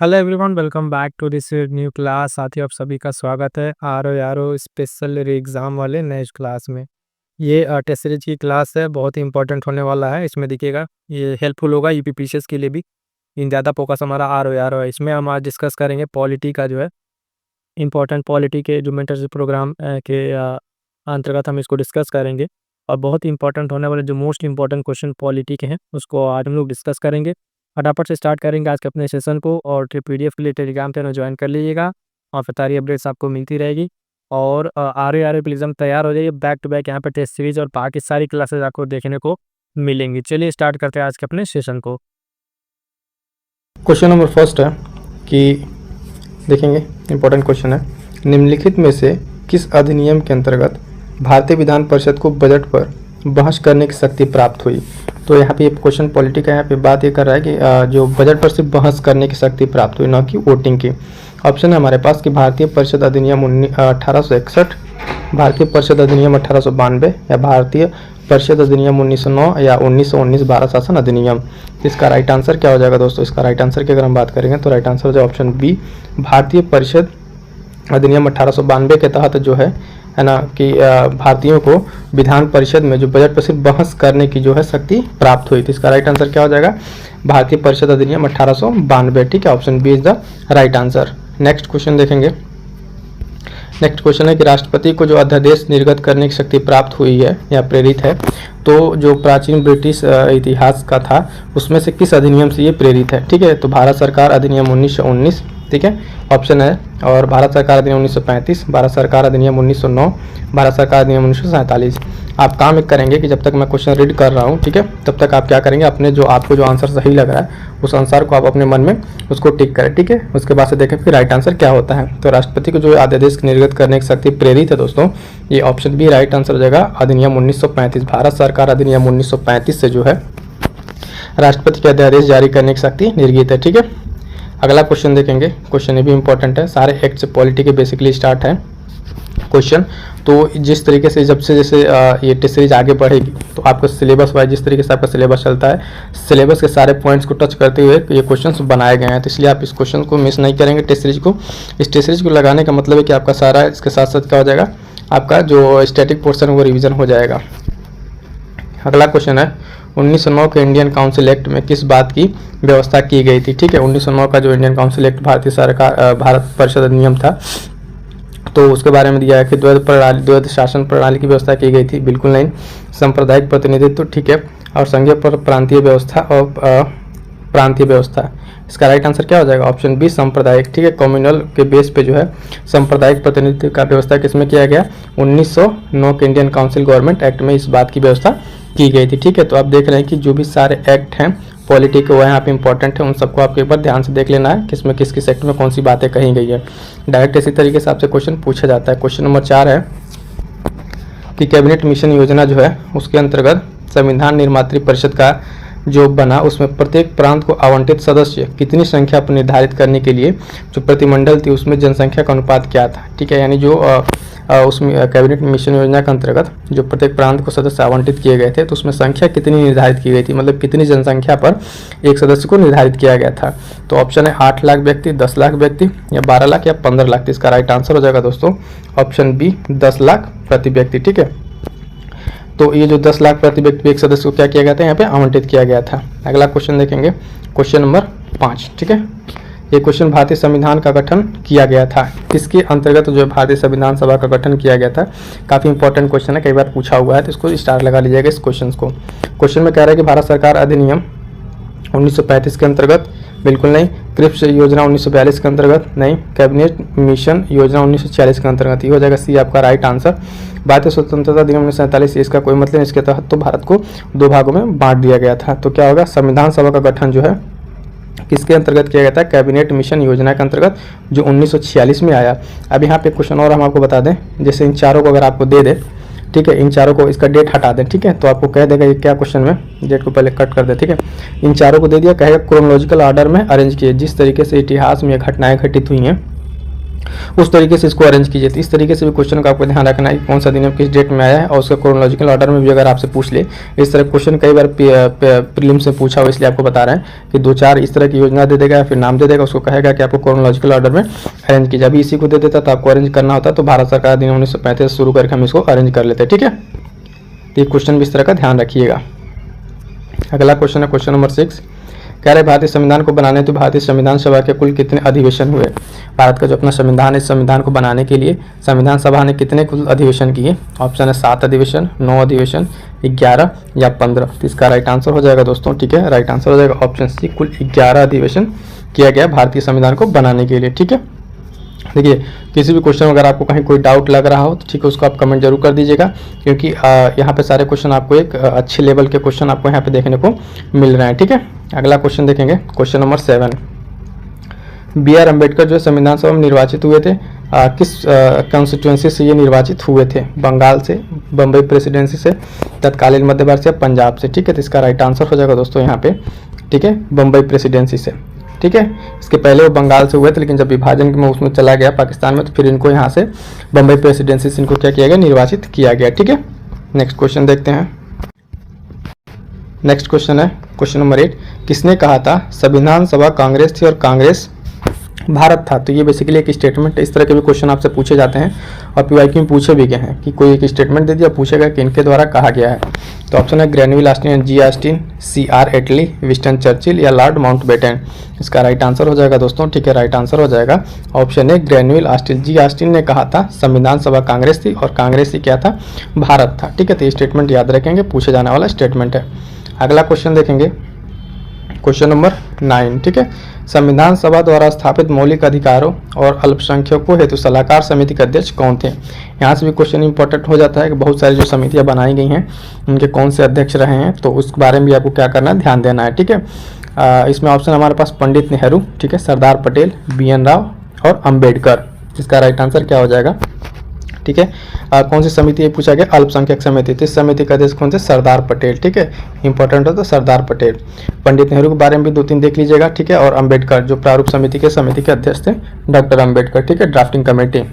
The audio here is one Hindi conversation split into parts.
Hello everyone, welcome back to this new class. साथियों, आप सभी का स्वागत है आर यारो स्पेशल एग्ज़ाम वाले नए क्लास में। ये टेस्ट सीरीज की क्लास है, बहुत ही इंपॉर्टेंट होने वाला है। इसमें देखिएगा, ये हेल्पफुल होगा यूपीपीसीएस के लिए भी। इन ज़्यादा फोकस हमारा आर यारो है। इसमें हम आज डिस्कस करेंगे पॉलिटी का जो है, इंपॉर्टेंट पॉलिटी के जो मेंटरशिप प्रोग्राम के अंतर्गत हम इसको डिस्कस करेंगे। और बहुत ही इंपॉर्टेंट होने वाले जो मोस्ट इंपॉर्टेंट क्वेश्चन पॉलिटी के हैं, उसको आज हम लोग डिस्कस करेंगे। फटाफट से स्टार्ट करेंगे आज के अपने सेशन को। और पीडीएफ के लिए टेलीग्राम चैनल ज्वाइन कर लीजिएगा, और फिर सारी अपडेट्स आपको मिलती रहेगी। और आर प्लीज़ हम तैयार हो जाइए। बैक टू बैक यहाँ पे टेस्ट सीरीज और बाकी सारी क्लासेज आपको देखने को मिलेंगी। चलिए स्टार्ट करते हैं आज के अपने सेशन को। क्वेश्चन नंबर फर्स्ट है कि देखेंगे, इंपॉर्टेंट क्वेश्चन है। निम्नलिखित में से किस अधिनियम के अंतर्गत भारतीय विधान परिषद को बजट पर बहस करने की शक्ति प्राप्त हुई? तो यहाँ पे क्वेश्चन पॉलिटी का यहाँ पे बात ये कर रहा है कि जो बजट पर सिर्फ बहस करने की शक्ति प्राप्त हुई, न कि वोटिंग की। ऑप्शन है हमारे पास कि भारतीय परिषद अधिनियम 1861, भारतीय परिषद अधिनियम 1892, या भारतीय परिषद अधिनियम 1909, या 1919 भारत शासन अधिनियम। इसका राइट आंसर क्या हो जाएगा दोस्तों? इसका राइट आंसर की अगर हम बात करेंगे तो राइट आंसर हो जाए ऑप्शन बी, भारतीय परिषद अधिनियम 1892 के तहत जो है ना कि भारतीयों को विधान परिषद में जो बजट पर सिर्फ बहस करने की जो है शक्ति प्राप्त हुई थी। इसका राइट आंसर क्या हो जाएगा? भारतीय परिषद अधिनियम 1892। ठीक है, option B is the right answer. Next question देखेंगे। नेक्स्ट क्वेश्चन है कि राष्ट्रपति को जो अध्यादेश निर्गत करने की शक्ति प्राप्त हुई है या प्रेरित है, तो जो प्राचीन ब्रिटिश इतिहास का था उसमें से किस अधिनियम से ये प्रेरित है? ठीक है, तो भारत सरकार अधिनियम 1919, ठीक है, ऑप्शन है। और भारत सरकार अधिनियम 1935, भारत सरकार अधिनियम 1909, भारत सरकार अधिनियम 1947। आप काम एक करेंगे कि जब तक मैं क्वेश्चन रीड कर रहा हूँ, ठीक है, तब तक आप क्या करेंगे, अपने जो आपको जो आंसर सही लग रहा है उस आंसर को आप अपने मन में उसको टिक करें। ठीक है, उसके बाद से देखें फिर राइट आंसर क्या होता है। तो राष्ट्रपति को जो अध्यादेश निर्गत करने की शक्ति प्रेरित है दोस्तों, ये ऑप्शन बी राइट आंसर हो जाएगा, अधिनियम 1935। भारत सरकार अधिनियम 1935 से जो है राष्ट्रपति के अध्यादेश जारी करने की शक्ति निर्गत है। ठीक है, अगला क्वेश्चन देखेंगे। क्वेश्चन ये भी इंपॉर्टेंट है, सारे एक्ट से पॉलिटी के बेसिकली स्टार्ट है क्वेश्चन। तो जिस तरीके से जैसे ये टेस्ट सीरीज आगे बढ़ेगी तो आपका सिलेबस वाइज जिस तरीके से आपका सिलेबस चलता है, सिलेबस के सारे पॉइंट्स को टच करते हुए ये क्वेश्चंस बनाए गए हैं। तो इसलिए आप इस क्वेश्चन को मिस नहीं करेंगे टेस्ट सीरीज को। इस टेस्ट सीरीज को लगाने का मतलब है कि आपका सारा इसके साथ साथ क्या हो जाएगा, आपका जो स्टैटिक पोर्शन वो रिविजन हो जाएगा। अगला क्वेश्चन है 1909 के इंडियन काउंसिल एक्ट में किस बात की व्यवस्था की गई थी? ठीक है, 1909 का जो इंडियन काउंसिल एक्ट भारतीय सरकार भारत परिषद अधिनियम था, तो उसके बारे में दिया है कि द्वैध शासन प्रणाली की व्यवस्था की गई थी। बिल्कुल नहीं। सांप्रदायिक प्रतिनिधित्व, ठीक है, और संघीय पर प्रांतीय व्यवस्था और प्रांतीय व्यवस्था। इसका राइट आंसर क्या हो जाएगा? ऑप्शन बी सांप्रदायिक। ठीक है, कम्युनल के बेस पे जो है सांप्रदायिक प्रतिनिधित्व का व्यवस्था किसमें किया गया? 1909 के इंडियन काउंसिल गवर्नमेंट एक्ट में इस बात की व्यवस्था की गई थी। ठीक है, तो आप देख रहे हैं कि जो भी सारे एक्ट हैं पॉलिटी के वो यहाँ पे इंपॉर्टेंट है, उन सबको आपको एक बार ध्यान से देख लेना है किसमें किस एक्ट में कौन सी बातें कही गई है। डायरेक्ट इसी तरीके से आपसे क्वेश्चन पूछा जाता है। क्वेश्चन नंबर 4 है कि कैबिनेट मिशन योजना जो है उसके अंतर्गत संविधान निर्मात्री परिषद का जो बना उसमें प्रत्येक प्रांत को आवंटित सदस्य कितनी संख्या पर निर्धारित करने के लिए जो प्रतिमंडल थी उसमें जनसंख्या का अनुपात क्या था? ठीक है, यानी जो उसमें कैबिनेट मिशन योजना के अंतर्गत जो प्रत्येक प्रांत को सदस्य आवंटित किए गए थे तो उसमें संख्या कितनी निर्धारित की गई थी, मतलब कितनी जनसंख्या पर एक सदस्य को निर्धारित किया गया था? तो ऑप्शन है 8 लाख व्यक्ति, 10 लाख व्यक्ति, या 12 लाख, या 15 लाख। इसका राइट आंसर हो जाएगा दोस्तों ऑप्शन बी 10 लाख प्रति व्यक्ति। ठीक है, तो ये जो 10 लाख प्रति व्यक्ति एक सदस्य को क्या किया गया था, यहाँ पे आवंटित किया गया था। अगला क्वेश्चन देखेंगे, क्वेश्चन नंबर 5। ठीक है, ये क्वेश्चन भारतीय संविधान का गठन किया गया था किसके अंतर्गत जो भारतीय संविधान सभा का गठन किया गया था? काफ़ी इंपॉर्टेंट क्वेश्चन है, कई बार पूछा हुआ है, तो इसको स्टार लगा लीजिएगा इस क्वेश्चन को। क्वेश्चन में कह रहा है कि भारत सरकार अधिनियम 1935 के अंतर्गत, बिल्कुल नहीं। क्रिप्स योजना 1942 के अंतर्गत, नहीं। कैबिनेट मिशन योजना 1946 के अंतर्गत, ये हो जाएगा सी आपका राइट आंसर। भारतीय स्वतंत्रता अधिनियम 1947, इसका कोई मतलब नहीं। इसके तहत तो भारत को 2 भागों में बांट दिया गया था। तो क्या होगा, संविधान सभा का गठन जो है किसके अंतर्गत किया गया था? कैबिनेट मिशन योजना के अंतर्गत, जो 1946 में आया। अब यहाँ पे क्वेश्चन और हम आपको बता दें, जैसे इन चारों को अगर आपको दे दे, ठीक है, इन चारों को इसका डेट हटा दें, ठीक है, तो आपको कह देगा ये क्या क्वेश्चन में, डेट को पहले कट कर दे। ठीक है, इन चारों को दे दिया, कहेगा क्रोनोलॉजिकल ऑर्डर में अरेंज किए, जिस तरीके से इतिहास में घटनाएं घटित हुई हैं उस तरीके से इसको अरेंज कीजिए। तो इस तरीके से भी क्वेश्चन का आपको ध्यान रखना है कि कौन सा अधिनियम किस डेट में आया है, और उसका क्रोनोलॉजिकल ऑर्डर में भी अगर आपसे पूछ ले। इस तरह क्वेश्चन कई बार प्रीलिम्स में पूछा हो, इसलिए आपको बता रहे हैं कि 2-4 इस तरह की योजना दे देगा, फिर नाम दे देगा, उसको कहेगा कि आपको क्रोनोलॉजिकल ऑर्डर में अरेंज कीजिए। अभी इसी को दे देता तो आपको अरेंज करना होता, तो भारत सरकार अधिनियम 1935 शुरू करके हम इसको अरेंज कर लेते हैं। ठीक है, तो ये क्वेश्चन भी इस तरह का ध्यान रखिएगा। अगला क्वेश्चन है क्वेश्चन नंबर 6। कह रहे भारतीय संविधान को बनाने तो भारतीय संविधान सभा के कुल कितने अधिवेशन हुए। भारत का जो अपना संविधान है, इस संविधान को बनाने के लिए संविधान सभा ने कितने कुल अधिवेशन किए। ऑप्शन है 7 अधिवेशन, 9 अधिवेशन, 11 या 15। तो इसका राइट आंसर हो जाएगा दोस्तों। ठीक है, राइट आंसर हो जाएगा ऑप्शन सी, कुल 11 अधिवेशन किया गया भारतीय संविधान को बनाने के लिए। ठीक है, देखिए किसी भी क्वेश्चन में अगर आपको कहीं कोई डाउट लग रहा हो तो ठीक है, उसको आप कमेंट जरूर कर दीजिएगा, क्योंकि यहाँ पे सारे क्वेश्चन आपको एक अच्छे लेवल के क्वेश्चन आपको यहाँ पे देखने को मिल रहे हैं। ठीक है, अगला क्वेश्चन देखेंगे क्वेश्चन नंबर 7। B.R. अम्बेडकर जो संविधान सभा में निर्वाचित हुए थे, किस कॉन्स्टिट्यूंसी से ये निर्वाचित हुए थे। बंगाल से, बम्बई प्रेसिडेंसी से, तत्कालीन मध्य भारत से, पंजाब से। ठीक है, तो इसका राइट आंसर हो जाएगा दोस्तों यहाँ पे। ठीक है, बम्बई प्रेसिडेंसी से। ठीक है, इसके पहले वो बंगाल से हुए थे, लेकिन जब विभाजन में उसमें चला गया पाकिस्तान में, तो फिर इनको यहाँ से बम्बई प्रेसिडेंसी से इनको क्या किया गया, निर्वाचित किया गया। ठीक है, नेक्स्ट क्वेश्चन देखते हैं। नेक्स्ट क्वेश्चन है क्वेश्चन नंबर 8। किसने कहा था संविधान सभा कांग्रेस थी और कांग्रेस भारत था। तो ये बेसिकली एक स्टेटमेंट है। इस तरह के भी क्वेश्चन आपसे पूछे जाते हैं और पीवाईक्यू में पूछे भी गए हैं कि कोई एक स्टेटमेंट दे दिया, पूछेगा कि इनके द्वारा कहा गया है। तो ऑप्शन है ग्रैनविल ऑस्टिन, जी ऑस्टिन, C.R. एटली, विंस्टन चर्चिल या लॉर्ड माउंटबेटन। इसका राइट आंसर हो जाएगा दोस्तों। ठीक है, राइट आंसर हो जाएगा ऑप्शन है ग्रैनविल ऑस्टिन। जी ऑस्टिन ने कहा था संविधान सभा कांग्रेस थी और कांग्रेस ही क्या था, भारत था। ठीक है, तो ये स्टेटमेंट याद रखेंगे, पूछे जाने वाला स्टेटमेंट है। अगला क्वेश्चन देखेंगे क्वेश्चन नंबर 9। ठीक है, संविधान सभा द्वारा स्थापित मौलिक अधिकारों और अल्पसंख्यकों हेतु सलाहकार समिति के अध्यक्ष कौन थे। यहाँ से भी क्वेश्चन इंपॉर्टेंट हो जाता है कि बहुत सारी जो समितियाँ बनाई गई हैं उनके कौन से अध्यक्ष रहे हैं, तो उस बारे में भी आपको क्या करना है, ध्यान देना है। ठीक है, इसमें ऑप्शन हमारे पास पंडित नेहरू, ठीक है, सरदार पटेल, B.N. राव और अम्बेडकर। इसका राइट आंसर क्या हो जाएगा। ठीक है, कौन सी समिति ये पूछा गया, अल्पसंख्यक समिति। तो इस समिति का अध्यक्ष कौन थे, सरदार पटेल। ठीक है, इंपॉर्टेंट है तो सरदार पटेल। पंडित नेहरू के बारे में भी 2-3 देख लीजिएगा। ठीक है, और अम्बेडकर जो प्रारूप समिति के अध्यक्ष थे, डॉक्टर अम्बेडकर। ठीक है, ड्राफ्टिंग कमेटी।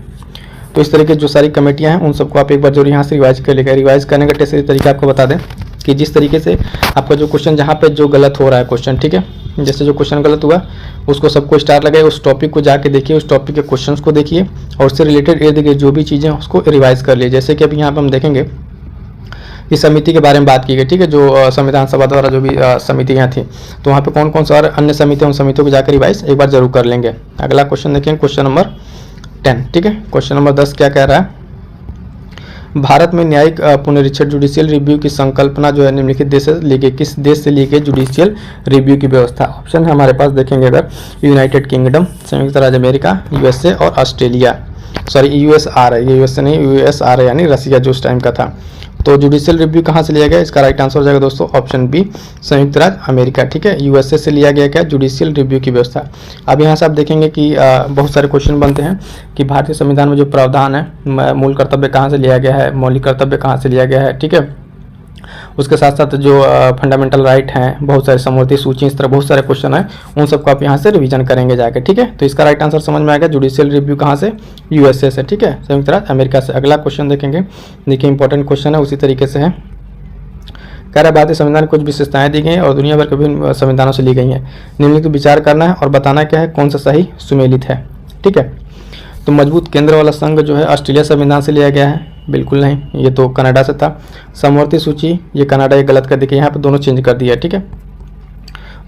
तो इस तरह की जो सारी कमेटियां हैं उन सबको आप एक बार जरूर यहाँ से रिवाइज कर लेगा। रिवाइज करने का टेस्ट तरीका आपको बता दें कि जिस तरीके से आपका जो क्वेश्चन जहाँ पे जो गलत हो रहा है क्वेश्चन, ठीक है, जैसे जो क्वेश्चन गलत हुआ उसको सबको स्टार लगाए, उस टॉपिक को जाके देखिए, उस टॉपिक के क्वेश्चंस को देखिए और उससे रिलेटेड इर्द गिर्द जो भी चीज़ें उसको रिवाइज कर लिए। जैसे कि अभी यहाँ पर हम देखेंगे इस समिति के बारे में बात की गई। ठीक है, जो संविधान सभा द्वारा जो भी समितियाँ थी, तो वहाँ पे कौन कौन सा और अन्य समितियाँ, उन समितियों को जाकर रिवाइज एक बार जरूर कर लेंगे। अगला क्वेश्चन देखेंगे क्वेश्चन नंबर 10। ठीक है, क्वेश्चन नंबर 10 क्या कह रहा है, भारत में न्यायिक पुनरीक्षण जुडिशियल रिव्यू की संकल्पना जो है निम्नलिखित देश से ली गई। किस देश से ली गई जुडिशियल रिव्यू की व्यवस्था। ऑप्शन है हमारे पास देखेंगे अगर यूनाइटेड किंगडम, संयुक्त राज्य अमेरिका, USA और ऑस्ट्रेलिया। सॉरी USR है, ये USA नहीं, USR है यानी रसिया जो उस टाइम का था। तो जुडिशियल रिव्यू कहाँ से लिया गया, इसका राइट आंसर हो जाएगा दोस्तों ऑप्शन बी, संयुक्त राज्य अमेरिका। ठीक है, USA से लिया गया क्या, जुडिशियल रिव्यू की व्यवस्था। अब यहाँ से आप देखेंगे कि बहुत सारे क्वेश्चन बनते हैं कि भारतीय संविधान में जो प्रावधान है, मूल कर्तव्य कहाँ से लिया गया है, मौलिक कर्तव्य कहाँ से लिया गया है। ठीक है, उसके साथ साथ जो फंडामेंटल राइट हैं, बहुत सारे समवर्ती सूची, इस तरह बहुत सारे क्वेश्चन हैं, उन सबको आप यहाँ से रिवीजन करेंगे जाके। ठीक है, तो इसका राइट आंसर समझ में आएगा, जुडिशियल रिव्यू कहाँ से, USA से। ठीक है, संयुक्त राज्य अमेरिका से। अगला क्वेश्चन देखेंगे, देखिए इंपॉर्टेंट क्वेश्चन है, उसी तरीके से है। कह रहा है भारतीय संविधान कुछ विशेषताएं दी गई हैं और दुनिया भर के विभिन्न संविधानों से ली गई हैं। निम्नलिखित विचार करना है और बताना क्या है, कौन सा सही सुमेलित है। ठीक है, तो मजबूत केंद्र वाला संघ जो है ऑस्ट्रेलिया संविधान से लिया गया है, बिल्कुल नहीं, ये तो कनाडा से था। समवर्ती सूची, ये कनाडा, ये गलत कर देखिए, यहाँ पे दोनों चेंज कर दिया। ठीक है,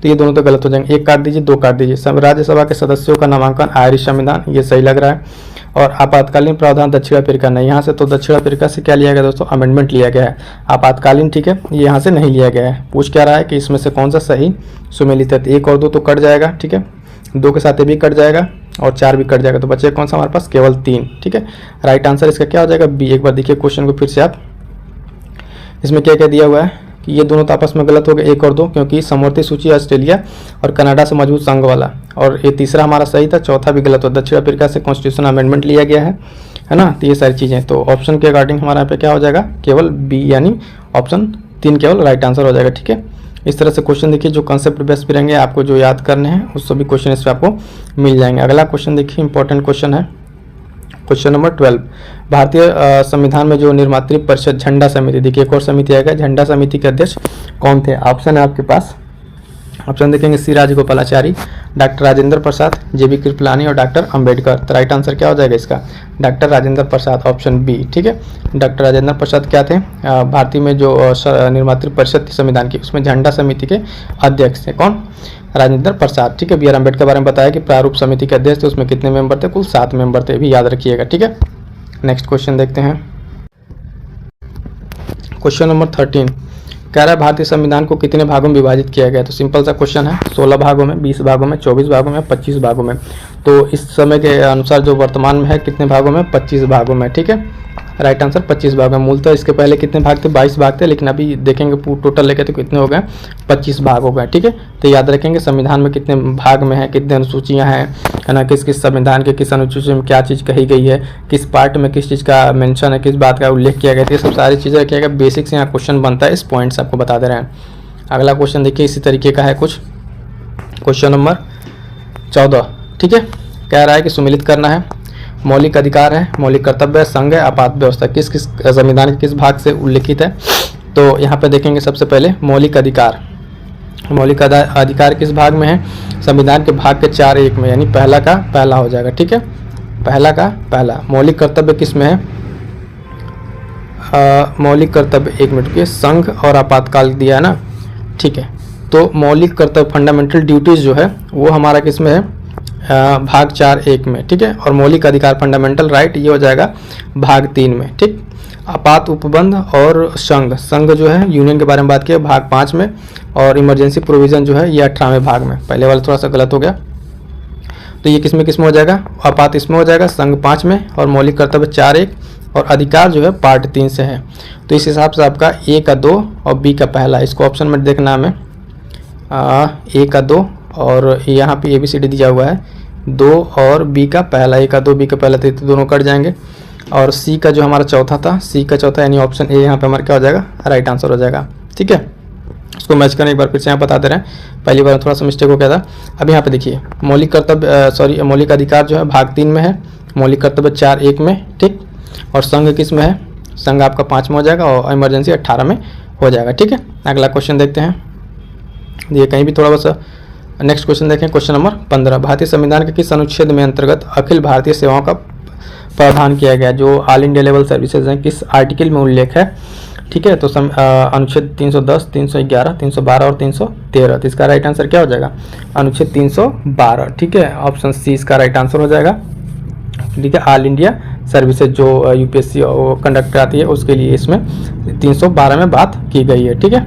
तो ये दोनों तो गलत हो जाएंगे, एक काट दीजिए, दो काट दीजिए। राज्यसभा के सदस्यों का नामांकन आयरिश संविधान, ये सही लग रहा है। और आपातकालीन प्रावधान दक्षिण अफ्रीका नहीं, यहाँ से तो दक्षिण अफ्रीका से क्या लिया गया दोस्तों, अमेंडमेंट लिया गया है। आपातकालीन, ठीक है, ये यहाँ से नहीं लिया गया है। पूछ क्या रहा है कि इसमें से कौन सा सही सुमेलित है। 1 और 2 तो कट जाएगा, ठीक है, 2 के साथ ये भी कट जाएगा और 4 भी कट जाएगा, तो बचे कौन सा हमारे पास, केवल 3। ठीक है, राइट आंसर इसका क्या हो जाएगा, बी। एक बार देखिए क्वेश्चन को फिर से आप, इसमें क्या क्या दिया हुआ है कि ये दोनों तो आपस में गलत हो गए, 1 और 2, क्योंकि समवर्ती सूची ऑस्ट्रेलिया और कनाडा से मजबूत संघ वाला, और ये तीसरा हमारा सही था, चौथा भी गलत हो, दक्षिण अफ्रीका से कॉन्स्टिट्यूशन अमेंडमेंट लिया गया है ना। तो ये सारी चीज़ें, तो ऑप्शन के अकॉर्डिंग हमारे यहाँ पे क्या हो जाएगा, केवल बी, यानी ऑप्शन 3 केवल राइट आंसर हो जाएगा। ठीक है, इस तरह से क्वेश्चन देखिए जो कंसेप्ट बेस पे रहेंगे, आपको जो याद करने हैं उस सभी क्वेश्चन इस पर आपको मिल जाएंगे। अगला क्वेश्चन देखिए, इंपॉर्टेंट क्वेश्चन है, क्वेश्चन नंबर 12, भारतीय संविधान में जो निर्मात्री परिषद झंडा समिति, देखिए एक और समिति आएगा, झंडा समिति के अध्यक्ष कौन थे? ऑप्शन है आपके पास, ऑप्शन देखेंगे सी राजगोपालाचारी, डॉक्टर राजेंद्र प्रसाद, जेबी कृपलानी और डॉक्टर अंबेडकर। तो राइट आंसर क्या हो जाएगा इसका? Doctor Rajendra Prasad, option B. ठीक है, डॉक्टर राजेंद्र प्रसाद क्या थे? भारतीय में जो निर्मात्री परिषद थी संविधान की, उसमें झंडा समिति के अध्यक्ष थे। कौन? राजेंद्र प्रसाद। ठीक है, बी आर अम्बेडकर के बारे में बताया कि प्रारूप समिति के अध्यक्ष थे, उसमें कितने मेंबर थे? कुल 7 मेंबर थे, भी याद रखिएगा। ठीक है, नेक्स्ट क्वेश्चन देखते हैं। क्वेश्चन नंबर 13, कह रहा है भारतीय संविधान को कितने भागों में विभाजित किया गया? तो सिंपल सा क्वेश्चन है, 16 भागों में, 20 भागों में, 24 भागों में, 25 भागों में। तो इस समय के अनुसार जो वर्तमान में है कितने भागों में? 25 भागों में। ठीक है, राइट आंसर 25 भाग में। मूलतः इसके पहले कितने भाग थे? 22 भाग थे, लेकिन अभी देखेंगे टोटल लेके तो कितने हो गए? 25 भाग हो गए। ठीक है, तो याद रखेंगे संविधान में कितने भाग में है, कितने अनुसूचियां हैं, है ना, किस किस संविधान के किस अनुसूची में क्या चीज़ कही गई है, किस पार्ट में किस चीज़ का मेंशन है, किस बात का उल्लेख किया गया है, ये सब सारी चीज़ें रखिएगा। बेसिक से यहाँ क्वेश्चन बनता है, इस पॉइंट से आपको बता दे रहे हैं। अगला क्वेश्चन देखिए इसी तरीके का है कुछ, क्वेश्चन नंबर 14। ठीक है, कह रहा है कि सुमिलित करना है, मौलिक अधिकार है, मौलिक कर्तव्य है, संघ है, आपात व्यवस्था, किस किस संविधान के किस भाग से उल्लिखित है? तो यहाँ पे देखेंगे सबसे पहले मौलिक अधिकार। मौलिक अधिकार किस भाग में है? संविधान के भाग के 4(1) में, यानी पहला का पहला हो जाएगा। ठीक है, पहला का पहला। मौलिक कर्तव्य किस में है? मौलिक कर्तव्य, 1 मिनट के, संघ और आपातकाल दिया है ना। ठीक है, तो मौलिक कर्तव्य फंडामेंटल ड्यूटीज जो है वो हमारा किस में है? भाग 4(1) में। ठीक है, और मौलिक अधिकार फंडामेंटल राइट ये हो जाएगा भाग 3 में। ठीक, आपात उपबंध और संघ, संघ जो है यूनियन के बारे में बात किया भाग 5 में, और इमरजेंसी प्रोविजन जो है ये 18वें भाग में। पहले वाला थोड़ा सा गलत हो गया, तो ये किस में हो जाएगा? आपात इसमें हो जाएगा, संघ 5 में, और मौलिक कर्तव्य 4(1), और अधिकार जो है पार्ट 3 से है। तो इस हिसाब से आपका ए का 2 और बी का पहला, इसको ऑप्शन में देखना हमें, ए का 2 और यहाँ पे ABCD दिया हुआ है 2 और बी का पहला, ए का 2 बी का पहला, तो दोनों कट जाएंगे। और सी का जो हमारा चौथा था, सी का चौथा यानी ऑप्शन ए यहाँ पे हमारा क्या हो जाएगा? राइट आंसर हो जाएगा। ठीक है, उसको मैच करने एक बार फिर से यहाँ बता दे रहे हैं, पहली बार थोड़ा सा मिस्टेक हो गया था। अब यहाँ पे देखिए मौलिक कर्तव्य मौलिक अधिकार जो है भाग 3 में है, मौलिक कर्तव्य 4(1) में। ठीक, और संघ किस में है? संघ आपका 5 में हो जाएगा, और इमरजेंसी 18 में हो जाएगा। ठीक है, अगला क्वेश्चन देखते हैं, ये कहीं भी थोड़ा बस। नेक्स्ट क्वेश्चन देखें, क्वेश्चन नंबर 15, भारतीय संविधान के किस अनुच्छेद में अंतर्गत अखिल भारतीय सेवाओं का प्रावधान किया गया? जो ऑल इंडिया लेवल सर्विसेज हैं, किस आर्टिकल में उल्लेख है? ठीक है, तो अनुच्छेद 310, 311, 312 और 313। तो इसका राइट आंसर क्या हो जाएगा? अनुच्छेद 312। ठीक है, ऑप्शन सी इसका राइट आंसर हो जाएगा। ठीक है, ऑल इंडिया सर्विसेज जो UPSC कंडक्ट कराती है उसके लिए इसमें 312 में बात की गई है। ठीक है,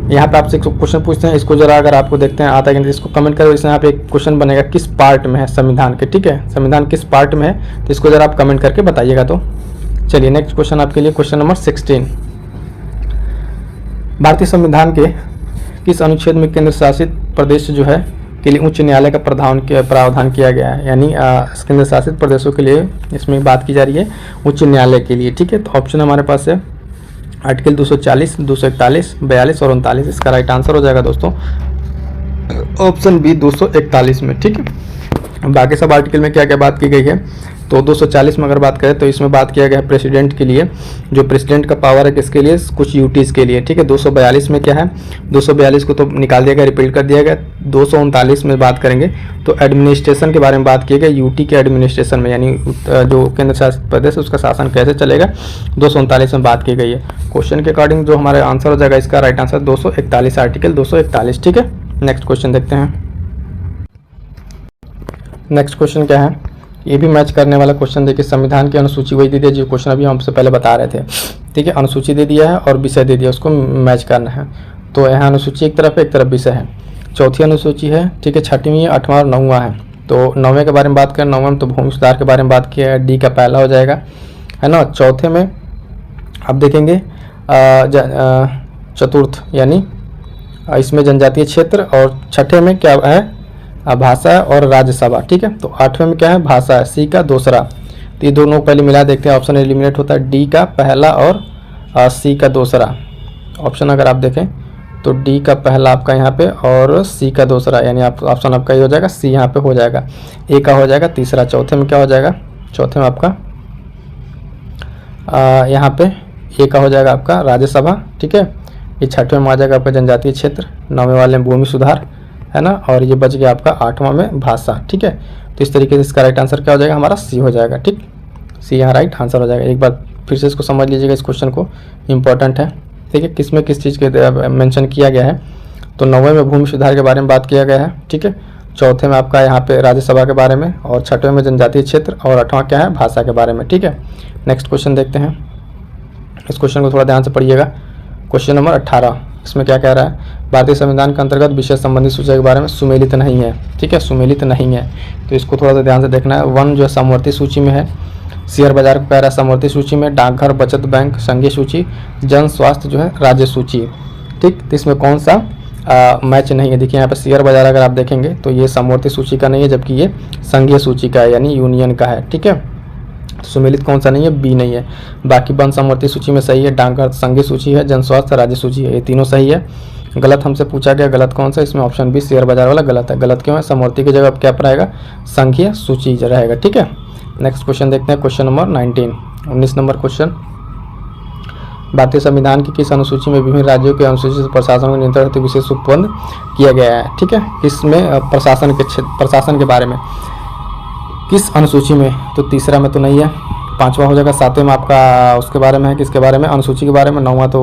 यहाँ पे आपसे क्वेश्चन पूछते हैं, इसको जरा अगर आपको देखते हैं आता है कि इसको कमेंट करो। इसमें यहाँ पे एक क्वेश्चन बनेगा किस पार्ट में है संविधान के। ठीक है, संविधान किस पार्ट में है, तो इसको जरा आप कमेंट करके बताइएगा। तो चलिए नेक्स्ट क्वेश्चन आपके लिए, क्वेश्चन नंबर 16, भारतीय संविधान के किस अनुच्छेद में केंद्र शासित प्रदेश जो है के लिए उच्च न्यायालय का प्रावधान किया गया है? यानी केंद्र शासित प्रदेशों के लिए इसमें बात की जा रही है उच्च न्यायालय के लिए। ठीक है, तो ऑप्शन हमारे पास है आर्टिकल 240, 241, 42 और 39। इसका राइट आंसर हो जाएगा दोस्तों ऑप्शन बी 241 में। ठीक है, बाकी सब आर्टिकल में क्या क्या बात की गई है? तो 240 में अगर बात करें तो इसमें बात किया गया है प्रेसिडेंट के लिए, जो प्रेसिडेंट का पावर है किसके लिए? कुछ यूटीज़ के लिए। ठीक है, 242 में क्या है? 242 को तो निकाल दिया गया, रिपीट कर दिया गया। 239 में बात करेंगे तो एडमिनिस्ट्रेशन के बारे में बात की गई, यूटी के एडमिनिस्ट्रेशन में, यानी जो केंद्र शासित प्रदेश उसका शासन कैसे चलेगा, 239 में बात की गई है। क्वेश्चन के अकॉर्डिंग जो हमारा आंसर हो जाएगा इसका राइट आंसर 241, आर्टिकल 241। ठीक है, नेक्स्ट क्वेश्चन देखते हैं। नेक्स्ट क्वेश्चन क्या है? ये भी मैच करने वाला क्वेश्चन देखिए, संविधान की अनुसूची वही दे दिया जो क्वेश्चन अभी हमसे पहले बता रहे थे। ठीक है, अनुसूची दे दिया है और विषय दे दिया, उसको मैच करना है। तो यहाँ अनुसूची एक तरफ विषय है। चौथी अनुसूची है, ठीक है, 6वीं, 8वां और 9वां है। तो 9वें के बारे में बात करें, 9वें में तो भूमि सुधार के बारे में बात किया है, डी का पहला हो जाएगा, है ना। चौथे में आप देखेंगे चतुर्थ यानी इसमें जनजातीय क्षेत्र, और छठे में क्या है? भाषा और राज्यसभा। ठीक है, तो 8वें में क्या है? भाषा है, सी का दूसरा। तो ये दोनों पहले मिला देखते हैं, ऑप्शन एलिमिनेट होता है, डी का पहला और सी का दूसरा। ऑप्शन अगर आप देखें तो डी का पहला आपका यहाँ पे और सी का दूसरा, यानी आप ऑप्शन आपका ये हो जाएगा, सी यहाँ पे हो जाएगा, ए का हो जाएगा तीसरा। चौथे में क्या हो जाएगा? चौथे में आपका यहाँ पे ए का हो जाएगा आपका राज्यसभा, ठीक है। ये छठवें में आ जाएगा आपका जनजातीय क्षेत्र, 9वें वाले में भूमि सुधार, है ना, और ये बच गया आपका 8वां में भाषा, ठीक है। तो इस तरीके से इसका राइट आंसर क्या हो जाएगा हमारा, सी हो जाएगा, ठीक। सी यहाँ राइट आंसर हो जाएगा। एक बार फिर से इसको समझ लीजिएगा, इस क्वेश्चन को, इंपॉर्टेंट है, ठीक है। किस में किस चीज़ के मेंशन किया गया है, तो 9वें में भूमि सुधार के बारे में बात किया गया है, ठीक है। चौथे में आपका यहाँ पे राज्यसभा के बारे में, और छठवें में जनजातीय क्षेत्र, और 8वां क्या है, भाषा के बारे में, ठीक है। नेक्स्ट क्वेश्चन देखते हैं। इस क्वेश्चन को थोड़ा ध्यान से पढ़िएगा। क्वेश्चन नंबर 18, इसमें क्या कह रहा है, भारतीय संविधान के अंतर्गत विषय संबंधी सूची के बारे में सुमेलित नहीं है, ठीक है, सुमेलित नहीं है। तो इसको थोड़ा सा ध्यान से देखना है। 1 जो है समवर्ती सूची में है, शेयर बाजार को कह रहा है समवर्ती सूची में, डाकघर, बचत बैंक संघीय सूची, जन स्वास्थ्य जो है राज्य सूची, ठीक। तो इसमें कौन सा मैच नहीं है, देखिए यहाँ पे शेयर बाजार अगर आप देखेंगे तो ये समवर्ती सूची का नहीं है, जबकि ये संघीय सूची का है, यानी यूनियन का है, ठीक है। सुमेलित कौन सा नहीं है, बी नहीं है। बाकी वन समवर्ती सूची में सही है, डाकघर संघीय सूची है, जन स्वास्थ्य राज्य सूची है, ये तीनों सही है। गलत हमसे पूछा गया, गलत कौन सा, इसमें ऑप्शन बी शेयर बाजार वाला गलत है। गलत क्यों है, समवर्ती की जगह अब क्या रहेगा, संघीय सूची रहेगा, ठीक है। नेक्स्ट क्वेश्चन देखते हैं, क्वेश्चन नंबर 19 नंबर क्वेश्चन, भारतीय संविधान की किस अनुसूची में विभिन्न राज्यों के अनुसूचित प्रशासन को नियंत्रण हेतु विशेष उपबंध किया गया है, ठीक है। इसमें प्रशासन के बारे में किस अनुसूची में, तो तीसरा में तो नहीं है, 5वां हो जाएगा। 7वें में आपका उसके बारे में है, किसके बारे में, अनुसूची के बारे में। 9वां तो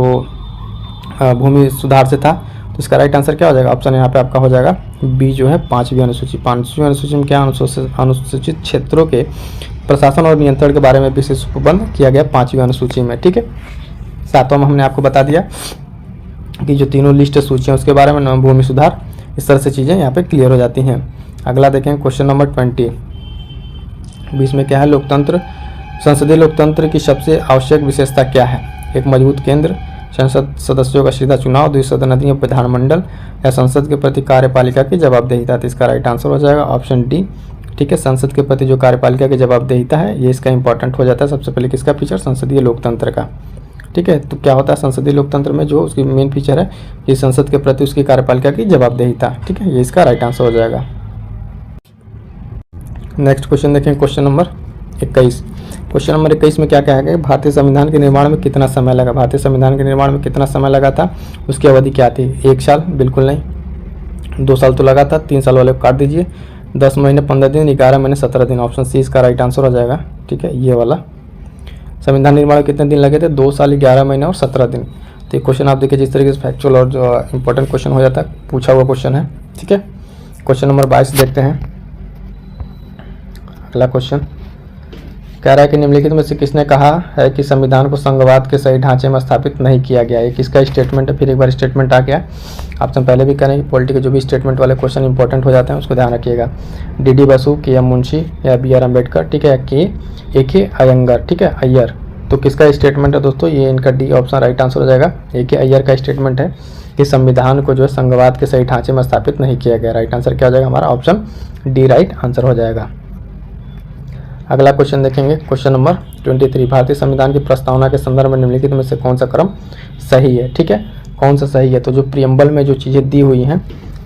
भूमि सुधार से था। तो इसका राइट आंसर क्या हो जाएगा, ऑप्शन यहाँ पे आपका हो जाएगा बी जो है 5वीं अनुसूची। 5वीं अनुसूची में क्या, अनुसूचित क्षेत्रों के प्रशासन और नियंत्रण के बारे में विशेष उपबंध किया गया 5वीं अनुसूची में, ठीक है। 7वां में हमने आपको बता दिया कि जो तीनों लिस्ट सूचियाँ उसके बारे में, भूमि सुधार, इस तरह से चीज़ें यहाँ पे क्लियर हो जाती हैं। अगला देखें क्वेश्चन नंबर 20 में क्या है, लोकतंत्र, संसदीय लोकतंत्र की सबसे आवश्यक विशेषता क्या है, एक मजबूत केंद्र, संसद सदस्यों का सीधा चुनाव, द्विसदनीय विधानमंडल, या संसद के प्रति कार्यपालिका की जवाबदेहिता। तो इसका राइट आंसर हो जाएगा ऑप्शन डी, ठीक है। संसद के प्रति जो कार्यपालिका की जवाबदेहिता है, ये इसका इंपॉर्टेंट हो जाता है। सबसे पहले किसका फीचर, संसदीय लोकतंत्र का, ठीक है। तो क्या होता है संसदीय लोकतंत्र में, जो उसकी मेन फीचर है कि संसद के प्रति उसकी कार्यपालिका की जवाबदेहिता, ठीक है। ये इसका राइट आंसर हो जाएगा। नेक्स्ट क्वेश्चन देखें, क्वेश्चन नंबर 21। क्वेश्चन नंबर 21 में क्या कहा गया, भारतीय संविधान के निर्माण में कितना समय लगा, भारतीय संविधान के निर्माण में कितना समय लगा था, उसकी अवधि क्या थी। 1 साल, बिल्कुल नहीं। 2 साल तो लगा था, 3 साल वाले को काट दीजिए। 10 महीने 15 दिन, 11 महीने 17 दिन, ऑप्शन सी इसका राइट आंसर हो जाएगा, ठीक है, ये वाला। संविधान निर्माण में कितने दिन लगे थे, 2 साल, 11 महीने और 17 दिन। तो ये क्वेश्चन आप देखिए जिस तरीके से फैक्चुअल और जो इंपॉर्टेंट क्वेश्चन हो जाता है, पूछा हुआ क्वेश्चन है, ठीक है। क्वेश्चन नंबर 22 देखते हैं। अगला क्वेश्चन कह रहा है कि निम्नलिखित में से किसने कहा है कि संविधान को संघवाद के सही ढांचे में स्थापित नहीं किया गया। ये किसका स्टेटमेंट है, फिर एक बार स्टेटमेंट आ गया। आपसे पहले भी करें, पॉलिटी के जो भी स्टेटमेंट वाले क्वेश्चन इंपॉर्टेंट हो जाते हैं उसको ध्यान रखिएगा। डी बसु, के मुंशी, या BR अम्बेडकर, ठीक है, AK अयंगर, ठीक है, अय्यर। तो किसका स्टेटमेंट है दोस्तों, ये इनका डी ऑप्शन राइट आंसर हो जाएगा। AK अय्यर का स्टेटमेंट है कि संविधान को जो है संघवाद के सही ढांचे में स्थापित नहीं किया गया। राइट आंसर क्या हो जाएगा हमारा, ऑप्शन डी राइट आंसर हो जाएगा। अगला क्वेश्चन देखेंगे, क्वेश्चन नंबर 23। भारतीय संविधान की प्रस्तावना के संदर्भ में निम्नलिखित में से कौन सा क्रम सही है, ठीक है, कौन सा सही है। तो जो प्रियम्बल में जो चीज़ें दी हुई हैं,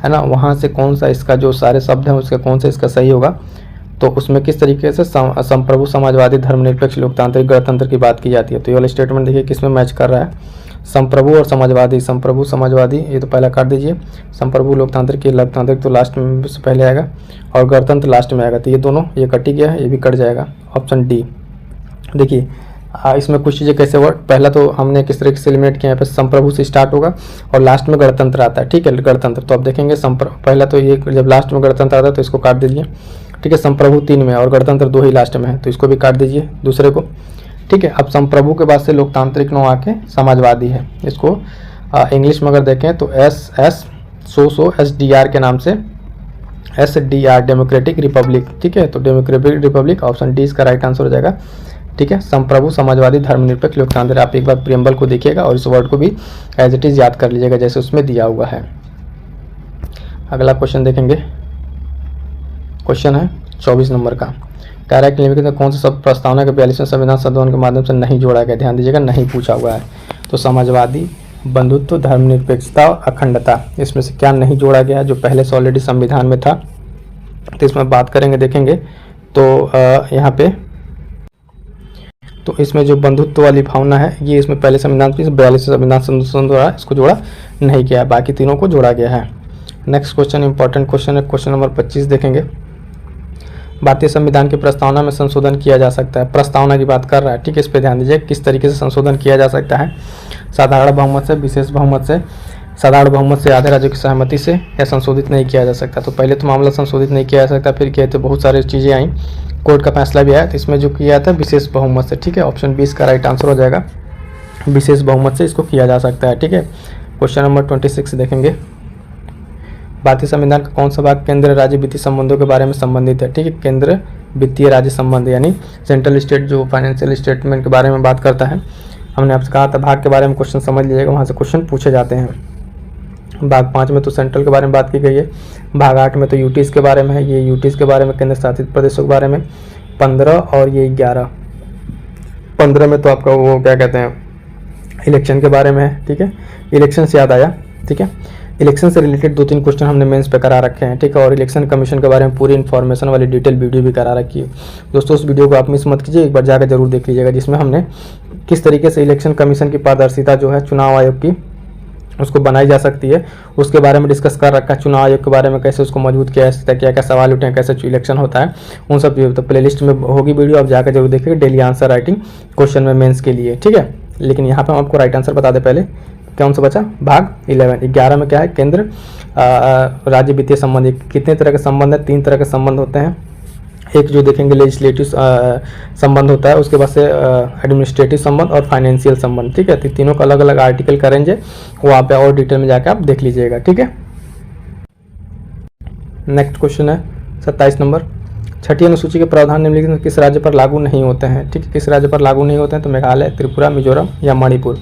है ना, वहाँ से कौन सा इसका जो सारे शब्द हैं उसके कौन सा इसका सही होगा। तो उसमें किस तरीके से संप्रभु, समाजवादी, धर्मनिरपेक्ष, लोकतांत्रिक, गणतंत्र की बात की जाती है। तो ये वाला स्टेटमेंट देखिए किसमें मैच कर रहा है, संप्रभु और समाजवादी। संप्रभु समाजवादी ये तो पहला काट दीजिए, संप्रभु लोकतांत्रिक, ये लोकतांत्रिक तो लास्ट में से पहले आएगा, और गणतंत्र लास्ट में आएगा। तो ये दोनों, ये कट ही गया है, ये भी कट जाएगा, ऑप्शन डी। देखिए इसमें कुछ चीज़ें कैसे वर्ड, पहला तो हमने किस तरीके से एलिमिनेट किया, यहाँ पे संप्रभु से स्टार्ट होगा और लास्ट में गणतंत्र आता है, ठीक है, गणतंत्र। तो आप देखेंगे पहला तो ये जब लास्ट में गणतंत्र आता है तो इसको काट दीजिए, ठीक है। संप्रभु 3 में और गणतंत्र 2 ही लास्ट में है, तो इसको भी काट दीजिए दूसरे को, ठीक है। अब संप्रभु के बाद से लोकतांत्रिक नो आके समाजवादी है। इसको इंग्लिश में अगर देखें तो SDR के नाम से SDR, डेमोक्रेटिक रिपब्लिक, ठीक है। तो डेमोक्रेटिक रिपब्लिक, ऑप्शन डी इसका राइट आंसर हो जाएगा, ठीक है। संप्रभु, समाजवादी, धर्मनिरपेक्ष, लोकतांत्रिक। आप एक बार प्रियम्बल को देखिएगा और इस वर्ड को भी एज इट इज़ याद कर लीजिएगा जैसे उसमें दिया हुआ है। अगला क्वेश्चन देखेंगे, क्वेश्चन है 24 नंबर का। कह रहा है कि निम्नलिखित में कौन सा शब्द प्रस्तावना के 42वें संविधान संशोधन के माध्यम से नहीं जोड़ा गया। ध्यान दीजिएगा, नहीं पूछा हुआ है। तो समाजवादी, बंधुत्व, धर्मनिरपेक्षता और अखंडता, इसमें से क्या नहीं जोड़ा गया जो पहले से ऑलरेडी संविधान में था। तो इसमें बात करेंगे, देखेंगे तो यहाँ पे तो इसमें जो बंधुत्व वाली भावना है ये इसमें पहले संविधान की 42 संविधान संशोधन द्वारा इसको जोड़ा नहीं किया है, बाकी तीनों को जोड़ा गया है। नेक्स्ट क्वेश्चन इंपॉर्टेंट क्वेश्चन है, क्वेश्चन नंबर 25 देखेंगे। भारतीय संविधान की प्रस्तावना में संशोधन किया जा सकता है, प्रस्तावना की बात कर रहा है, ठीक है। इस पर ध्यान दीजिए किस तरीके से संशोधन किया जा सकता है, साधारण बहुमत से, विशेष बहुमत से, साधारण बहुमत से, आधे राज्यों की सहमति से, या संशोधित नहीं किया जा सकता। तो पहले तो मामला संशोधित नहीं किया जा सकता, फिर किया तो बहुत सारी चीज़ें आई, कोर्ट का फैसला भी आया, तो इसमें जो किया था विशेष बहुमत से, ठीक है। ऑप्शन 20 का राइट आंसर हो जाएगा, विशेष बहुमत से इसको किया जा सकता है, ठीक है। क्वेश्चन नंबर 26 देखेंगे। भारतीय संविधान का कौन सा भाग केंद्र राज्य वित्तीय संबंधों के बारे में संबंधित है, ठीक है। केंद्र वित्तीय राज्य संबंध यानी सेंट्रल स्टेट जो फाइनेंशियल स्टेटमेंट के बारे में बात करता है। हमने आपसे कहा था भाग के बारे में क्वेश्चन समझ लीजिएगा, वहाँ से क्वेश्चन पूछे जाते हैं। भाग 5 में तो सेंट्रल के बारे में बात की गई है, भाग 8 में तो यूटीज के बारे में है, ये यूटीज के बारे में, केंद्र शासित प्रदेशों के बारे में 15 और ये 11। 15 में तो आपका वो क्या कहते हैं इलेक्शन के बारे में है, ठीक है। इलेक्शन से याद आया, ठीक है, इलेक्शन से रिलेटेड 2-3 क्वेश्चन हमने मेंस पे करा रखे हैं, ठीक है। और इलेक्शन कमीशन के बारे में पूरी इन्फॉर्मेशन वाली डिटेल वीडियो भी करा रखी है दोस्तों। उस वीडियो को आप मिस मत कीजिए, एक बार जाकर जरूर देख लीजिएगा, जिसमें हमने किस तरीके से इलेक्शन कमीशन की पारदर्शिता जो है चुनाव आयोग की उसको बनाई जा सकती है उसके बारे में डिस्कस कर रखा है। चुनाव आयोग के बारे में कैसे उसको मजबूत किया जा सकता है, क्या क्या सवाल उठे हैं, कैसे इलेक्शन होता है, उन सब तो प्लेलिस्ट में होगी वीडियो, आप जाकर जरूर देखिएगा। डेली आंसर राइटिंग क्वेश्चन में मेंस के लिए, ठीक है। लेकिन यहाँ पर हम आपको राइट आंसर बता दें पहले, कौन सा बचा, भाग 11। 11 में क्या है, केंद्र राज्य वित्तीय संबंध। कितने तरह के संबंध है, 3 तरह के संबंध होते हैं। एक जो देखेंगे लेजिस्लेटिव संबंध होता है, उसके बाद से एडमिनिस्ट्रेटिव संबंध और फाइनेंशियल संबंध, ठीक है। तो तीनों का अलग अलग आर्टिकल का रेंज है, वहाँ पे और डिटेल में जाकर आप देख लीजिएगा, ठीक है। नेक्स्ट क्वेश्चन है 27 नंबर। छठी अनुसूची के प्रावधान निम्नलिखित में किस राज्य पर लागू नहीं होते हैं, ठीक है। किस राज्य पर लागू नहीं होते हैं, तो मेघालय, त्रिपुरा, मिजोरम या मणिपुर।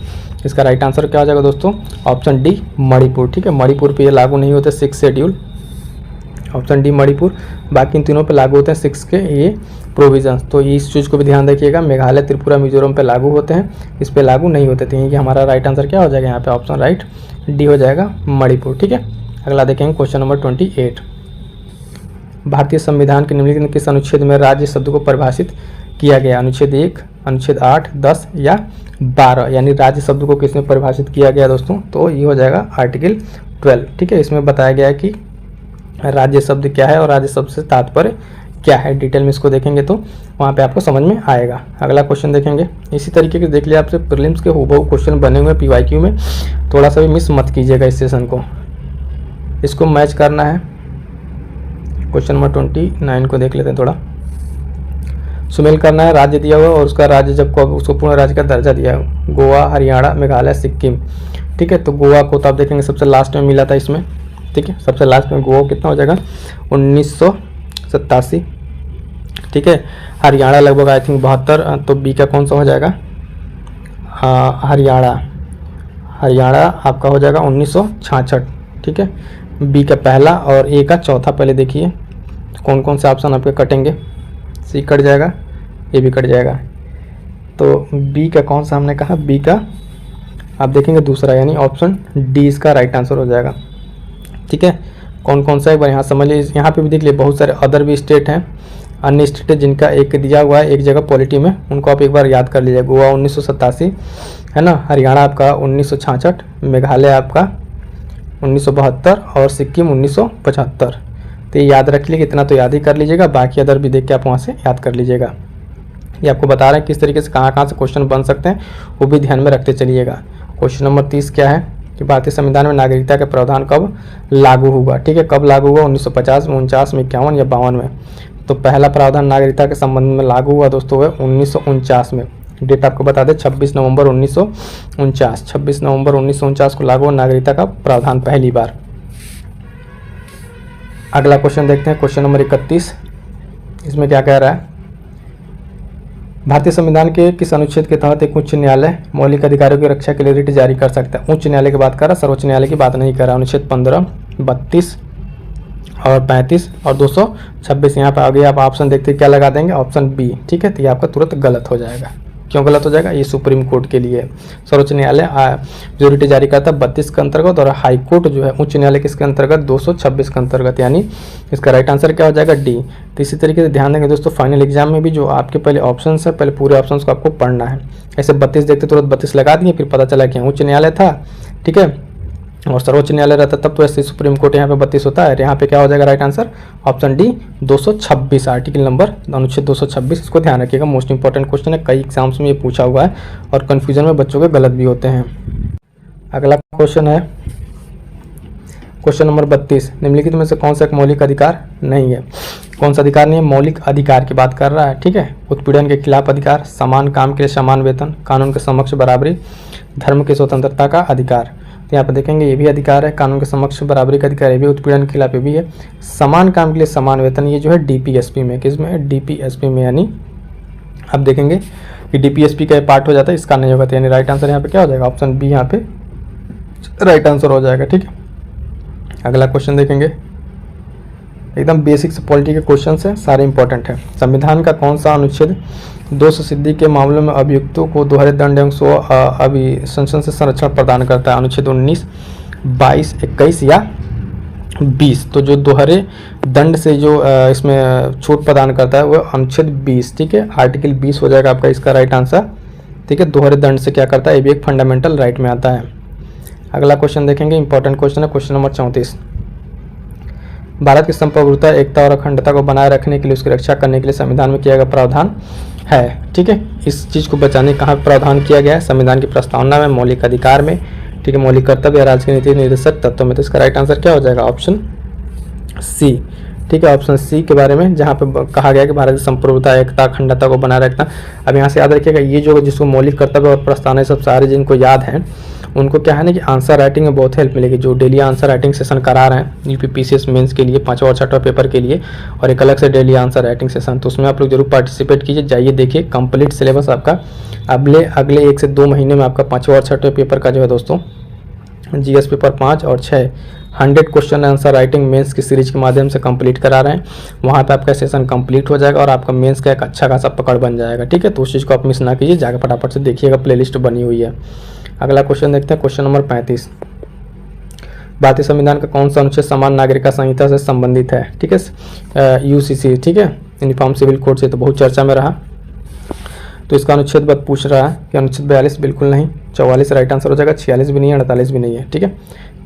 इसका राइट आंसर क्या हो जाएगा दोस्तों, ऑप्शन डी मणिपुर, ठीक है। मणिपुर पे ये लागू नहीं होते 6 शेड्यूल, ऑप्शन डी मणिपुर। बाकी इन तीनों पे लागू होते हैं 6 के ये प्रोविजंस, तो इस चीज़ को भी ध्यान रखिएगा। मेघालय, त्रिपुरा, मिजोरम पे लागू होते हैं, इस पे लागू नहीं होते थे। ये हमारा राइट आंसर क्या हो जाएगा यहाँ पे, ऑप्शन राइट डी हो जाएगा मणिपुर, ठीक है। अगला देखेंगे क्वेश्चन नंबर 28। भारतीय संविधान के निम्नलिखित किस अनुच्छेद में राज्य शब्द को परिभाषित किया गया, अनुच्छेद 1, अनुच्छेद 8, 10 या 12, यानी राज्य शब्द को किसमें परिभाषित किया गया दोस्तों, तो ये हो जाएगा आर्टिकल 12, ठीक है। इसमें बताया गया है कि राज्य शब्द क्या है और राज्य शब्द से तात्पर्य क्या है। डिटेल में इसको देखेंगे तो वहाँ पे आपको समझ में आएगा। अगला क्वेश्चन देखेंगे, इसी तरीके के देख लिया आपसे प्रीलिम्स के हूबहू क्वेश्चन बने हुए PYQ में, थोड़ा सा भी मिस मत कीजिएगा इस सेशन को, इसको मैच करना है। क्वेश्चन नंबर 29 को देख लेते हैं, थोड़ा सुमेल करना है। राज्य दिया हुआ और उसका राज्य जब को उसको पूर्ण राज्य का दर्जा दिया है, गोवा, हरियाणा, मेघालय, सिक्किम, ठीक है। तो गोवा को तो आप देखेंगे सबसे लास्ट में मिला था इसमें, ठीक है। सबसे लास्ट में गोवा कितना हो जाएगा 1987, ठीक है। हरियाणा लगभग आई थिंक 72, तो बी का कौन सा हो जाएगा, हरियाणा आपका हो जाएगा 1966, ठीक है। बी का पहला और ए का चौथा। पहले देखिए कौन कौन से ऑप्शन आपके कटेंगे, सी कट जाएगा, ए भी कट जाएगा, तो बी का कौन सा हमने कहा, बी का आप देखेंगे दूसरा, यानी ऑप्शन डी इसका राइट आंसर हो जाएगा, ठीक है। कौन कौन सा एक बार यहाँ समझ लीजिए, यहाँ पे भी देख लीजिए बहुत सारे अदर भी स्टेट हैं, अन्य स्टेट है जिनका एक दिया हुआ है एक जगह पॉलिटी में, उनको आप एक बार याद कर लीजिए। गोवा 1987 है ना, हरियाणा आपका 1966, मेघालय आपका 1972 और सिक्किम 1975। तो ये याद रख लीजिए, इतना तो याद ही कर लीजिएगा, बाकी अदर भी देख के आप वहाँ से याद कर लीजिएगा। ये आपको बता रहे हैं किस तरीके से कहाँ से क्वेश्चन बन सकते हैं, वो भी ध्यान में रखते चलिएगा। क्वेश्चन नंबर 30 क्या है कि भारतीय संविधान में नागरिकता का प्रावधान कब लागू हुआ, ठीक है। कब लागू हुआ, 1950 में, 49 में, 51 या 52 में। तो पहला प्रावधान नागरिकता के संबंध में लागू हुआ दोस्तों है 1949 में। डेट आपको बता दें 26 नवंबर 1949, 26 नवंबर 1949 को लागू हुआ नागरिकता का प्रावधान पहली बार। अगला क्वेश्चन देखते हैं, क्वेश्चन नंबर 31। इसमें क्या कह रहा है, भारतीय संविधान के किस अनुच्छेद के तहत एक उच्च न्यायालय मौलिक अधिकारों की रक्षा के लिए रिट जारी कर सकता है। उच्च न्यायालय की बात कर रहा है, सर्वोच्च न्यायालय की बात नहीं कर रहा। अनुच्छेद 15, 32 और 35 और 226। यहाँ पर आगे आप ऑप्शन देखते क्या लगा देंगे, ऑप्शन बी, ठीक है। तो ये आपका तुरंत गलत हो जाएगा, क्यों गलत हो जाएगा, ये सुप्रीम कोर्ट के लिए। सर्वोच्च न्यायालय मेजोरिटी जारी करता है 32 के अंतर्गत, और हाई कोर्ट जो है उच्च न्यायालय किसके अंतर्गत 226 के अंतर्गत, यानी इसका राइट आंसर क्या हो जाएगा डी। तो इसी तरीके से ध्यान देंगे दोस्तों, फाइनल एग्जाम में भी जो आपके पहले ऑप्शन है, पहले पूरे ऑप्शन को आपको पढ़ना है। ऐसे 32 देखते तुरंत 32 लगा दिए, फिर पता चला कि उच्च न्यायालय था, ठीक है, और सर्वोच्च न्यायालय रहता तब तो ऐसे सुप्रीम कोर्ट यहाँ पे 32 होता है। यहाँ पे क्या हो जाएगा right answer, option D 226, article number अनुच्छेद 226। इसको ध्यान रखिएगा, मोस्ट इंपॉर्टेंट क्वेश्चन है, कई एग्जाम्स में ये पूछा हुआ है और कन्फ्यूजन में बच्चों के गलत भी होते हैं। अगला क्वेश्चन है क्वेश्चन नंबर 32, निम्नलिखित में से कौन सा एक मौलिक अधिकार नहीं है। कौन सा अधिकार नहीं है, मौलिक अधिकार की बात कर रहा है, ठीक है। उत्पीड़न के खिलाफ अधिकार, समान काम के लिए समान वेतन, कानून के समक्ष बराबरी, धर्म की स्वतंत्रता का अधिकार। तो यहाँ पर देखेंगे ये भी अधिकार है, कानून के समक्ष बराबरी का अधिकार, ये भी उत्पीड़न के खिलाफ ये भी है, समान काम के लिए समान वेतन, ये जो है डीपीएसपी में, किसमें है, डीपीएसपी में, यानी आप देखेंगे कि डीपीएसपी का पार्ट हो जाता है, इसका नहीं होगा, यानी राइट आंसर यहाँ पे क्या हो जाएगा, ऑप्शन बी यहाँ पे राइट आंसर हो जाएगा, ठीक है। अगला क्वेश्चन देखेंगे, एकदम बेसिक से पॉलिटी के क्वेश्चन है, सारे इंपॉर्टेंट है। संविधान का कौन सा अनुच्छेद दोष सिद्धि के मामलों में अभियुक्तों को दोहरे दंड एवं स्व अभिशंसन से संरक्षण प्रदान करता है, अनुच्छेद 19, 22, 21 या 20। तो जो दोहरे दंड से जो इसमें छूट प्रदान करता है वो अनुच्छेद 20, ठीक है, आर्टिकल 20 हो जाएगा आपका इसका राइट आंसर, ठीक है। दोहरे दंड से क्या करता है, ये भी एक फंडामेंटल राइट में आता है। अगला क्वेश्चन देखेंगे, इंपॉर्टेंट क्वेश्चन है, क्वेश्चन नंबर 34। भारत की संप्रभुता, एकता और अखंडता को बनाए रखने के लिए, उसकी रक्षा करने के लिए संविधान में किया गया प्रावधान है, ठीक है। इस चीज़ को बचाने कहाँ प्रावधान किया गया है, संविधान की प्रस्तावना में, मौलिक अधिकार में, ठीक है, मौलिक कर्तव्य, राज्य की नीति निर्देशक तत्वों में। तो इसका राइट आंसर क्या हो जाएगा, ऑप्शन सी, ठीक है, ऑप्शन सी के बारे में, जहाँ पे कहा गया कि भारत की संप्रभुता, एकता, अखंडता को बनाए रखना। अब यहाँ से याद रखिएगा, ये जो जिसको मौलिक कर्तव्य और प्रस्तावना, सब सारे जिनको याद हैं उनको क्या है ना कि आंसर राइटिंग में बहुत हेल्प मिलेगी। जो डेली आंसर राइटिंग सेशन करा रहे हैं यूपीपीसीएस मेंस के लिए, 5वां और 6वां पेपर के लिए, और एक अलग से डेली आंसर राइटिंग सेशन, तो उसमें आप लोग जरूर पार्टिसिपेट कीजिए। जाइए देखिए, कंप्लीट सिलेबस आपका अगले 1 से 2 महीने में आपका 5वां और 6वां पेपर का जो है दोस्तों जीएस पेपर 5 और 6 100 क्वेश्चन आंसर राइटिंग मेंस की सीरीज के माध्यम से कंप्लीट करा रहे हैं। वहाँ पे आपका सेशन कंप्लीट हो जाएगा और आपका मेंस का एक अच्छा खासा पकड़ बन जाएगा, ठीक है। तो उस चीज़ को आप मिस ना कीजिए, जाकर फटाफट से देखिएगा, प्लेलिस्ट बनी हुई है। अगला क्वेश्चन देखते हैं, क्वेश्चन नंबर 35। भारतीय संविधान का कौन सा अनुच्छेद समान नागरिकता संहिता से संबंधित है, ठीक है, यूसीसी, ठीक है, यूनिफॉर्म सिविल कोड से, तो बहुत चर्चा में रहा। तो इसका अनुच्छेद बद पूछ रहा है कि अनुच्छेद 42 बिल्कुल नहीं, 44 राइट आंसर हो जाएगा, 46 भी नहीं है, 48 भी नहीं है, ठीक है।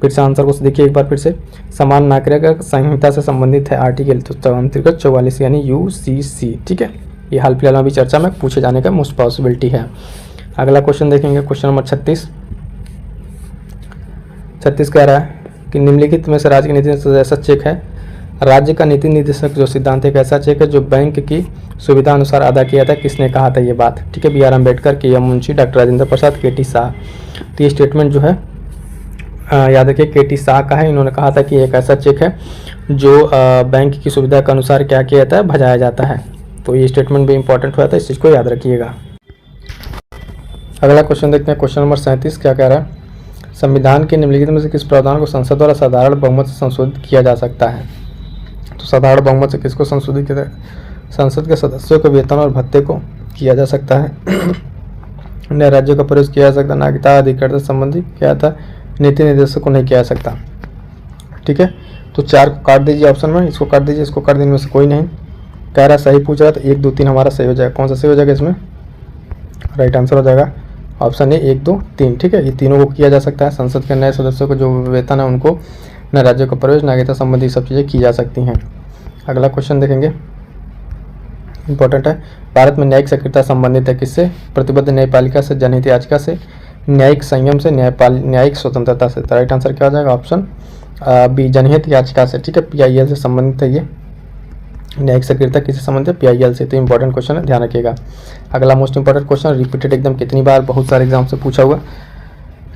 फिर से आंसर को देखिए एक बार फिर से, समान नागरिकता संहिता से संबंधित है आर्टिकल, तो अंतर्गत 44 यानी यूसीसी, ठीक है। ये हाल फिलहाल में भी चर्चा में पूछे जाने का मोस्ट पॉसिबिलिटी है। अगला क्वेश्चन देखेंगे, क्वेश्चन नंबर 36 कह रहा है कि निम्नलिखित में से राज्य की नीति निर्देशक ऐसा चेक है, राज्य का नीति निर्देशक जो सिद्धांत एक ऐसा चेक है जो बैंक की सुविधा अनुसार अदा किया था, किसने कहा था ये बात, ठीक है, बी आर अम्बेडकर, के एम मुंशी, डॉक्टर राजेंद्र प्रसाद, के टी शाह। तो ये स्टेटमेंट जो है याद रखिए के टी शाह का है। इन्होंने कहा था कि एक ऐसा चेक है जो बैंक की सुविधा के अनुसार क्या किया जाता है, भजाया जाता है। तो ये स्टेटमेंट भी इंपॉर्टेंट हुआ था, इस चीज़ को याद रखिएगा। अगला क्वेश्चन देखते हैं, क्वेश्चन नंबर 37 क्या कह रहा है, संविधान के निम्नलिखित में से किस प्रावधान को संसद द्वारा साधारण बहुमत से संशोधित किया जा सकता है। तो साधारण बहुमत से किसको संशोधित किया, संसद के सदस्यों के वेतन और भत्ते को किया जा सकता है, अन्य राज्यों का प्रयोग किया जा सकता है, नागरिकता अधिकार से संबंधित क्या था, नीति निर्देशक को नहीं किया जा सकता, ठीक है। तो 4 को काट दीजिए ऑप्शन में, इसको काट दीजिए, इसको काट दीजिए, इनमें से कोई नहीं कह रहा, सही पूछ रहा है, तो 1, 2, 3 हमारा सही हो जाएगा। कौन सा सही हो जाएगा इसमें, राइट आंसर हो जाएगा ऑप्शन ए 1, 2, 3, ठीक है। ये तीनों को किया जा सकता है, संसद के नए सदस्यों को जो वेतन है उनको, नए राज्यों का प्रवेश, नागरिकता संबंधी सब चीज़ें की जा सकती हैं। अगला क्वेश्चन देखेंगे, इंपॉर्टेंट है, भारत में न्यायिक सक्रियता संबंधित है किससे, प्रतिबद्ध न्यायपालिका से, जनहित याचिका से, न्यायिक संयम से, न्यायिक स्वतंत्रता से। तो राइट आंसर क्या हो जाएगा, ऑप्शन बी जनहित याचिका से, ठीक है, PIL से संबंधित है ये। न्यायिक सक्रियता किससे संबंधित है, PIL से। तो इंपॉर्टेंट क्वेश्चन है, ध्यान रखिएगा। अगला मोस्ट इंपॉर्टेंट क्वेश्चन, रिपीटेड एकदम कितनी बार, बहुत सारे एग्जाम से पूछा हुआ,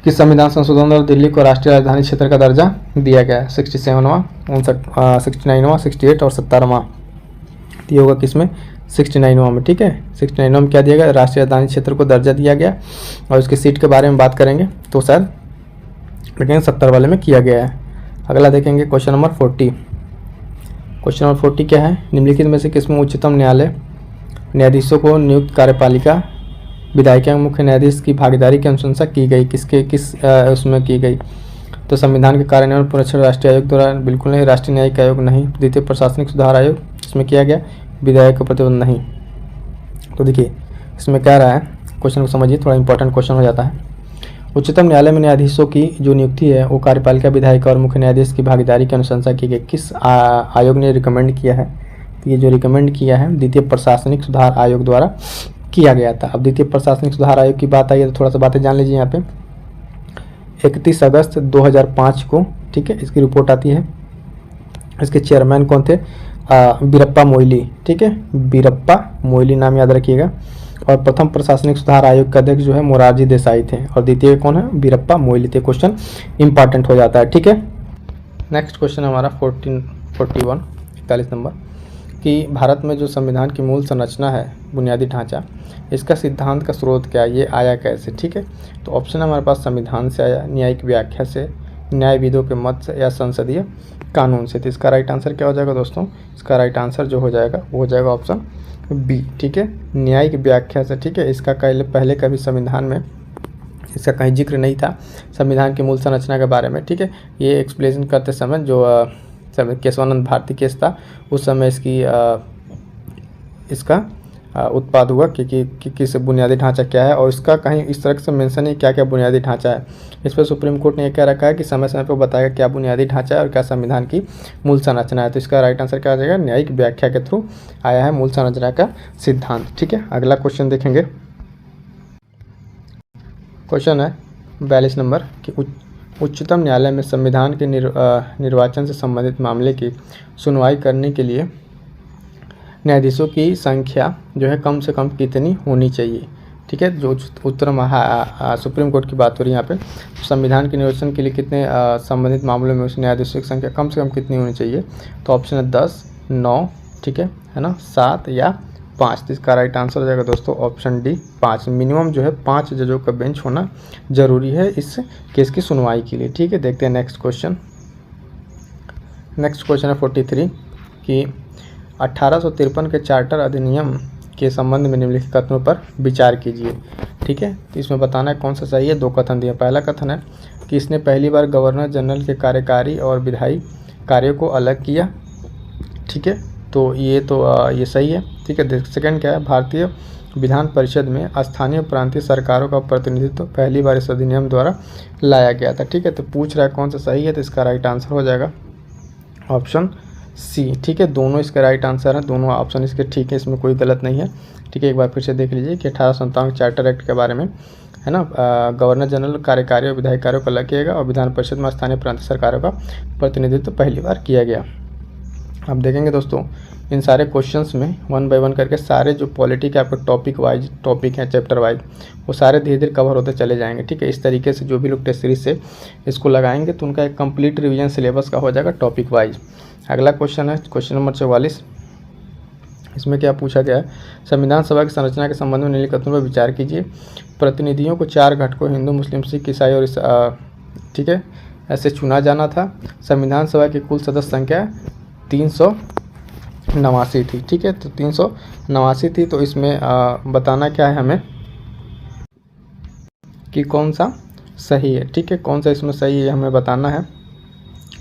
कि संविधान संशोधन द्वारा दिल्ली को राष्ट्रीय राजधानी क्षेत्र का दर्जा दिया गया है, 67वां, 69वां, 68 और 70वां। ये होगा किसमें, 69वां में, ठीक है। 69वां में क्या दिया गया, राष्ट्रीय राजधानी क्षेत्र को दर्जा दिया गया, और उसकी सीट के बारे में बात करेंगे तो शायद लेकिन 70 वाले में किया गया है। अगला देखेंगे क्वेश्चन नंबर 40। क्वेश्चन नंबर 40 क्या है, निम्नलिखित में से किसमें उच्चतम न्यायालय न्यायाधीशों को नियुक्त कार्यपालिका विधायिका मुख्य न्यायाधीश की भागीदारी की अनुशंसा की गई, किस उसमें की गई? तो संविधान के कार्यान्वयन पुनरीक्षण राष्ट्रीय आयोग द्वारा, बिल्कुल नहीं। राष्ट्रीय न्यायिक आयोग नहीं। द्वितीय प्रशासनिक सुधार आयोग, इसमें किया गया। विधायक का प्रतिबंध नहीं। तो देखिए इसमें क्या रहा है, क्वेश्चन को समझिए, थोड़ा इंपॉर्टेंट क्वेश्चन हो जाता है। उच्चतम न्यायालय में न्यायाधीशों की जो नियुक्ति है वो कार्यपालिका, विधायिका और मुख्य न्यायाधीश की भागीदारी की अनुशंसा की गई। किस आयोग ने रिकमेंड किया है? तो ये जो रिकमेंड किया है द्वितीय प्रशासनिक सुधार आयोग द्वारा किया गया था। अब द्वितीय प्रशासनिक सुधार आयोग की बात आई है तो थोड़ा सा बातें जान लीजिए। यहाँ पे 31 अगस्त 2005 को, ठीक है, इसकी रिपोर्ट आती है। इसके चेयरमैन कौन थे? बीरप्पा मोइली, ठीक है, बीरप्पा मोइली नाम याद रखिएगा। और प्रथम प्रशासनिक सुधार आयोग के अध्यक्ष जो है मोरारजी देसाई थे, और द्वितीय कौन है? बीरप्पा मोइली थे। क्वेश्चन इंपॉर्टेंट हो जाता है, ठीक है। नेक्स्ट क्वेश्चन हमारा 41 नंबर, कि भारत में जो संविधान की मूल संरचना है, बुनियादी ढांचा, इसका सिद्धांत का स्रोत क्या है? ये आया कैसे? ठीक है, तो ऑप्शन हमारे पास संविधान से आया, न्यायिक व्याख्या से, न्यायविदों के मत से, या संसदीय कानून से। तो इसका राइट आंसर क्या हो जाएगा दोस्तों? इसका राइट आंसर जो हो जाएगा वो हो जाएगा ऑप्शन बी, ठीक है, न्यायिक व्याख्या से। ठीक है, इसका पहले कभी संविधान में इसका कहीं जिक्र नहीं था, संविधान की मूल संरचना के बारे में। ठीक है, ये एक्सप्लेन करते समय जो केशवानंद भारती केस था उस समय इसका उत्पाद हुआ कि किस बुनियादी ढांचा क्या है, और इसका कहीं इस तरह से मेंशन है क्या क्या बुनियादी ढांचा है। इस पर सुप्रीम कोर्ट ने यह कह रखा है कि समय समय पर बताएगा क्या बुनियादी ढांचा है और क्या संविधान की मूल संरचना है। तो इसका राइट आंसर क्या आ जाएगा? न्यायिक व्याख्या के थ्रू आया है मूल संरचना का सिद्धांत। ठीक है, अगला क्वेश्चन देखेंगे। क्वेश्चन है 42 नंबर कि उच्चतम न्यायालय में संविधान के निर्वाचन से संबंधित मामले की सुनवाई करने के लिए न्यायाधीशों की संख्या जो है कम से कम कितनी होनी चाहिए। ठीक है, जो सुप्रीम कोर्ट की बात हो रही है यहाँ पे, संविधान के निर्वाचन के लिए कितने संबंधित मामलों में उस न्यायाधीशों की संख्या कम से कम कितनी होनी चाहिए। तो ऑप्शन है 10, 9, ठीक है ना, 7 या 5। तो इसका राइट आंसर हो जाएगा दोस्तों ऑप्शन डी, 5। मिनिमम जो है 5 जजों का बेंच होना जरूरी है इस केस की सुनवाई के लिए। ठीक है, देखते हैं नेक्स्ट क्वेश्चन। नेक्स्ट क्वेश्चन है 43 कि 1853 के चार्टर अधिनियम के संबंध में निम्नलिखित कथनों पर विचार कीजिए। ठीक है, तो इसमें बताना है कौन सा सही है। 2 कथन दिए। पहला कथन है कि इसने पहली बार गवर्नर जनरल के कार्यकारी और विधायी कार्यों को अलग किया। ठीक है, तो ये सही है। ठीक है, सेकंड क्या है, भारतीय विधान परिषद में स्थानीय प्रांतीय सरकारों का प्रतिनिधित्व पहली बार इस अधिनियम द्वारा लाया गया था। ठीक है, तो पूछ रहा है कौन सा सही है, तो इसका राइट आंसर हो जाएगा ऑप्शन सी। ठीक है, दोनों इसके राइट आंसर हैं, दोनों ऑप्शन इसके ठीक है, इसमें कोई गलत नहीं है। ठीक है, एक बार फिर से देख लीजिए कि 1857 चार्टर एक्ट के बारे में है ना, गवर्नर जनरल कार्यकारी और विधायी कार्यों को अलग किएगा और विधान परिषद में स्थानीय प्रांतीय सरकारों का प्रतिनिधित्व पहली बार किया गया। अब देखेंगे दोस्तों इन सारे क्वेश्चंस में 1 बाय 1 करके सारे जो पॉलिटी के आपके टॉपिक हैं चैप्टर वाइज वो सारे धीरे धीरे कवर होते चले जाएंगे। ठीक है, इस तरीके से जो भी लोग टेस्ट सीरीज से इसको लगाएंगे तो उनका एक कंप्लीट रिवीजन सिलेबस का हो जाएगा टॉपिक वाइज। अगला क्वेश्चन है क्वेश्चन नंबर 44। इसमें क्या पूछा गया है, संविधान सभा की संरचना के संबंध में निम्नलिखित कथनों पर विचार कीजिए। प्रतिनिधियों को 4 घटकों हिंदू, मुस्लिम, सिख, ईसाई और ठीक है ऐसे चुना जाना था। संविधान सभा की कुल सदस्य संख्या 389 थी। ठीक है, तो 389 थी। तो इसमें बताना क्या है हमें कि कौन सा सही है। ठीक है, कौन सा इसमें सही है हमें बताना है।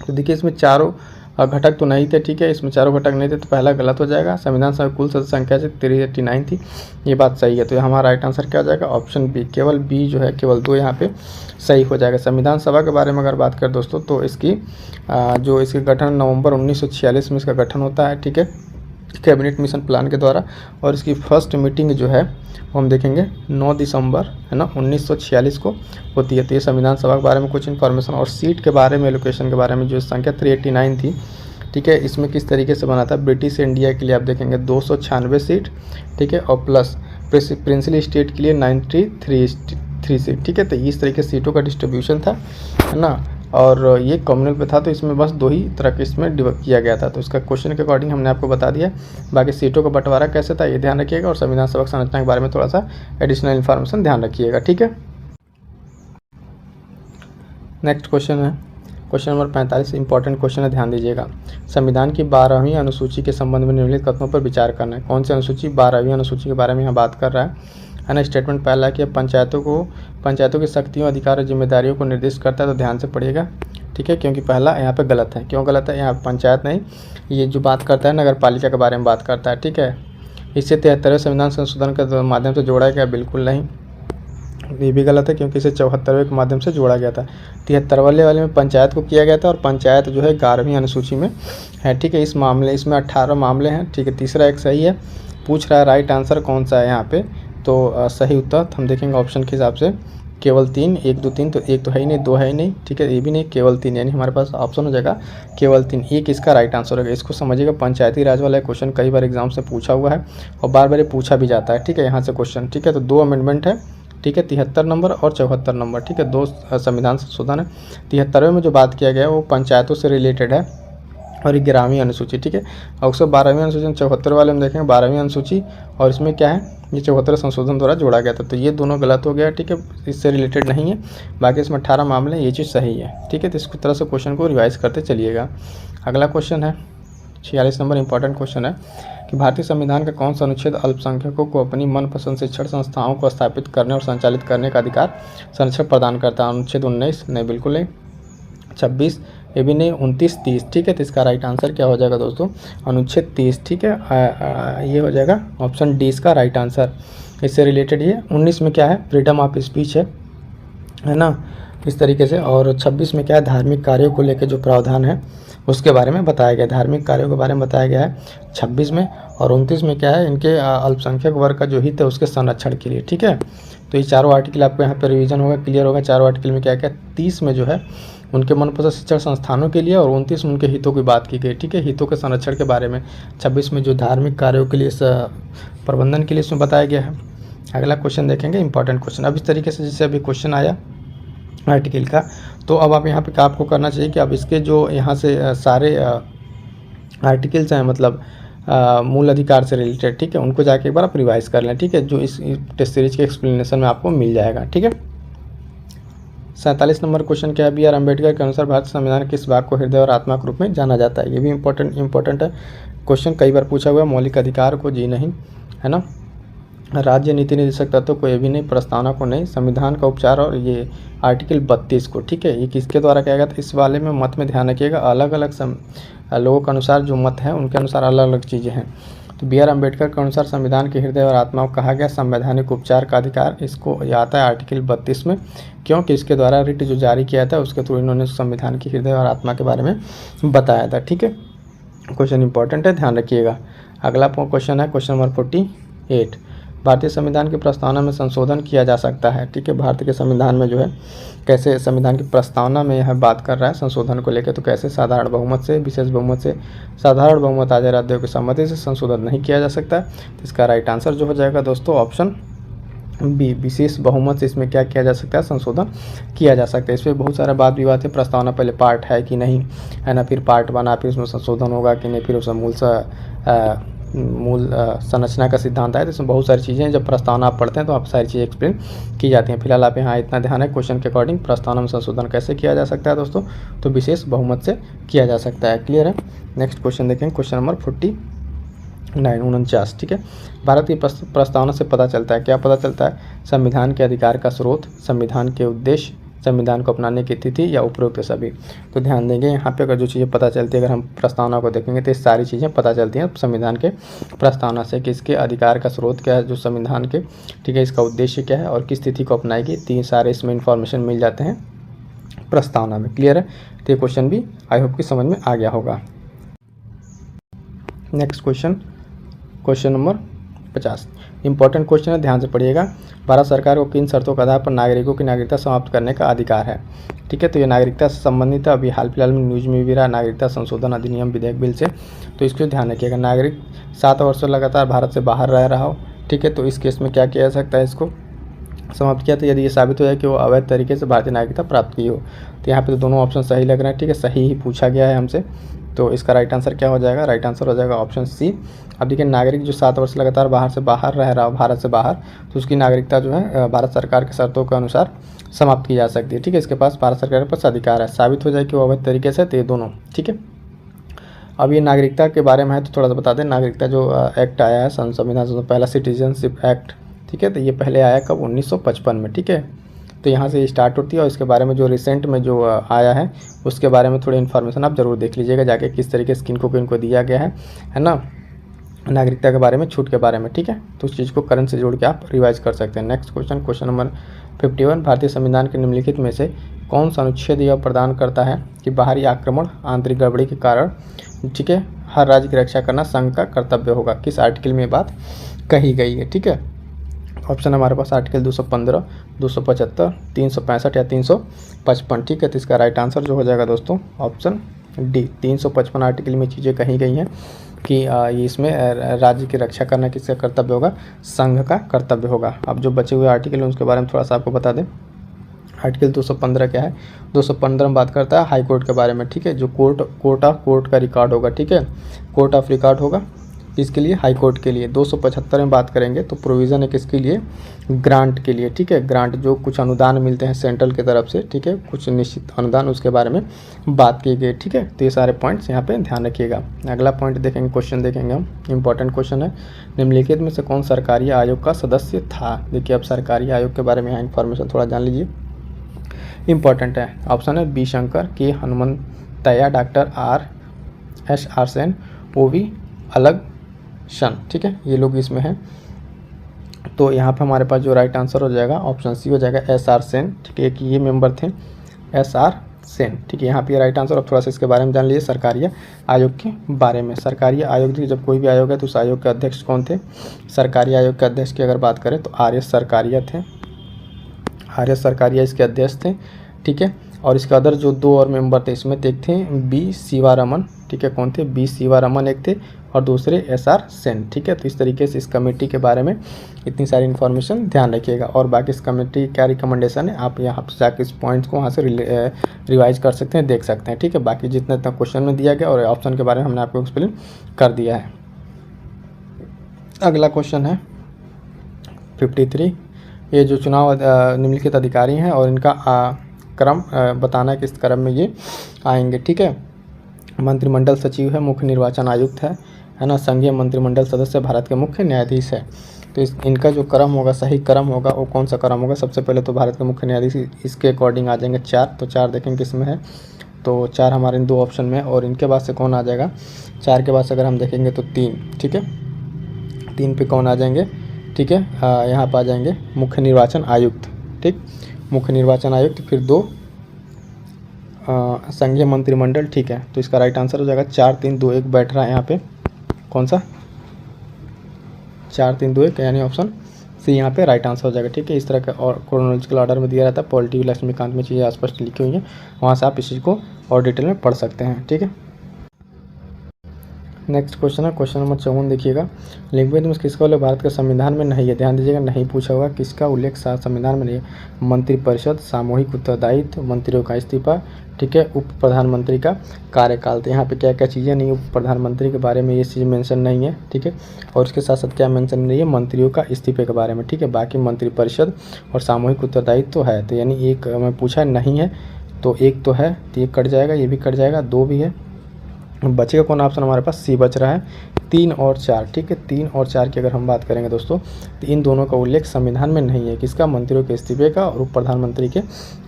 तो देखिए इसमें चारों घटक तो नहीं थे। ठीक है, इसमें चारों घटक नहीं थे तो पहला गलत हो जाएगा। संविधान सभा कुल सदस्य संख्या से 389 थी, ये बात सही है। तो हमारा राइट आंसर क्या हो जाएगा ऑप्शन बी, केवल बी जो है केवल 2 यहाँ पे सही हो जाएगा। संविधान सभा के बारे में अगर बात करें दोस्तों तो इसकी जो इसके गठन नवंबर 1946 में इसका गठन होता है। ठीक है, कैबिनेट मिशन प्लान के द्वारा, और इसकी फर्स्ट मीटिंग जो है वो हम देखेंगे 9 दिसंबर है ना 1946 को होती है। तो ये संविधान सभा के बारे में कुछ इन्फॉर्मेशन, और सीट के बारे में, एलोकेशन के बारे में जो संख्या 389 थी। ठीक है, इसमें किस तरीके से बना था, ब्रिटिश इंडिया के लिए आप देखेंगे 296 सीट। ठीक है, और प्लस प्रिंसली स्टेट के लिए 93 सीट। ठीक है, तो इस तरीके से सीटों का डिस्ट्रीब्यूशन था है ना, और ये कम्युनल पे था। तो इसमें बस 2 ही तरह के इसमें डिवाइड किया गया था। तो इसका क्वेश्चन के अकॉर्डिंग हमने आपको बता दिया। बाकी सीटों का बंटवारा कैसे था ये ध्यान रखिएगा, और संविधान सभा की संरचना के बारे में थोड़ा सा एडिशनल इन्फॉर्मेशन ध्यान रखिएगा। ठीक है, नेक्स्ट क्वेश्चन है क्वेश्चन नंबर 45। इंपॉर्टेंट क्वेश्चन है, ध्यान दीजिएगा। संविधान की 12वीं अनुसूची के संबंध में निम्नलिखित कथनों पर विचार करना है। कौन सी अनुसूची? 12वीं अनुसूची के बारे में यहाँ बात कर रहा है। है ना। स्टेटमेंट पहला है कि पंचायतों की शक्तियों, अधिकार और जिम्मेदारियों को निर्दिष्ट करता है, तो ध्यान से पढ़िएगा, ठीक है, क्योंकि पहला यहाँ पे गलत है। क्यों गलत है? यहाँ पंचायत नहीं, ये जो बात करता है नगर पालिका के बारे में बात करता है, ठीक है। इसे 73वें संविधान संशोधन के माध्यम से जोड़ा गया, बिल्कुल नहीं, ये भी गलत है, क्योंकि इसे 74वें के माध्यम से जोड़ा गया था। 73 वाले में पंचायत को किया गया था, और पंचायत जो है 11वीं अनुसूची में है, ठीक है। इसमें 18 मामले हैं, ठीक है। तीसरा एक सही है। पूछ रहा है राइट आंसर कौन सा है यहाँ पे, तो सही उत्तर हम देखेंगे ऑप्शन के हिसाब से केवल 3, 1 2 3, तो एक तो है ही नहीं, 2 है ही नहीं, ठीक है, ये भी नहीं, केवल 3, यानी हमारे पास ऑप्शन हो जाएगा केवल 3, एक इसका राइट आंसर होगा। इसको समझिएगा, पंचायती राज वाला क्वेश्चन कई बार एग्जाम से पूछा हुआ है और बार बार पूछा भी जाता है, ठीक है, यहाँ से क्वेश्चन, ठीक है। तो 2 अमेंडमेंट है, ठीक है, 73 नंबर और 74 नंबर, ठीक है, 2 संविधान संशोधन है। 73वें में जो बात किया गया है वो पंचायतों से रिलेटेड है, और 11वीं अनुसूची, ठीक है। और उसको 12वीं अनुसूची 74 वाले में देखेंगे 12वीं अनुसूची, और इसमें क्या है, ये 74 संशोधन द्वारा जोड़ा गया था, तो ये दोनों गलत हो गया, ठीक है, इससे रिलेटेड नहीं है। बाकी इसमें 18 मामले, ये चीज़ सही है, ठीक है। तो इस तरह से क्वेश्चन को रिवाइज करते चलिएगा। अगला क्वेश्चन है 46 नंबर, इंपॉर्टेंट क्वेश्चन है कि भारतीय संविधान का कौन सा अनुच्छेद अल्पसंख्यकों को अपनी मनपसंद शिक्षण संस्थाओं को स्थापित करने और संचालित करने का अधिकार संरक्षण प्रदान करता है? अनुच्छेद 19, नहीं, बिल्कुल नहीं। 26, ये भी नहीं। 29, 30, ठीक है। तो इसका राइट आंसर क्या हो जाएगा दोस्तों? अनुच्छेद 30, ठीक है। ये हो जाएगा ऑप्शन डी इसका राइट आंसर। इससे रिलेटेड ये 19 में क्या है, फ्रीडम ऑफ स्पीच है ना, इस तरीके से। और 26 में क्या है, धार्मिक कार्यों को लेकर जो प्रावधान है उसके बारे में बताया गया, धार्मिक कार्यों के बारे में बताया गया है 26 में। और 29 में क्या है, इनके अल्पसंख्यक वर्ग का जो हित है उसके संरक्षण के लिए, ठीक है। तो ये चारों आर्टिकल आपको यहाँ पे रिवीजन होगा, क्लियर होगा। चारों आर्टिकल में क्या क्या, 30 में जो है उनके मनपसंद शिक्षण संस्थानों के लिए, और 29 में उनके हितों की बात की गई, ठीक है, हितों के संरक्षण के बारे में। 26 में जो धार्मिक कार्यों के लिए प्रबंधन के लिए इसमें बताया गया है। अगला क्वेश्चन देखेंगे, इंपॉर्टेंट क्वेश्चन। अब इस तरीके से जैसे अभी क्वेश्चन आया आर्टिकल का, तो अब आप यहाँ पे क्या आपको करना चाहिए कि अब इसके जो यहाँ से सारे आर्टिकल्स हैं, मतलब मूल अधिकार से रिलेटेड, ठीक है, उनको जाके एक बार आप रिवाइज कर लें, ठीक है, जो इस टेस्ट सीरीज के एक्सप्लेनेशन में आपको मिल जाएगा, ठीक है। 47 नंबर क्वेश्चन क्या है, बी आर अम्बेडकर के अनुसार भारतीय संविधान किस भाग को हृदय और आत्मा के रूप में जाना जाता है? ये भी इंपॉर्टेंट है क्वेश्चन, कई बार पूछा हुआ है। मौलिक अधिकार को जी नहीं, है ना, राज्य नीति निर्देशक तत्व को ये भी नहीं, प्रस्तावना को नहीं, संविधान का उपचार और ये आर्टिकल 32 को, ठीक है, ये किसके द्वारा किया गया था? इस वाले में मत में ध्यान रखिएगा, अलग अलग लोगों के अनुसार जो मत है उनके अनुसार अलग अलग चीज़ें हैं। तो बी आर अम्बेडकर के अनुसार संविधान के हृदय और आत्मा को कहा गया संवैधानिक उपचार का अधिकार, इसको ये आता है आर्टिकल 32 में, क्योंकि इसके द्वारा रिट जो जारी किया था उसके थ्रू इन्होंने संविधान के हृदय और आत्मा के बारे में बताया था, ठीक है। क्वेश्चन इंपॉर्टेंट है, ध्यान रखिएगा। अगला क्वेश्चन है क्वेश्चन नंबर 48, भारतीय संविधान की प्रस्तावना में संशोधन किया जा सकता है, ठीक है। भारत के संविधान में जो है कैसे संविधान की प्रस्तावना में यह बात कर रहा है संशोधन को लेकर, तो कैसे साधारण बहुमत से, विशेष बहुमत से, साधारण बहुमत आधे राज्यों की सहमति से संशोधन नहीं किया जा सकता। तो इसका राइट आंसर जो हो जाएगा दोस्तों ऑप्शन बी, विशेष बहुमत से इसमें क्या किया जा सकता है, संशोधन किया जा सकता है। इस पर बहुत सारा बात विवाद है, प्रस्तावना पहले पार्ट है कि नहीं, है ना, फिर पार्ट बना, फिर उसमें संशोधन होगा कि नहीं, फिर उसमें मूल संरचना का सिद्धांत है, तो इसमें बहुत सारी चीज़ें हैं। जब प्रस्तावना आप पढ़ते हैं तो आप सारी चीज़ें एक्सप्लेन की जाती हैं। फिलहाल आप यहाँ इतना ध्यान है, क्वेश्चन के अकॉर्डिंग प्रस्तावना में संशोधन कैसे किया जा सकता है दोस्तों, तो विशेष बहुमत से किया जा सकता है, क्लियर है। नेक्स्ट क्वेश्चन देखेंगे, क्वेश्चन नंबर 49, ठीक है। भारत की प्रस्तावना से पता चलता है, क्या पता चलता है? संविधान के अधिकार का स्रोत, संविधान के उद्देश्य, संविधान को अपनाने की तिथि या उपरोक्त सभी। तो ध्यान देंगे यहाँ पे, अगर जो चीज़ें पता चलती है, अगर हम प्रस्तावना को देखेंगे तो ये सारी चीज़ें पता चलती हैं संविधान के प्रस्तावना से, कि इसके अधिकार का स्रोत क्या है जो संविधान के, ठीक है, इसका उद्देश्य क्या है और किस तिथि को अपनाएगी, तीन सारे इसमें इन्फॉर्मेशन मिल जाते हैं प्रस्तावना में, क्लियर है। तो ये क्वेश्चन भी आई होप कि समझ में आ गया होगा। Next question number 50, important question है, ध्यान से पढ़िएगा। भारत सरकार को किन शर्तों के आधार पर नागरिकों की नागरिकता समाप्त करने का अधिकार है, ठीक है। तो ये नागरिकता से संबंधित है, अभी हाल फिलहाल में न्यूज में भी रहा, नागरिकता संशोधन अधिनियम विधेयक बिल से, तो इसको ध्यान रखिएगा। नागरिक 7 वर्षों लगातार भारत से बाहर रह रहा हो, ठीक है, तो इस केस में क्या किया जा सकता है, इसको समाप्त किया। तो यदि ये साबित हो जाए कि वो अवैध तरीके से भारतीय नागरिकता प्राप्त की हो, तो यहाँ पे तो दोनों ऑप्शन सही लग रहे हैं, ठीक है, सही ही पूछा गया है हमसे। तो इसका राइट आंसर क्या हो जाएगा? राइट आंसर हो जाएगा ऑप्शन सी। अब देखिए, नागरिक जो 7 वर्ष लगातार बाहर रह रहा हो, भारत से बाहर, तो उसकी नागरिकता जो है भारत सरकार के शर्तों के अनुसार समाप्त की जा सकती है, ठीक है। इसके पास भारत सरकार के पास अधिकार है, साबित हो जाए कि वो अवैध तरीके से, तो ये दोनों, ठीक है। अब ये नागरिकता के बारे में है तो थोड़ा सा बता दें। नागरिकता जो एक्ट आया है संविधान से पहला, सिटीजनशिप एक्ट, ठीक है। तो ये पहले आया कब, 1955 में, ठीक है। तो यहाँ से स्टार्ट होती है और इसके बारे में जो रिसेंट में जो आया है उसके बारे में थोड़ी इन्फॉर्मेशन आप ज़रूर देख लीजिएगा जाके, किस तरीके से किनको दिया गया है ना, नागरिकता के बारे में, छूट के बारे में, ठीक है। तो उस चीज़ को करंट से जोड़ के आप रिवाइज कर सकते हैं। नेक्स्ट क्वेश्चन, क्वेश्चन नंबर 51, भारतीय संविधान के निम्नलिखित में से कौन सा अनुच्छेद यह प्रदान करता है कि बाहरी आक्रमण, आंतरिक गड़बड़ी के कारण, ठीक है, हर राज्य की रक्षा करना संघ का कर्तव्य होगा। किस आर्टिकल में बात कही गई है, ठीक है। ऑप्शन हमारे पास आर्टिकल 215, 275, 365 या 355, ठीक है। तो इसका राइट आंसर जो हो जाएगा दोस्तों ऑप्शन डी, 355 आर्टिकल में चीज़ें कही गई हैं कि ये इसमें राज्य की रक्षा करना किसका कर्तव्य होगा, संघ का कर्तव्य होगा। अब जो बचे हुए आर्टिकल हैं उसके बारे में थोड़ा सा आपको बता दें। आर्टिकल 215 क्या है, 215 में बात करता है हाई कोर्ट के बारे में, ठीक है। जो कोर्ट का रिकॉर्ड होगा, ठीक है, कोर्ट ऑफ रिकॉर्ड होगा इसके लिए, हाई कोर्ट के लिए। 275 में बात करेंगे तो प्रोविज़न है किसके लिए, ग्रांट के लिए, ठीक है। ग्रांट जो कुछ अनुदान मिलते हैं सेंट्रल की तरफ से, ठीक है, कुछ निश्चित अनुदान, उसके बारे में बात की गई, ठीक है। तो ये सारे पॉइंट्स यहाँ पे ध्यान रखिएगा। अगला पॉइंट देखेंगे, क्वेश्चन देखेंगे हम, इंपॉर्टेंट क्वेश्चन है, निम्नलिखित में से कौन सरकारी आयोग का सदस्य था। देखिए अब सरकारी आयोग के बारे में यहाँ इन्फॉर्मेशन थोड़ा जान लीजिए, इंपॉर्टेंट है। ऑप्शन है बी शंकर, के हनुमंतैया, डॉक्टर आर सेन, ओवी अलग शन, ठीक है, ये लोग इसमें हैं। तो यहाँ पे हमारे पास जो राइट आंसर हो जाएगा ऑप्शन सी हो जाएगा, SR सेन, ठीक है। एक ये मेंबर थे SR सेन, ठीक है। यहाँ पे राइट आंसर। अब थोड़ा सा इसके बारे में जान लीजिए सरकारी आयोग के बारे में। सरकारी आयोग, जब कोई भी आयोग है तो उस आयोग के अध्यक्ष कौन थे, सरकारी आयोग के अध्यक्ष की अगर बात करें तो RS सरकारिया थे, RS सरकारिया इसके अध्यक्ष थे, ठीक है। और इसके अदर जो दो और मेंबर थे इसमें एक थे बी शिवारमन, ठीक है, कौन थे, बी शिवारमन एक थे और दूसरे SR सेन, ठीक है। तो इस तरीके से इस कमेटी के बारे में इतनी सारी इन्फॉर्मेशन ध्यान रखिएगा। और बाकी इस कमेटी क्या रिकमेंडेशन है आप यहाँ पर जाकर इस पॉइंट्स को वहाँ से रिवाइज कर सकते हैं, देख सकते हैं, ठीक है। बाकी जितना इतना क्वेश्चन में दिया गया और ऑप्शन के बारे में हमने आपको एक्सप्लेन कर दिया है। अगला क्वेश्चन है 53, ये जो चुनाव निम्नलिखित अधिकारी हैं और इनका क्रम बताना है किस क्रम में ये आएंगे, ठीक है। मंत्रिमंडल सचिव है, मुख्य निर्वाचन आयुक्त है ना, संघीय मंत्रिमंडल सदस्य, भारत के मुख्य न्यायाधीश है। तो इनका जो क्रम होगा, सही क्रम होगा, वो कौन सा क्रम होगा। सबसे पहले तो भारत के मुख्य न्यायाधीश, इसके अकॉर्डिंग आ जाएंगे 4, तो 4 देखेंगे किसमें है, तो 4 हमारे इन 2 ऑप्शन में। और इनके बाद से कौन आ जाएगा, 4 के बाद से अगर हम देखेंगे तो 3, ठीक है, 3 पे कौन आ जाएंगे, ठीक है, यहाँ पर आ जाएंगे मुख्य निर्वाचन आयुक्त, ठीक, मुख्य निर्वाचन आयुक्त, फिर 2 संघीय मंत्रिमंडल, ठीक है। तो इसका राइट आंसर हो जाएगा 4, 3, 2, 1 बैठ रहा है यहाँ पे, कौन सा, 4, 3, 2, 1, यानी ऑप्शन सी यहाँ पे राइट आंसर हो जाएगा, ठीक है। इस तरह का और क्रोनोलॉजिकल ऑर्डर में दिया रहता है, पॉलिटी लक्ष्मीकांत में चीज़ें स्पष्ट लिखी हुई हैं, वहाँ से आप इस चीज़ को और डिटेल में पढ़ सकते हैं, ठीक है। नेक्स्ट क्वेश्चन है क्वेश्चन नंबर 54, देखिएगा, लिंगभेद में किसका उल्लेख भारत के संविधान में नहीं है। ध्यान दीजिएगा, नहीं पूछा होगा किसका उल्लेख संविधान में नहीं है। मंत्रिपरिषद, सामूहिक उत्तरदायित्व, मंत्रियों का इस्तीफा, ठीक है, उप प्रधानमंत्री का कार्यकाल। तो यहाँ पे क्या क्या चीज़ें नहीं, उप प्रधानमंत्री के बारे में ये चीज़ मेंशन नहीं है, ठीक है। और उसके साथ साथ क्या मेंशन नहीं है, मंत्रियों का इस्तीफे के बारे में, ठीक है। बाकी मंत्रिपरिषद और सामूहिक उत्तरदायित्व तो है, तो यानी एक मैं पूछा नहीं है, तो एक तो है, तो ये कट जाएगा, ये भी कट जाएगा, 2 भी है, बचेगा कौन ऑप्शन हमारे पास, सी बच रहा है, 3 और 4, ठीक है। 3 और 4 की अगर हम बात करेंगे दोस्तों, तो इन दोनों का उल्लेख संविधान में नहीं है, किसका, मंत्रियों के इस्तीफे का और उप प्रधानमंत्री के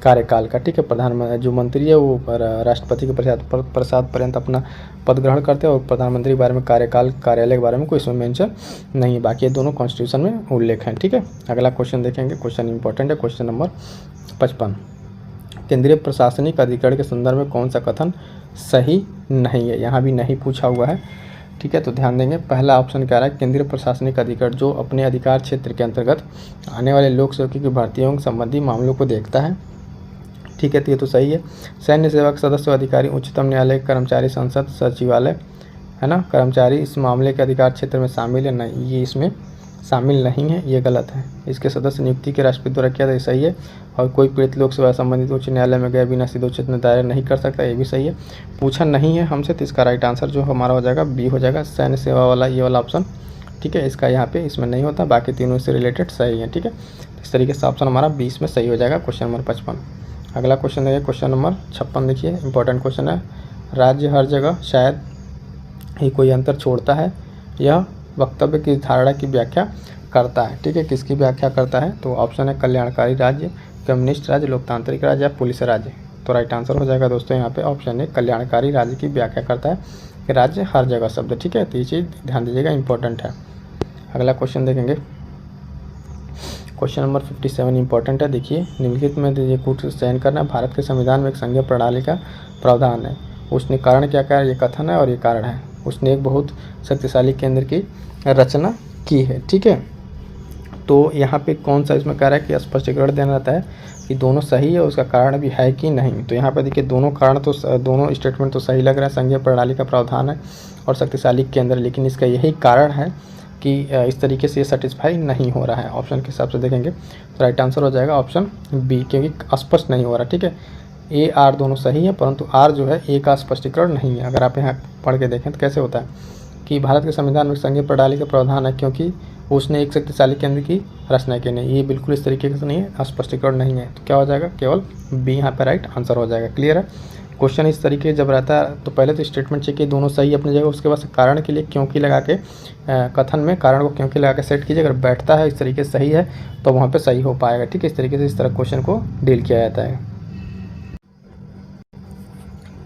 कार्यकाल का, ठीक है। जो मंत्री है वो राष्ट्रपति के प्रसाद पर्यंत अपना पद ग्रहण करते हैं और प्रधानमंत्री के बारे में कार्यालय के बारे में कोई इसमें मेंशन नहीं है। बाकी ये दोनों कॉन्स्टिट्यूशन में उल्लेख हैं, ठीक है। अगला क्वेश्चन देखेंगे, क्वेश्चन इंपॉर्टेंट है, क्वेश्चन नंबर 55, केंद्रीय प्रशासनिक अधिकरण के संदर्भ में कौन सा कथन सही नहीं है। यहाँ भी नहीं पूछा हुआ है, ठीक है। तो ध्यान देंगे, पहला ऑप्शन क्या रहा है, केंद्रीय प्रशासनिक अधिकरण जो अपने अधिकार क्षेत्र के अंतर्गत आने वाले लोक सेवकों की भर्तियों संबंधी मामलों को देखता है, ठीक है। तो ये तो सही है। सैन्य सेवक, सदस्य, अधिकारी, उच्चतम न्यायालय, कर्मचारी, संसद, सचिवालय, है ना, कर्मचारी इस मामले के अधिकार क्षेत्र में शामिल है, नहीं, ये इसमें शामिल नहीं है, ये गलत है। इसके सदस्य नियुक्ति के राष्ट्रपति द्वारा किया था, ये सही है। और कोई पीड़ित लोक सेवा संबंधित उच्च न्यायालय में गए बिना सीधे उच्चतम दायर नहीं कर सकता, ये भी सही है। पूछा नहीं है हमसे, तो इसका राइट आंसर जो हमारा हो जाएगा बी हो जाएगा, सैन्य सेवा वाला ये वाला ऑप्शन, ठीक है। इसका यहाँ पे इसमें नहीं होता, बाकी तीनों से रिलेटेड सही है, ठीक है। इस तरीके से ऑप्शन हमारा 20 में सही हो जाएगा, क्वेश्चन नंबर 55। अगला क्वेश्चन है क्वेश्चन नंबर 56, देखिए इंपॉर्टेंट क्वेश्चन है, राज्य हर जगह शायद ही कोई अंतर छोड़ता है, यह वक्तव्य की धारणा की व्याख्या करता है। ठीक है, किसकी व्याख्या करता है? तो ऑप्शन है कल्याणकारी राज्य, कम्युनिस्ट राज्य, लोकतांत्रिक राज्य या पुलिस राज्य। तो राइट आंसर हो जाएगा दोस्तों यहाँ पे ऑप्शन है कल्याणकारी राज्य की व्याख्या करता है कि राज्य हर जगह शब्द। ठीक है, तो ये चीज़ ध्यान दीजिएगा, इंपॉर्टेंट है। अगला क्वेश्चन देखेंगे, क्वेश्चन नंबर 57 इंपॉर्टेंट है। देखिए, निम्नलिखित में दीजिए कूट चयन करना। भारत के संविधान में एक संघीय प्रणाली का प्रावधान है। उसने कारण क्या कहा? ये कथन है और ये कारण है। उसने एक बहुत शक्तिशाली केंद्र की रचना की है। ठीक है, तो यहाँ पे कौन सा इसमें कह रहा है कि स्पष्टीकरण देना रहता है कि दोनों सही है, उसका कारण भी है कि नहीं। तो यहाँ पे देखिए दोनों कारण तो दोनों स्टेटमेंट तो सही लग रहा है, संघीय प्रणाली का प्रावधान है और शक्तिशाली केंद्र, लेकिन इसका यही कारण है कि इस तरीके से ये सेटिस्फाई नहीं हो रहा है। ऑप्शन के हिसाब से देखेंगे तो राइट आंसर हो जाएगा ऑप्शन बी, क्योंकि स्पष्ट नहीं हो रहा। ठीक है, ए आर दोनों सही है, परंतु आर जो है ए का स्पष्टीकरण नहीं है। अगर आप यहाँ पढ़ के देखें तो कैसे होता है कि भारत के संविधान में संघीय प्रणाली का प्रावधान है क्योंकि उसने एक शक्तिशाली केंद्र की रचना की नहीं। ये बिल्कुल इस तरीके से नहीं है, स्पष्टीकरण नहीं है। तो क्या हो जाएगा? केवल बी यहाँ पर राइट आंसर हो जाएगा। क्लियर है? क्वेश्चन इस तरीके जब रहता है तो पहले तो स्टेटमेंट चाहिए दोनों सही अपनी जगह, उसके बाद कारण के लिए क्योंकि लगा के कथन में कारण को क्योंकि लगा के सेट कीजिए। अगर बैठता है इस तरीके से सही है तो वहाँ पे सही हो पाएगा। ठीक है, इस तरीके से इस तरह क्वेश्चन को डील किया जाता है।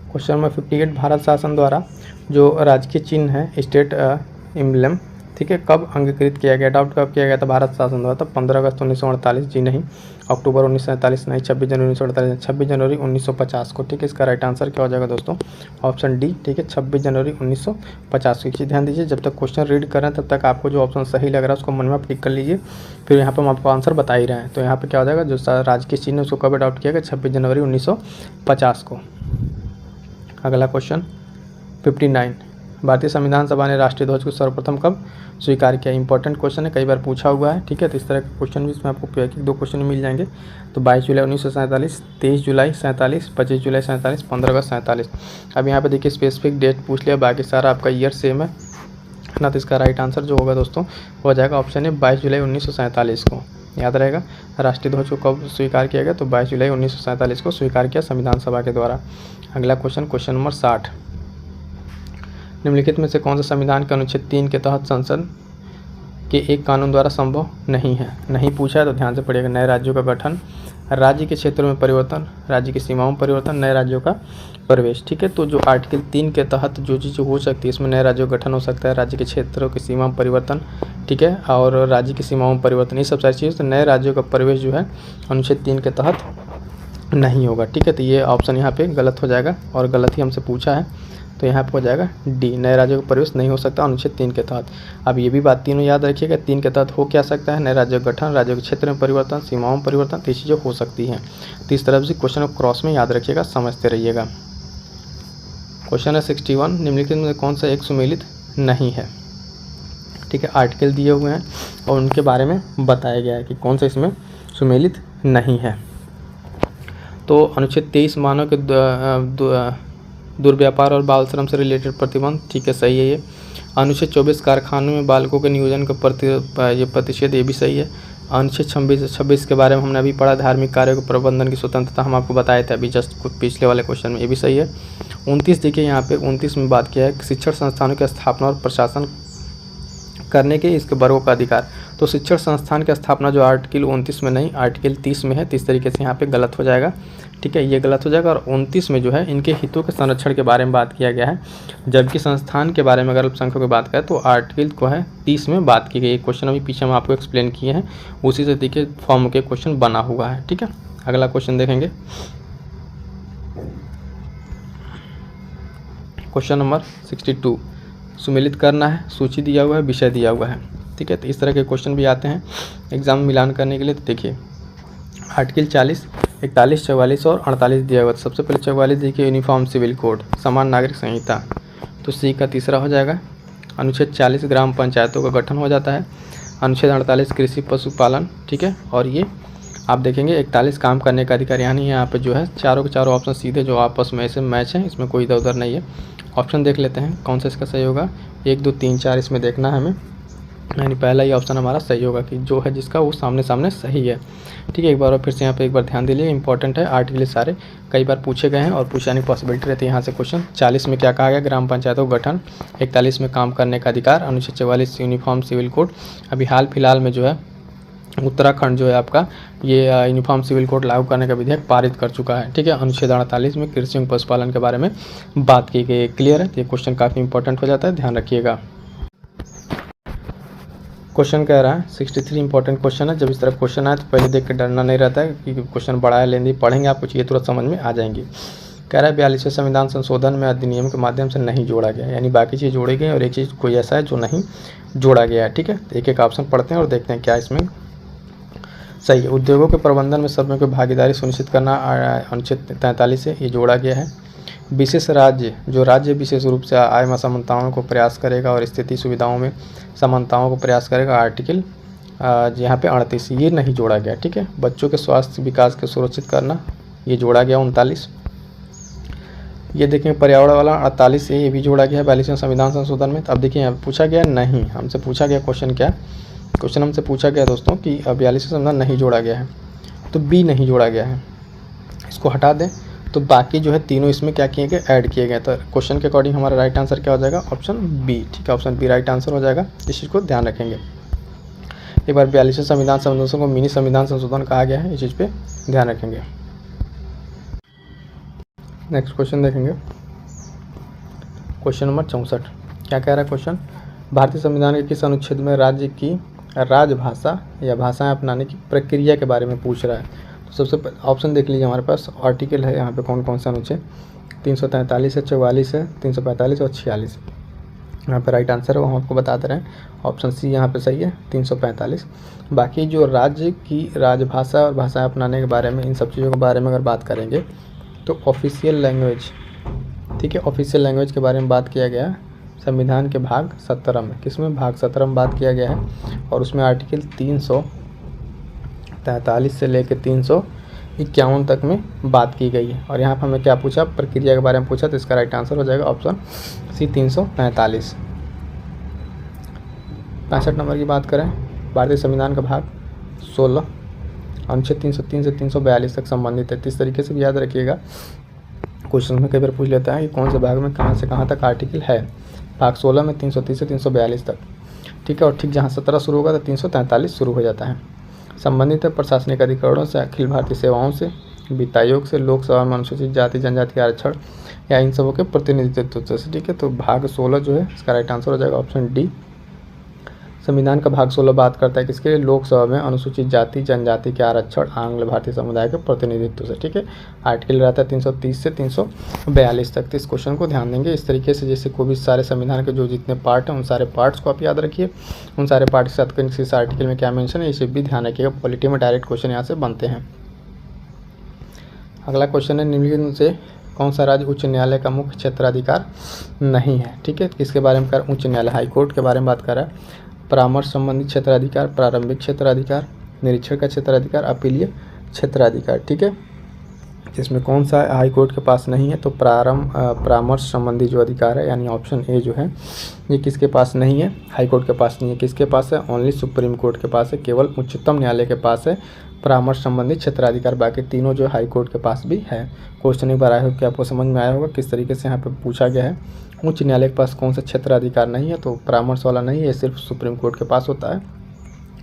क्वेश्चन नंबर 58, भारत शासन द्वारा जो राजकीय चिन्ह है स्टेट एम्ब्लेम, ठीक है, कब अंगीकृत किया गया? अडॉप्ट कब किया गया था भारत शासन द्वारा? तब 15 अगस्त 1948, जी नहीं। अक्टूबर 1947 नहीं। 26 जनवरी 1948, 26 जनवरी 1950 को। ठीक है, इसका राइट आंसर क्या हो जाएगा दोस्तों? Option D. ठीक है, 26 जनवरी 1950 की चीज़ ध्यान दीजिए। जब तक क्वेश्चन रीड कर रहे हैं तब तक आपको जो ऑप्शन सही लग रहा है उसको मन में आप टिक कर लीजिए, फिर यहाँ पर हम आपको आंसर बता ही रहे हैं। तो यहाँ पर क्या हो जाएगा, जो राजकीय चिन्ह उसको कब अडॉप्ट किया गया? 26 जनवरी 1950 को। अगला क्वेश्चन 59, भारतीय संविधान सभा ने राष्ट्रीय ध्वज को सर्वप्रथम कब स्वीकार किया? इंपॉर्टेंट क्वेश्चन है, कई बार पूछा हुआ है। ठीक है, तो इस तरह के क्वेश्चन भी इसमें आपको एक दो क्वेश्चन मिल जाएंगे। तो 22 जुलाई 1947, 23 जुलाई 47, 25 जुलाई 47, 15 अगस्त 47। अब यहाँ पे देखिए स्पेसिफिक डेट पूछ लिया, बाकी सारा आपका ईयर सेम है ना। तो इसका राइट आंसर जो होगा दोस्तों हो जाएगा ऑप्शन है 22 जुलाई 1947 को। याद रहेगा, राष्ट्रीय ध्वज को कब स्वीकार किया गया? तो 22 जुलाई 1947 को स्वीकार किया संविधान सभा के द्वारा। अगला क्वेश्चन, क्वेश्चन नंबर 60, निम्नलिखित में से कौन सा संविधान के अनुच्छेद 3 के तहत संसद के एक कानून द्वारा संभव नहीं है? नहीं पूछा है तो ध्यान से पढ़िएगा। नए राज्यों का गठन, राज्य के क्षेत्रों में परिवर्तन, राज्य की सीमाओं में परिवर्तन, नए राज्यों का प्रवेश। ठीक है, तो जो आर्टिकल 3 के तहत जो चीज़ हो सकती है इसमें नए राज्यों का गठन हो सकता है, राज्य के क्षेत्रों की सीमा में परिवर्तन, ठीक है, और राज्य की सीमाओं में परिवर्तन, ये सब सारी चीज़। तो नए राज्यों का प्रवेश जो है अनुच्छेद 3 के तहत नहीं होगा। ठीक है, तो ये ऑप्शन यहाँ पे गलत हो जाएगा और गलत ही हमसे पूछा है, तो यहाँ पे हो जाएगा डी, नए राज्यों का प्रवेश नहीं हो सकता अनुच्छेद 3 के तहत। अब ये भी बात तीनों याद रखिएगा, 3 के तहत हो क्या सकता है? नए राज्यों का गठन, राज्यों के क्षेत्र में परिवर्तन, सीमाओं में परिवर्तन, तो ये चीज़ें हो सकती हैं। तो इस तरफ से क्वेश्चन को क्रॉस में याद रखिएगा, समझते रहिएगा। क्वेश्चन है 61, निम्नलिखित में कौन सा एक सुमेलित नहीं है? ठीक है, आर्टिकल दिए हुए हैं और उनके बारे में बताया गया है कि कौन सा इसमें सुमेलित नहीं है। तो अनुच्छेद 23 मानव के दुर्व्यापार और बाल श्रम से रिलेटेड प्रतिबंध, ठीक है, सही है ये। अनुच्छेद 24 कारखानों में बालकों के नियोजन का प्रतिषेध, ये भी सही है। अनुच्छेद 26 के बारे में हमने अभी पढ़ा, धार्मिक कार्यों के प्रबंधन की स्वतंत्रता, हम आपको बताए थे अभी जस्ट कुछ पिछले वाले क्वेश्चन में, ये भी सही है। 29 देखिए यहाँ पे 29 में बात किया है शिक्षण संस्थानों की स्थापना और प्रशासन करने के इसके वर्गों का अधिकार। तो शिक्षण संस्थान की स्थापना जो आर्टिकल 29 में नहीं, आर्टिकल 30 में है, तो इस तरीके से यहाँ पे गलत हो जाएगा। ठीक है, ये गलत हो जाएगा। और 29 में जो है इनके हितों के संरक्षण के बारे में बात किया गया है, जबकि संस्थान के बारे में अगर अल्पसंख्यकों की बात करें तो आर्टिकल को है 30 में बात की गई। क्वेश्चन अभी पीछे हम आपको एक्सप्लेन किए हैं, उसी से देखिए फॉर्म के क्वेश्चन बना हुआ है। ठीक है, अगला क्वेश्चन देखेंगे, क्वेश्चन नंबर 62, सुमेलित करना है, सूची दिया हुआ है, विषय दिया हुआ है। ठीक है, तो इस तरह के क्वेश्चन भी आते हैं एग्जाम में मिलान करने के लिए। तो देखिए आर्टिकल 40, 41, 44 और 48 दिया हुआ। सबसे पहले 44 देखिए यूनिफॉर्म सिविल कोड, समान नागरिक संहिता, तो सी का तीसरा हो जाएगा। अनुच्छेद 40 ग्राम पंचायतों का गठन हो जाता है। अनुच्छेद 48 कृषि पशुपालन, ठीक है, और ये आप देखेंगे 41 काम करने का अधिकार, यानी यहाँ पे जो है चारों के चारों ऑप्शन सीधे जो आपस में ऐसे मैच हैं, इसमें कोई इधर उधर नहीं है। ऑप्शन देख लेते हैं कौन सा इसका सही होगा, 1, 2, 3, 4 इसमें देखना है हमें। यानी पहला ही ऑप्शन हमारा सही होगा कि जो है जिसका वो सामने सामने सही है। ठीक है, एक बार और फिर से यहाँ पे एक बार ध्यान दीजिए, इंपॉर्टेंट है, आर्टिकल सारे कई बार पूछे गए हैं और पूछने की पॉसिबिलिटी रहती है। यहाँ से क्वेश्चन 40 में क्या कहा गया, ग्राम पंचायतों का गठन, 41 में काम करने का अधिकार, अनुच्छेद 44 यूनिफॉर्म सिविल कोड। अभी हाल फिलहाल में जो है उत्तराखंड जो है आपका ये यूनिफॉर्म सिविल कोड लागू करने का विधेयक पारित कर चुका है। ठीक है, अनुच्छेद 48 में कृषि एवं पशुपालन के बारे में बात की गई। क्लियर है, तो ये क्वेश्चन काफ़ी इंपॉर्टेंट हो जाता है, ध्यान रखिएगा। क्वेश्चन कह रहा है 63 इंपॉर्टेंट क्वेश्चन है। जब इस तरह क्वेश्चन आए तो पहले देख के डरना नहीं रहता है कि क्वेश्चन बड़ा है, लेंदी पढ़ेंगे आपको ये तुरंत समझ में आ जाएंगी। कह रहा है 42वें संविधान संशोधन में अधिनियम के माध्यम से नहीं जोड़ा गया, यानी बाकी चीज़ जोड़ी गई और एक चीज़ कोई ऐसा है जो नहीं जोड़ा गया है। ठीक है, एक एक ऑप्शन पढ़ते हैं और देखते हैं क्या इसमें सही है। उद्योगों के प्रबंधन में सभी की भागीदारी सुनिश्चित करना अनुच्छेद 43 से ये जोड़ा गया है। विशेष राज्य, जो राज्य विशेष रूप से आय में समानताओं को प्रयास करेगा और स्थिति सुविधाओं में समानताओं को प्रयास करेगा, आर्टिकल यहाँ पे 38 ये नहीं जोड़ा गया। ठीक है, बच्चों के स्वास्थ्य विकास को सुरक्षित करना ये जोड़ा गया 39। ये देखें पर्यावरण वाला 48 ये भी जोड़ा गया है 42वें संविधान संशोधन में। तो अब देखिए यहाँ पूछा गया नहीं, हमसे पूछा गया क्वेश्चन क्या, क्वेश्चन हमसे पूछा गया दोस्तों कि 42वें संविधान नहीं जोड़ा गया है, तो बी नहीं जोड़ा गया है, इसको हटा दें तो बाकी जो है तीनों इसमें क्या किए गए, ऐड किए गए। तो क्वेश्चन के अकॉर्डिंग हमारा राइट आंसर क्या हो जाएगा, ऑप्शन बी। ठीक है, ऑप्शन बी राइट आंसर हो जाएगा, इस चीज़ को ध्यान रखेंगे। एक बार 42वें संविधान संशोधन को मिनी संविधान संशोधन कहा गया है, इस चीज़ पे ध्यान रखेंगे। नेक्स्ट क्वेश्चन देखेंगे, क्वेश्चन नंबर 64। क्या कह रहा है क्वेश्चन, भारतीय संविधान के किस अनुच्छेद में राज्य की राजभाषा या भाषाएं अपनाने की प्रक्रिया के बारे में पूछ रहा है। तो सबसे ऑप्शन देख लीजिए, हमारे पास आर्टिकल है यहाँ पे कौन कौन सा अनुच्छेद, 343 है, 44 है, 345 और 46। यहाँ पे राइट आंसर है वो हम आपको बता दे रहे हैं, ऑप्शन सी यहाँ पे सही है 345। बाकी जो राज्य की राजभाषा और भाषाएं अपनाने के बारे में, इन सब चीज़ों के बारे में अगर बात करेंगे तो ऑफिशियल लैंग्वेज, ठीक है, ऑफिशियल लैंग्वेज के बारे में बात किया गया है संविधान के भाग 17 में। किसमें, भाग 17 में बात किया गया है और उसमें आर्टिकल 343 से लेकर 351 तक में बात की गई है। और यहाँ पर हमें क्या पूछा, प्रक्रिया के बारे में पूछा, तो इसका राइट आंसर हो जाएगा ऑप्शन सी 345। 65 नंबर की बात करें, भारतीय संविधान का भाग 16 अनुच्छेद 303 से 342 तक संबंधित है। इस तरीके से भी याद रखिएगा, क्वेश्चन में कई बार पूछ लेता है कि कौन से भाग में कहाँ से कहाँ तक आर्टिकल है। भाग 16 में 330 से 342 तक। ठीक है, और ठीक जहाँ 17 शुरू होगा तो 343 शुरू हो जाता है। संबंधित है प्रशासनिक अधिकरणों से, अखिल भारतीय सेवाओं से, वित्त आयोग से, लोकसभा में अनुसूचित जाति जनजाति आरक्षण या इन सबों के प्रतिनिधित्व से। ठीक है, तो भाग 16 जो है इसका राइट आंसर हो जाएगा ऑप्शन डी। संविधान का भाग 16 बात करता है किसके लिए, लोकसभा में अनुसूचित जाति जनजाति के आरक्षण आंग्ल भारतीय समुदाय के प्रतिनिधित्व से। ठीक है, आर्टिकल रहता है 330 से 342 तक। तो इस क्वेश्चन को ध्यान देंगे इस तरीके से, जैसे कोई भी सारे संविधान के जो जितने पार्ट हैं उन सारे पार्ट्स को आप याद रखिए, उन सारे पार्ट के साथ किस आर्टिकल में क्या मेंशन है इसे भी ध्यान रखिएगा। पॉलिटी में डायरेक्ट क्वेश्चन यहाँ से बनते हैं। अगला क्वेश्चन है, निम्नलिखित से कौन सा राज्य उच्च न्यायालय का मुख्य क्षेत्राधिकार नहीं है। ठीक है, किसके बारे में कर, उच्च न्यायालय हाईकोर्ट के बारे में बात कर रहा है। परामर्श संबंधी क्षेत्राधिकार, प्रारंभिक क्षेत्राधिकार, निरीक्षण का क्षेत्राधिकार, अपीलीय क्षेत्राधिकार। ठीक है, इसमें कौन सा हाई कोर्ट के पास नहीं है, तो परामर्श संबंधी जो अधिकार है यानी ऑप्शन ए जो है ये किसके पास नहीं है, हाई कोर्ट के पास नहीं है। किसके पास है, ओनली सुप्रीम कोर्ट के पास है, केवल उच्चतम न्यायालय के पास है परामर्श संबंधी क्षेत्राधिकार। बाकी तीनों जो हाई कोर्ट के पास भी है। क्वेश्चन एक बार आया हो कि आपको समझ में आया होगा किस तरीके से यहाँ पे पूछा गया है, उच्च न्यायालय के पास कौन सा क्षेत्राधिकार नहीं है, तो परामर्श वाला नहीं है, ये सिर्फ सुप्रीम कोर्ट के पास होता है,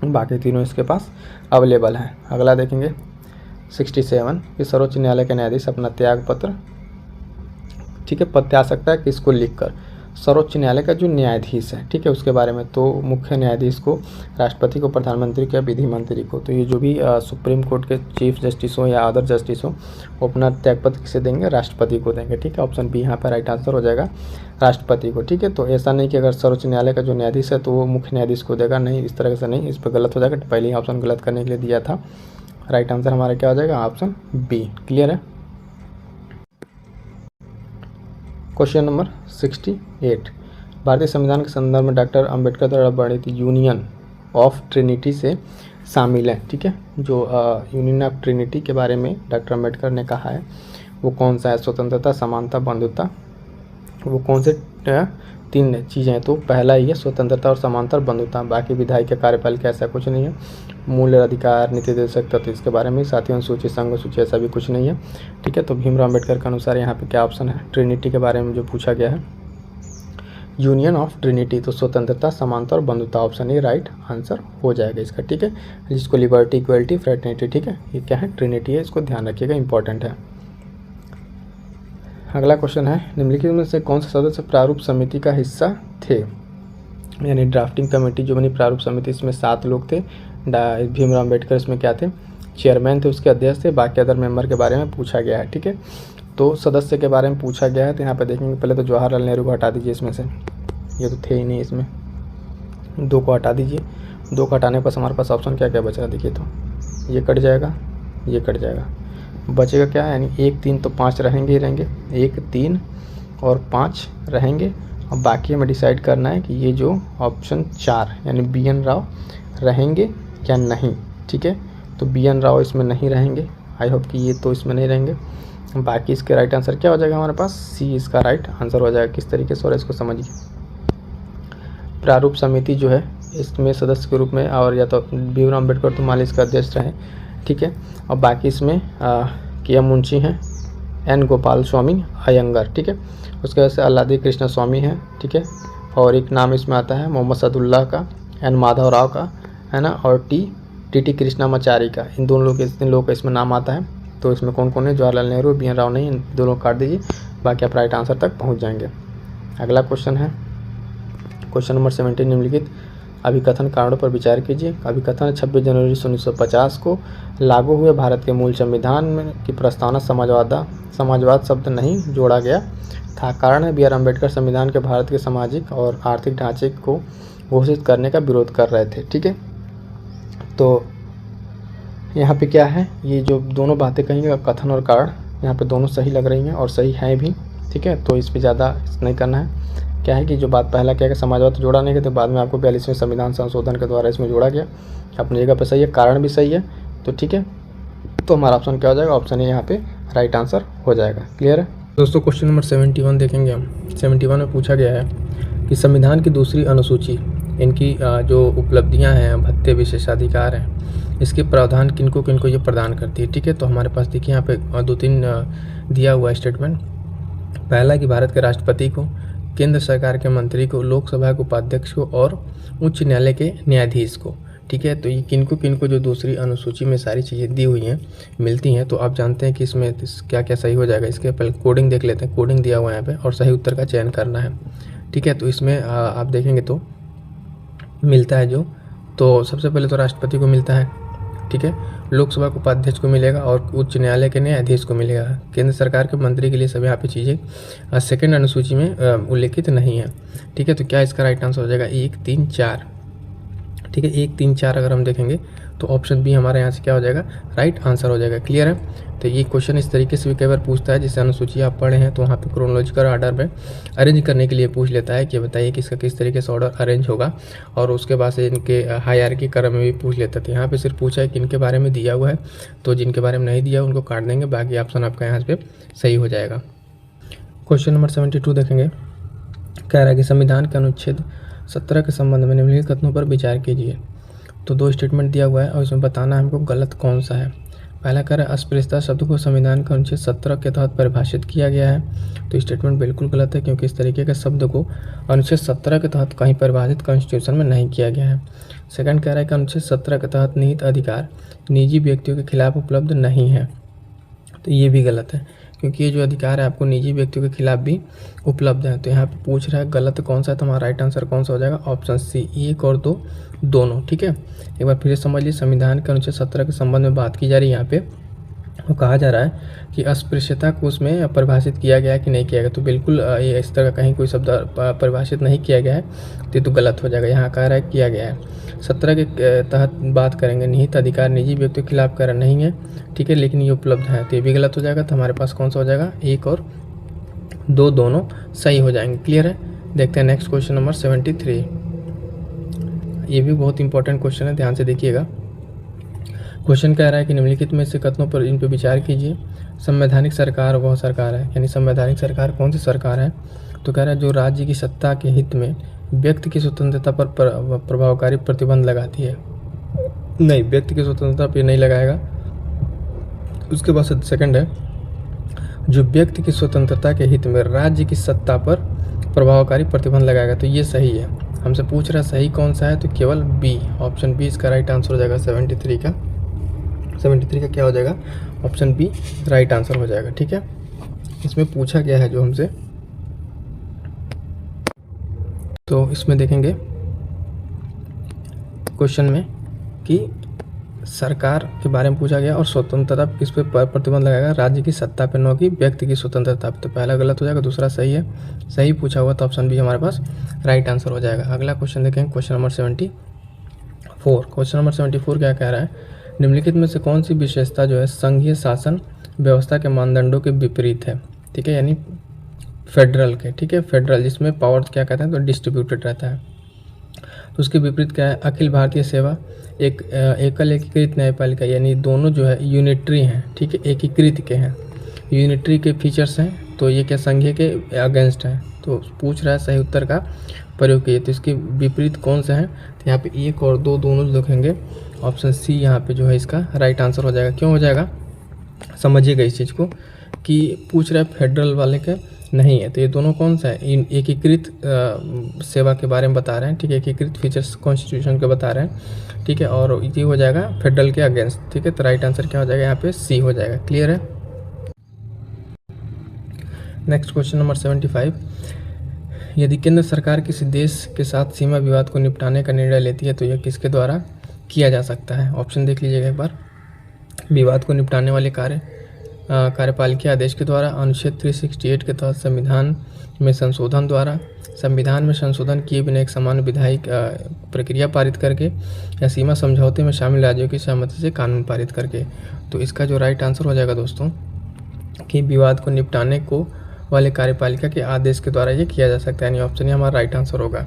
बाकी तीनों इसके पास अवेलेबल हैं। अगला देखेंगे 67 कि सर्वोच्च न्यायालय के न्यायाधीश अपना त्याग पत्र, ठीक है, प्रत्या सकता है किसको लिखकर, सर्वोच्च न्यायालय का जो न्यायाधीश है, ठीक है, उसके बारे में। तो मुख्य न्यायाधीश को, राष्ट्रपति को, प्रधानमंत्री को या विधि मंत्री को। तो ये जो भी सुप्रीम कोर्ट के चीफ जस्टिस हो या अदर जस्टिस हो वो अपना त्यागपत्र किसे देंगे, राष्ट्रपति को देंगे। ठीक है, ऑप्शन बी यहाँ पर राइट आंसर हो जाएगा, राष्ट्रपति को। ठीक है, तो ऐसा नहीं कि अगर सर्वोच्च न्यायालय का जो न्यायाधीश है तो वो मुख्य न्यायाधीश को देगा, नहीं, इस तरह से नहीं, इस पर गलत हो जाएगा। पहले ही ऑप्शन गलत करने के लिए दिया था। राइट आंसर हमारा क्या हो जाएगा, ऑप्शन बी। क्लियर है। क्वेश्चन नंबर 68 भारतीय संविधान के संदर्भ में डॉक्टर अंबेडकर द्वारा वर्णित यूनियन ऑफ ट्रिनिटी से शामिल है। ठीक है, जो यूनियन ऑफ ट्रिनिटी के बारे में डॉक्टर अंबेडकर ने कहा है वो कौन सा है, स्वतंत्रता, समानता, बंधुता, वो कौन से 3 चीज़ें हैं, तो पहला ही है स्वतंत्रता और समांतर बंधुता। बाकी विधायी के कार्यपाल के ऐसा कुछ नहीं है। मूल अधिकार, नीति निर्देशक तत्व, इसके बारे में साथियों अनुसूची, संघ सूची, ऐसा भी कुछ नहीं है। ठीक है, तो भीमराव अम्बेडकर के अनुसार यहाँ पे क्या ऑप्शन है, ट्रिनिटी के बारे में जो पूछा गया है, यूनियन ऑफ ट्रिनिटी, तो स्वतंत्रता, समानता और बंधुता, ऑप्शन ए राइट आंसर हो जाएगा इसका। ठीक है, जिसको लिबर्टी, इक्वलिटी, फ्रेटर्निटी, ठीक है, ये क्या है, ट्रिनिटी है, इसको ध्यान रखिएगा, इंपॉर्टेंट है। अगला क्वेश्चन है, निम्नलिखित में से कौन सा सदस्य प्रारूप समिति का हिस्सा थे, यानी ड्राफ्टिंग कमेटी जो बनी प्रारूप समिति, इसमें 7 लोग थे। भीमराव अम्बेडकर इसमें क्या थे, चेयरमैन थे, उसके अध्यक्ष थे, बाकी अदर मेंबर के बारे में पूछा गया है। ठीक है, तो सदस्य के बारे में पूछा गया है, तो यहाँ पे देखेंगे, पहले तो जवाहरलाल नेहरू को हटा दीजिए इसमें से, ये तो थे ही नहीं, इसमें 2 को हटा दीजिए। 2 को हटाने पर हमारे पास ऑप्शन क्या क्या बच रहा है, देखिए, तो ये कट जाएगा, ये कट जाएगा, बचेगा क्या, यानी 1, 3, तो 5 रहेंगे ही रहेंगे, 1, 3 और 5 रहेंगे। अब बाकी हमें डिसाइड करना है कि ये जो ऑप्शन 4 यानी BN राव रहेंगे या नहीं। ठीक है, तो BN राव इसमें नहीं रहेंगे, आई होप कि ये तो इसमें नहीं रहेंगे। बाकी इसके राइट आंसर क्या हो जाएगा हमारे पास, सी इसका राइट आंसर हो जाएगा। किस तरीके से, और इसको समझिए, प्रारूप समिति जो है इसमें सदस्य के रूप में, और या तो भीमराव अम्बेडकर तो मान लीजिए इसका अध्यक्ष रहे। ठीक है, और बाकी इसमें के एम मुंशी हैं, एन गोपाल स्वामी अयंगर। ठीक है, उसके वजह से अल्लादी कृष्ण स्वामी हैं। ठीक है, और एक नाम इसमें आता है मोहम्मद सदुल्ला का, एन माधव राव का, है ना, और टी कृष्णामाचारी का, इन दोनों लोगों का इसमें नाम आता है। तो इसमें कौन कौन है, जवाहरलाल नेहरू, BN राव नहीं, इन दोनों काट दीजिए, बाकी आप राइट आंसर तक पहुँच जाएंगे। अगला क्वेश्चन है क्वेश्चन नंबर 17, निम्नलिखित अभिकथन कारणों पर विचार कीजिए। अभिकथन 26 जनवरी 1950 को लागू हुए भारत के मूल संविधान में की प्रस्तावना समाजवाद शब्द नहीं जोड़ा गया था। कारण है, BR अम्बेडकर संविधान के भारत के सामाजिक और आर्थिक ढांचे को घोषित करने का विरोध कर रहे थे। ठीक है, तो यहाँ पे क्या है, ये जो दोनों बातें कहेंगे कथन और कारण, यहाँ पे दोनों सही लग रही हैं और सही हैं भी। ठीक है, तो इस पर ज़्यादा नहीं करना है। क्या है कि जो बात पहला क्या है कि समाजवाद जोड़ा नहीं गया, तो बाद में आपको 42वें संविधान संशोधन के द्वारा इसमें जोड़ा गया, अपनी जगह पे सही है, कारण भी सही है। तो ठीक है, तो हमारा ऑप्शन क्या हो जाएगा, ऑप्शन ए यहाँ पे राइट आंसर हो जाएगा। क्लियर है दोस्तों। क्वेश्चन नंबर 71 देखेंगे हम। 71 में पूछा गया है कि संविधान की दूसरी अनुसूची, इनकी जो उपलब्धियाँ हैं, भत्ते, विशेषाधिकार हैं, इसके प्रावधान किनको किनको ये प्रदान करती है। ठीक है, तो हमारे पास देखिए यहाँ पे 2-3 दिया हुआ स्टेटमेंट। पहला कि भारत के राष्ट्रपति को, केंद्र सरकार के मंत्री को, लोकसभा के उपाध्यक्ष को और उच्च न्यायालय के न्यायाधीश को। ठीक है, तो ये किनको किनको जो दूसरी अनुसूची में सारी चीज़ें दी हुई हैं मिलती हैं, तो आप जानते हैं कि इसमें क्या क्या सही हो जाएगा। इसके पहले कोडिंग देख लेते हैं, कोडिंग दिया हुआ है यहाँ पे, और सही उत्तर का चयन करना है। ठीक है, तो इसमें आप देखेंगे तो मिलता है जो, तो सबसे पहले तो राष्ट्रपति को मिलता है। ठीक है, लोकसभा के उपाध्यक्ष को मिलेगा और उच्च न्यायालय के न्यायाधीश को मिलेगा। केंद्र सरकार के मंत्री के लिए सब यहाँ पे चीज़ें सेकंड अनुसूची में उल्लेखित नहीं है। ठीक है, तो क्या इसका राइट आंसर हो जाएगा 1, 3, 4। ठीक है, 1, 3, 4 अगर हम देखेंगे तो ऑप्शन बी हमारे यहाँ से क्या हो जाएगा, राइट आंसर हो जाएगा। क्लियर है, तो ये क्वेश्चन इस तरीके से भी कई बार पूछता है, जैसे अनुसूची आप पढ़े हैं तो वहाँ पे क्रोनोलॉजिकल ऑर्डर में अरेंज करने के लिए पूछ लेता है कि बताइए कि इसका किस तरीके से ऑर्डर अरेंज होगा, और उसके बाद से इनके हायरार्की क्रम में भी पूछ लेता था। यहाँ पे सिर्फ पूछा है कि इनके बारे में दिया हुआ है, तो जिनके बारे में नहीं दिया उनको काट देंगे, बाकी ऑप्शन आपका यहाँ पे सही हो जाएगा। क्वेश्चन नंबर 72 देखेंगे। कह रहा है कि संविधान के अनुच्छेद 17 के संबंध में निम्नलिखित कथनों पर विचार कीजिए। तो 2 स्टेटमेंट दिया हुआ है और इसमें बताना है हमको गलत कौन सा है। पहला कह रहा है अस्पृश्यता शब्द को संविधान के अनुच्छेद 17 के तहत परिभाषित किया गया है। तो स्टेटमेंट बिल्कुल गलत है, क्योंकि इस तरीके के शब्द को अनुच्छेद 17 के तहत कहीं परिभाषित कॉन्स्टिट्यूशन में नहीं किया गया है। सेकंड कह रहा है कि अनुच्छेद 17 के तहत निहित अधिकार निजी व्यक्तियों के खिलाफ उपलब्ध नहीं है। तो ये भी गलत है, क्योंकि ये जो अधिकार है आपको निजी व्यक्तियों के खिलाफ भी उपलब्ध है। तो यहाँ पे पूछ रहा है गलत कौन सा है, तो हमारा राइट आंसर कौन सा हो जाएगा, ऑप्शन सी, 1 और 2 दोनों। ठीक है, एक बार फिर से समझ लीजिए, संविधान के अनुच्छेद 17 के संबंध में बात की जा रही है। यहाँ पे वो कहा जा रहा है कि अस्पृश्यता को उसमें परिभाषित किया गया है कि नहीं किया गया, तो बिल्कुल ये इस तरह का कहीं कोई शब्द परिभाषित नहीं किया गया है, तो ये तो गलत हो जाएगा। यहाँ कह रहा है किया गया है। 17 के तहत बात करेंगे, निहित अधिकार निजी व्यक्तियों के खिलाफ कर नहीं है। ठीक है, लेकिन ये उपलब्ध है, तो ये भी गलत हो जाएगा। तो हमारे पास कौन सा हो जाएगा, 1 और 2 दोनों सही हो जाएंगे। क्लियर है, देखते हैं नेक्स्ट क्वेश्चन नंबर 73। ये भी बहुत इंपॉर्टेंट क्वेश्चन है, ध्यान से देखिएगा। क्वेश्चन कह रहा है कि निम्नलिखित में से कथनों पर इन पर विचार कीजिए। संवैधानिक सरकार वह सरकार है, यानी संवैधानिक सरकार कौन सी सरकार है, तो कह रहा है जो राज्य की सत्ता के हित में व्यक्ति की स्वतंत्रता पर प्रभावकारी प्रतिबंध लगाती है। नहीं, व्यक्ति की स्वतंत्रता पर नहीं लगाएगा। उसके बाद सेकंड है जो व्यक्ति की स्वतंत्रता के हित में राज्य की सत्ता पर प्रभावकारी प्रतिबंध लगाएगा। तो ये सही है। हमसे पूछ रहा है सही कौन सा है, तो केवल बी, ऑप्शन बी इसका राइट आंसर हो जाएगा। 73 का क्या हो जाएगा, ऑप्शन बी राइट आंसर हो जाएगा। ठीक है, इसमें पूछा गया है जो हमसे, तो इसमें देखेंगे क्वेश्चन में कि सरकार के बारे में पूछा गया और स्वतंत्रता किस पे प्रतिबंध लगाएगा, राज्य की सत्ता पे, न कि व्यक्ति की स्वतंत्रता पे। तो पहला गलत हो जाएगा, दूसरा सही है। सही पूछा हुआ तो ऑप्शन बी हमारे पास राइट आंसर हो जाएगा। अगला क्वेश्चन देखेंगे, क्वेश्चन नंबर 74। क्वेश्चन नंबर 74 क्या कह रहा है, निम्नलिखित में से कौन सी विशेषता जो है संघीय शासन व्यवस्था के मानदंडों के विपरीत है। ठीक है, यानी फेडरल के। ठीक है, फेडरल जिसमें पावर क्या कहते हैं, तो डिस्ट्रीब्यूटेड रहता है। तो उसके विपरीत क्या है, अखिल भारतीय सेवा, एक एकल एकीकृत न्यायपालिका, यानी दोनों जो है यूनिटरी हैं। ठीक है, एकीकृत के हैं, यूनिटरी के फीचर्स हैं। तो ये क्या संघीय के अगेंस्ट है। तो पूछ रहा है सही उत्तर का प्रयोग कीजिए। तो इसके विपरीत कौन सा है, तो यहाँ पे 1 और 2 दोनों लिखेंगे। ऑप्शन सी यहाँ पे जो है इसका राइट आंसर हो जाएगा। क्यों हो जाएगा, समझिएगा इस चीज़ को कि पूछ रहा है फेडरल वाले के नहीं है। तो ये दोनों कौन सा है, इन एकीकृत सेवा के बारे में बता रहे हैं। ठीक है, एकीकृत फीचर्स कॉन्स्टिट्यूशन के बता रहे हैं। ठीक है, और ये हो जाएगा फेडरल के अगेंस्ट। ठीक है, तो राइट आंसर क्या हो जाएगा, यहाँ पे सी हो जाएगा। क्लियर है। Next question number 75। यदि केंद्र सरकार किसी देश के साथ सीमा विवाद को निपटाने का निर्णय लेती है तो यह किसके द्वारा किया जा सकता है। ऑप्शन देख लीजिएगा एक बार। विवाद को निपटाने वाले कार्यपालिका आदेश के द्वारा, अनुच्छेद 368 के तहत संविधान में संशोधन द्वारा, संविधान में संशोधन किए बिना एक सामान्य विधायी प्रक्रिया पारित करके, या सीमा समझौते में शामिल राज्यों की सहमति से कानून पारित करके। तो इसका जो राइट आंसर हो जाएगा दोस्तों कि विवाद को निपटाने को वाले कार्यपालिका के आदेश के द्वारा ये किया जा सकता है, यानी ऑप्शन हमारा राइट आंसर होगा।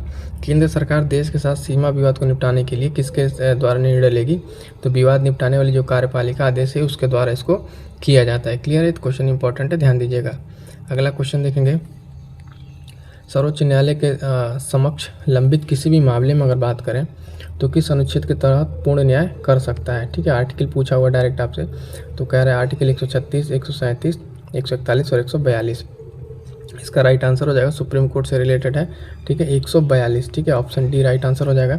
केंद्र सरकार देश के साथ सीमा विवाद को निपटाने के लिए किसके द्वारा निर्णय लेगी, तो विवाद निपटाने वाली जो कार्यपालिका आदेश है उसके द्वारा इसको किया जाता है। क्लियर है, तो क्वेश्चन इंपॉर्टेंट है, ध्यान दीजिएगा। अगला क्वेश्चन देखेंगे, सर्वोच्च न्यायालय के समक्ष लंबित किसी भी मामले में अगर बात करें तो किस अनुच्छेद के तहत पूर्ण न्याय कर सकता है। ठीक है, आर्टिकल पूछा हुआ डायरेक्ट आपसे, तो कह रहा है आर्टिकल 136, 137, 141 और 142। इसका राइट आंसर हो जाएगा, सुप्रीम कोर्ट से रिलेटेड है। ठीक है, 142। ठीक है, ऑप्शन डी राइट आंसर हो जाएगा।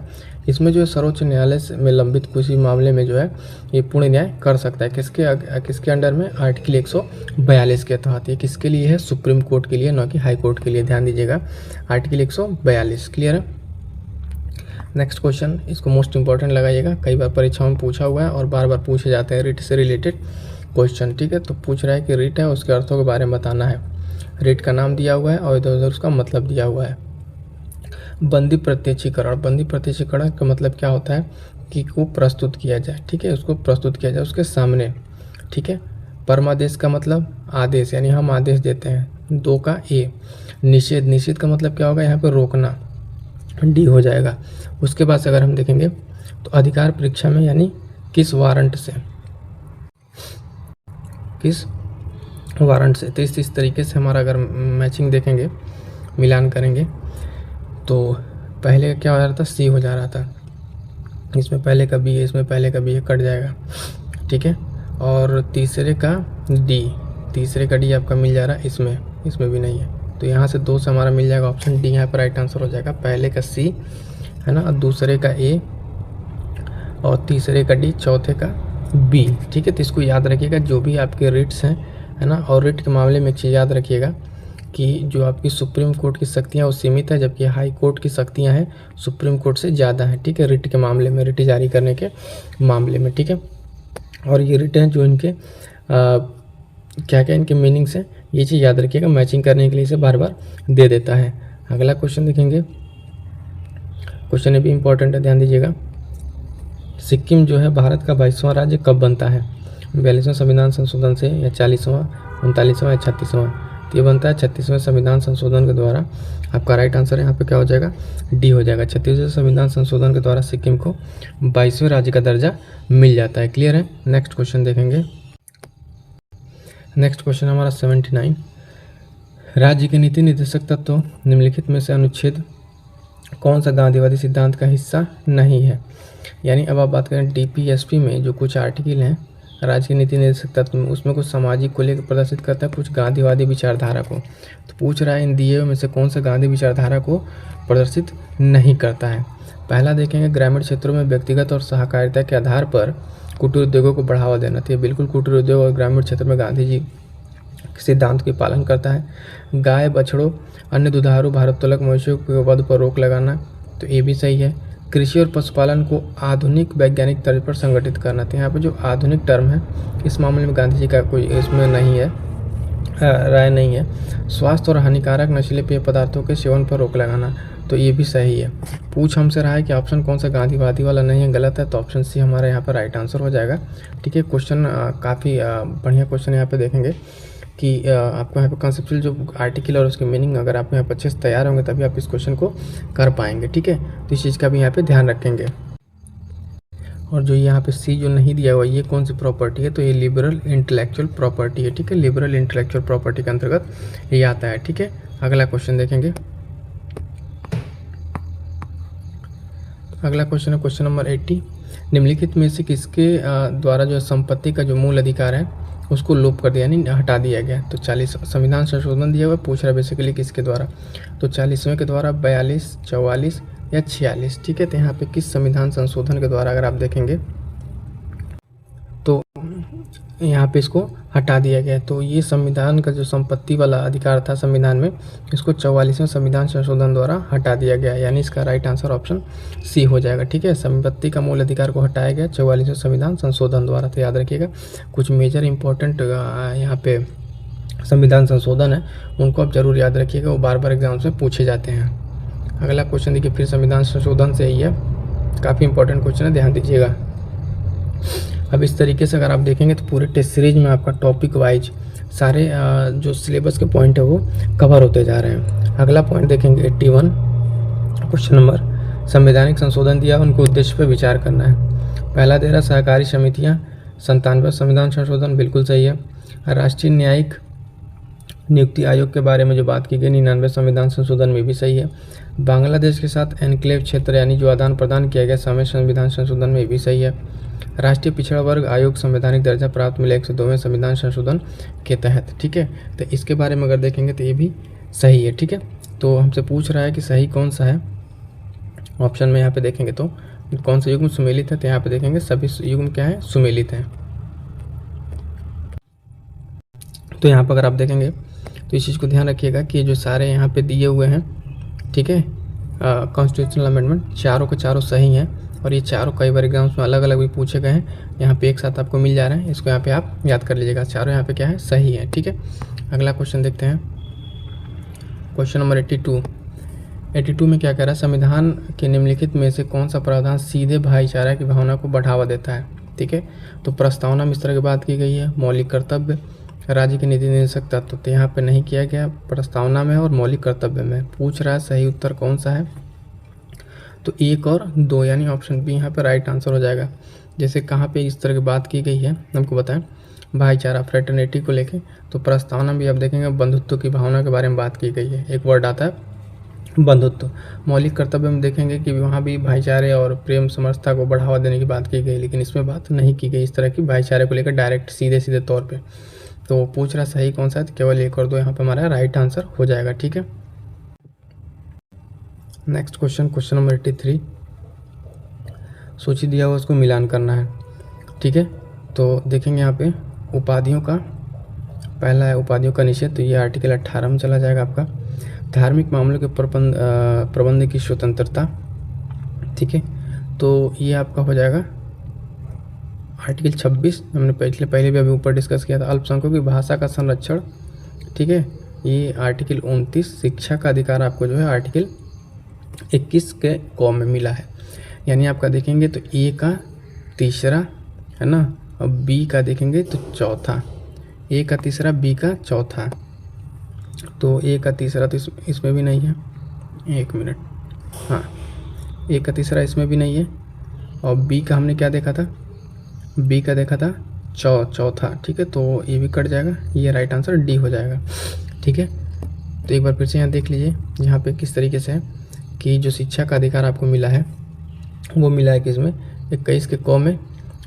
इसमें जो है सर्वोच्च न्यायालय में लंबित किसी मामले में जो है ये पूर्ण न्याय कर सकता है। किसके अंडर में, आर्टिकल 142 के तहत। ये किसके लिए है, सुप्रीम कोर्ट के लिए, न कि हाई कोर्ट के लिए। ध्यान दीजिएगा, आर्टिकल 142। क्लियर है। नेक्स्ट क्वेश्चन, इसको मोस्ट इंपॉर्टेंट लगाइएगा, कई बार परीक्षाओं में पूछा हुआ है और बार बार पूछे जाते हैं रिट से रिलेटेड क्वेश्चन। ठीक है, तो पूछ रहा है कि रिट है उसके अर्थों के बारे में बताना है। रिट का नाम दिया हुआ है और इधर उधर उसका मतलब दिया हुआ है। बंदी प्रत्यक्षीकरण, बंदी प्रत्यक्षीकरण का मतलब क्या होता है कि को प्रस्तुत किया जाए। ठीक है, उसको प्रस्तुत किया जाए उसके सामने। ठीक है, परमादेश का मतलब आदेश, यानी हम आदेश देते हैं। 2 का ए। निषेध, निषेध का मतलब क्या होगा, यहाँ पे रोकना, डी हो जाएगा। उसके बाद अगर हम देखेंगे तो अधिकार परीक्षा में, यानी किस वारंट से, किस वारंट से। तो इस तरीके से हमारा अगर मैचिंग देखेंगे, मिलान करेंगे, तो पहले का क्या हो रहा था, सी हो जा रहा था। इसमें पहले का बी है, इसमें पहले का बी है, कट जाएगा। ठीक है, और तीसरे का डी, तीसरे का डी आपका मिल जा रहा है, इसमें भी नहीं है। तो यहाँ से 2 से हमारा मिल जाएगा, ऑप्शन डी यहाँ पर राइट आंसर हो जाएगा। पहले का सी है ना, और दूसरे का ए, और तीसरे का डी, चौथे का बी। ठीक है, तो इसको याद रखिएगा, जो भी आपके रिट्स हैं, है ना। और रिट के मामले में एक चीज़ याद रखिएगा कि जो आपकी सुप्रीम कोर्ट की शक्तियाँ वो सीमित है, जबकि हाई कोर्ट की शक्तियाँ हैं सुप्रीम कोर्ट से ज़्यादा हैं। ठीक है, रिट के मामले में, रिट जारी करने के मामले में। ठीक है, और ये रिट हैं जो इनके क्या क्या इनके मीनिंग्स हैं, ये चीज़ याद रखिएगा। मैचिंग करने के लिए इसे बार बार दे देता है। अगला क्वेश्चन देखेंगे, क्वेश्चन ये भी इंपॉर्टेंट है, ध्यान दीजिएगा। सिक्किम जो है भारत का 22वां राज्य कब बनता है, 42वें संविधान संशोधन से, या 40वां, 39वां या 36वां। तो ये बनता है 36वें संविधान संशोधन के द्वारा। आपका राइट आंसर यहाँ पे क्या हो जाएगा, डी हो जाएगा। 36वें संविधान संशोधन के द्वारा सिक्किम को 22वें राज्य का दर्जा मिल जाता है। क्लियर है। नेक्स्ट क्वेश्चन देखेंगे। नेक्स्ट क्वेश्चन हमारा 79। राज्य के नीति निर्देशक तत्व निम्नलिखित में से अनुच्छेद कौन सा गांधीवादी सिद्धांत का हिस्सा नहीं है। यानी अब आप बात करें डीपीएसपी में जो कुछ आर्टिकल हैं राज्य के नीति निर्देशक तत्व में, उसमें कुछ सामाजिक को लेकर प्रदर्शित करता है, कुछ गांधीवादी विचारधारा को। तो पूछ रहा है इन दिए में से कौन सा गांधी विचारधारा को प्रदर्शित नहीं करता है। पहला देखेंगे ग्रामीण क्षेत्रों में व्यक्तिगत और सहकारिता के आधार पर कुटीर उद्योगों को बढ़ावा देना। तो ये बिल्कुल कुटीर उद्योग और ग्रामीण क्षेत्र में गांधी जी सिद्धांत के पालन करता है। गाय बछड़ों अन्य दुधारू भारोत्तोलक मवेशियों के वध पर रोक लगाना, तो ये भी सही है। कृषि और पशुपालन को आधुनिक वैज्ञानिक तर्ज पर संगठित करना, तो यहाँ पर जो आधुनिक टर्म है इस मामले में गांधी जी का कोई इसमें नहीं है, राय नहीं है। स्वास्थ्य और हानिकारक नशीले पेय पदार्थों के सेवन पर रोक लगाना, तो ये भी सही है। पूछ हमसे रहा है कि ऑप्शन कौन सा गांधीवादी वाला नहीं है, गलत है, तो ऑप्शन सी हमारा यहाँ पर राइट आंसर हो जाएगा। ठीक है, क्वेश्चन काफ़ी बढ़िया क्वेश्चन यहाँ पे देखेंगे कि आपको यहाँ पे कंसेप्चुअल जो आर्टिकल और उसकी मीनिंग अगर आप यहाँ पर अच्छे से तैयार होंगे तभी आप इस क्वेश्चन को कर पाएंगे। ठीक है, तो इस चीज़ का भी यहाँ पे ध्यान रखेंगे। और जो यहाँ पे सी जो नहीं दिया हुआ ये कौन सी प्रॉपर्टी है, तो ये लिबरल इंटेलेक्चुअल प्रॉपर्टी है। ठीक है, लिबरल इंटेलेक्चुअल प्रॉपर्टी के अंतर्गत ये आता है। ठीक है, अगला क्वेश्चन देखेंगे। अगला क्वेश्चन है क्वेश्चन नंबर 80। निम्नलिखित में से किसके द्वारा जो संपत्ति का जो मूल अधिकार है उसको लोप कर दिया यानी हटा दिया गया। तो 40 संविधान संशोधन दिया हुआ, पूछ रहा है बेसिकली किसके द्वारा, तो 40वें के द्वारा, 42, 44 या 46। ठीक है, तो यहाँ पे किस संविधान संशोधन के द्वारा अगर आप देखेंगे तो यहाँ पे इसको हटा दिया गया। तो ये संविधान का जो संपत्ति वाला अधिकार था संविधान में, इसको 44वें संविधान संशोधन द्वारा हटा दिया गया, यानी इसका राइट आंसर ऑप्शन सी हो जाएगा। ठीक है, संपत्ति का मूल अधिकार को हटाया गया 44वें संविधान संशोधन द्वारा। तो याद रखिएगा कुछ मेजर इंपॉर्टेंट यहाँ पे संविधान संशोधन है उनको आप जरूर याद रखिएगा, वो बार बार एग्जाम्स में पूछे जाते हैं। अगला क्वेश्चन देखिए फिर संविधान संशोधन से ही है, काफ़ी इंपॉर्टेंट क्वेश्चन है, ध्यान दीजिएगा। अब इस तरीके से अगर आप देखेंगे तो पूरे टेस्ट सीरीज में आपका टॉपिक वाइज सारे जो सिलेबस के पॉइंट है वो कवर होते जा रहे हैं। अगला पॉइंट देखेंगे 81 क्वेश्चन नंबर, संवैधानिक संशोधन दिया उनको उद्देश्य पर विचार करना है। पहला दे रहा सहकारी समितियाँ, 97 संविधान संशोधन बिल्कुल सही है। राष्ट्रीय न्यायिक नियुक्ति आयोग के बारे में जो बात की गई 99 संविधान संशोधन में भी सही है। बांग्लादेश के साथ एनक्लेव क्षेत्र यानी जो आदान प्रदान किया गया समय संविधान संशोधन में भी सही है। राष्ट्रीय पिछड़ा वर्ग आयोग संवैधानिक दर्जा प्राप्त मिला 102वें संविधान संशोधन के तहत। ठीक है, तो इसके बारे में अगर देखेंगे तो ये भी सही है। ठीक है, तो हमसे पूछ रहा है कि सही कौन सा है। ऑप्शन में यहाँ पे देखेंगे तो कौन सा युग्म सुमेलित है, तो यहाँ पे देखेंगे सभी युग्म क्या है, सुमेलित हैं। तो यहाँ पर अगर आप देखेंगे तो इस चीज़ को ध्यान रखिएगा कि जो सारे यहाँ पे दिए हुए हैं, ठीक है, कॉन्स्टिट्यूशनल अमेंडमेंट चारों के चारों सही हैं और ये चारों कई बार एग्जाम्स में अलग अलग भी पूछे गए हैं, यहाँ पे एक साथ आपको मिल जा रहे हैं, इसको यहाँ पे आप याद कर लीजिएगा, चारों यहाँ पे क्या है, सही है। ठीक है, अगला क्वेश्चन देखते हैं क्वेश्चन नंबर 82 में क्या कह रहा है, संविधान के निम्नलिखित में से कौन सा प्रावधान सीधे भाईचारा की भावना को बढ़ावा देता है। ठीक है, तो प्रस्तावना में इस तरह की बात की गई है, मौलिक कर्तव्य, राज्य के नीति निर्देशक तत्व, तो यहाँ पे नहीं किया गया, प्रस्तावना में और मौलिक कर्तव्य में। पूछ रहा है सही उत्तर कौन सा है, तो 1 और 2 यानी ऑप्शन बी यहाँ पे राइट आंसर हो जाएगा। जैसे कहाँ पे इस तरह की बात की गई है हमको बताएं, भाईचारा फ्रेटर्निटी को लेके, तो प्रस्तावना भी आप देखेंगे बंधुत्व की भावना के बारे में बात की गई है, एक वर्ड आता है बंधुत्व। मौलिक कर्तव्य में देखेंगे कि वहाँ भी भाईचारे और प्रेम समरसता को बढ़ावा देने की बात की गई, लेकिन इसमें बात नहीं की गई इस तरह की भाईचारे को लेकर डायरेक्ट सीधे तौर पर। तो पूछ रहा सही कौन सा है, तो केवल 1 और 2 यहाँ पे हमारा राइट आंसर हो जाएगा। ठीक है, नेक्स्ट क्वेश्चन नंबर 83, सूची दिया हुआ उसको मिलान करना है। ठीक है, तो देखेंगे यहाँ पे उपाधियों का, पहला है उपाधियों का निषेध, तो ये आर्टिकल 18 में चला जाएगा आपका। धार्मिक मामलों के प्रबंध की स्वतंत्रता, ठीक है, तो ये आपका हो जाएगा आर्टिकल 26, हमने पहले भी अभी ऊपर डिस्कस किया था। अल्पसंख्यकों की भाषा का संरक्षण, ठीक है, ये आर्टिकल 29। शिक्षा का अधिकार आपको जो है आर्टिकल 21 के कॉम में मिला है, यानी आपका देखेंगे तो ए का तीसरा है ना, और बी का देखेंगे तो चौथा, ए का तीसरा बी का चौथा, तो ए का तीसरा तो इसमें भी नहीं है, 1 मिनट, हाँ, ए का तीसरा इसमें भी नहीं है, और बी का हमने क्या देखा था, बी का देखा था चौथा। ठीक है, तो ये भी कट जाएगा, ये राइट आंसर डी हो जाएगा। ठीक है, तो एक बार फिर से यहाँ देख लीजिए यहाँ पे किस तरीके से है कि जो शिक्षा का अधिकार आपको मिला है वो मिला है किसमें, 21 के क में,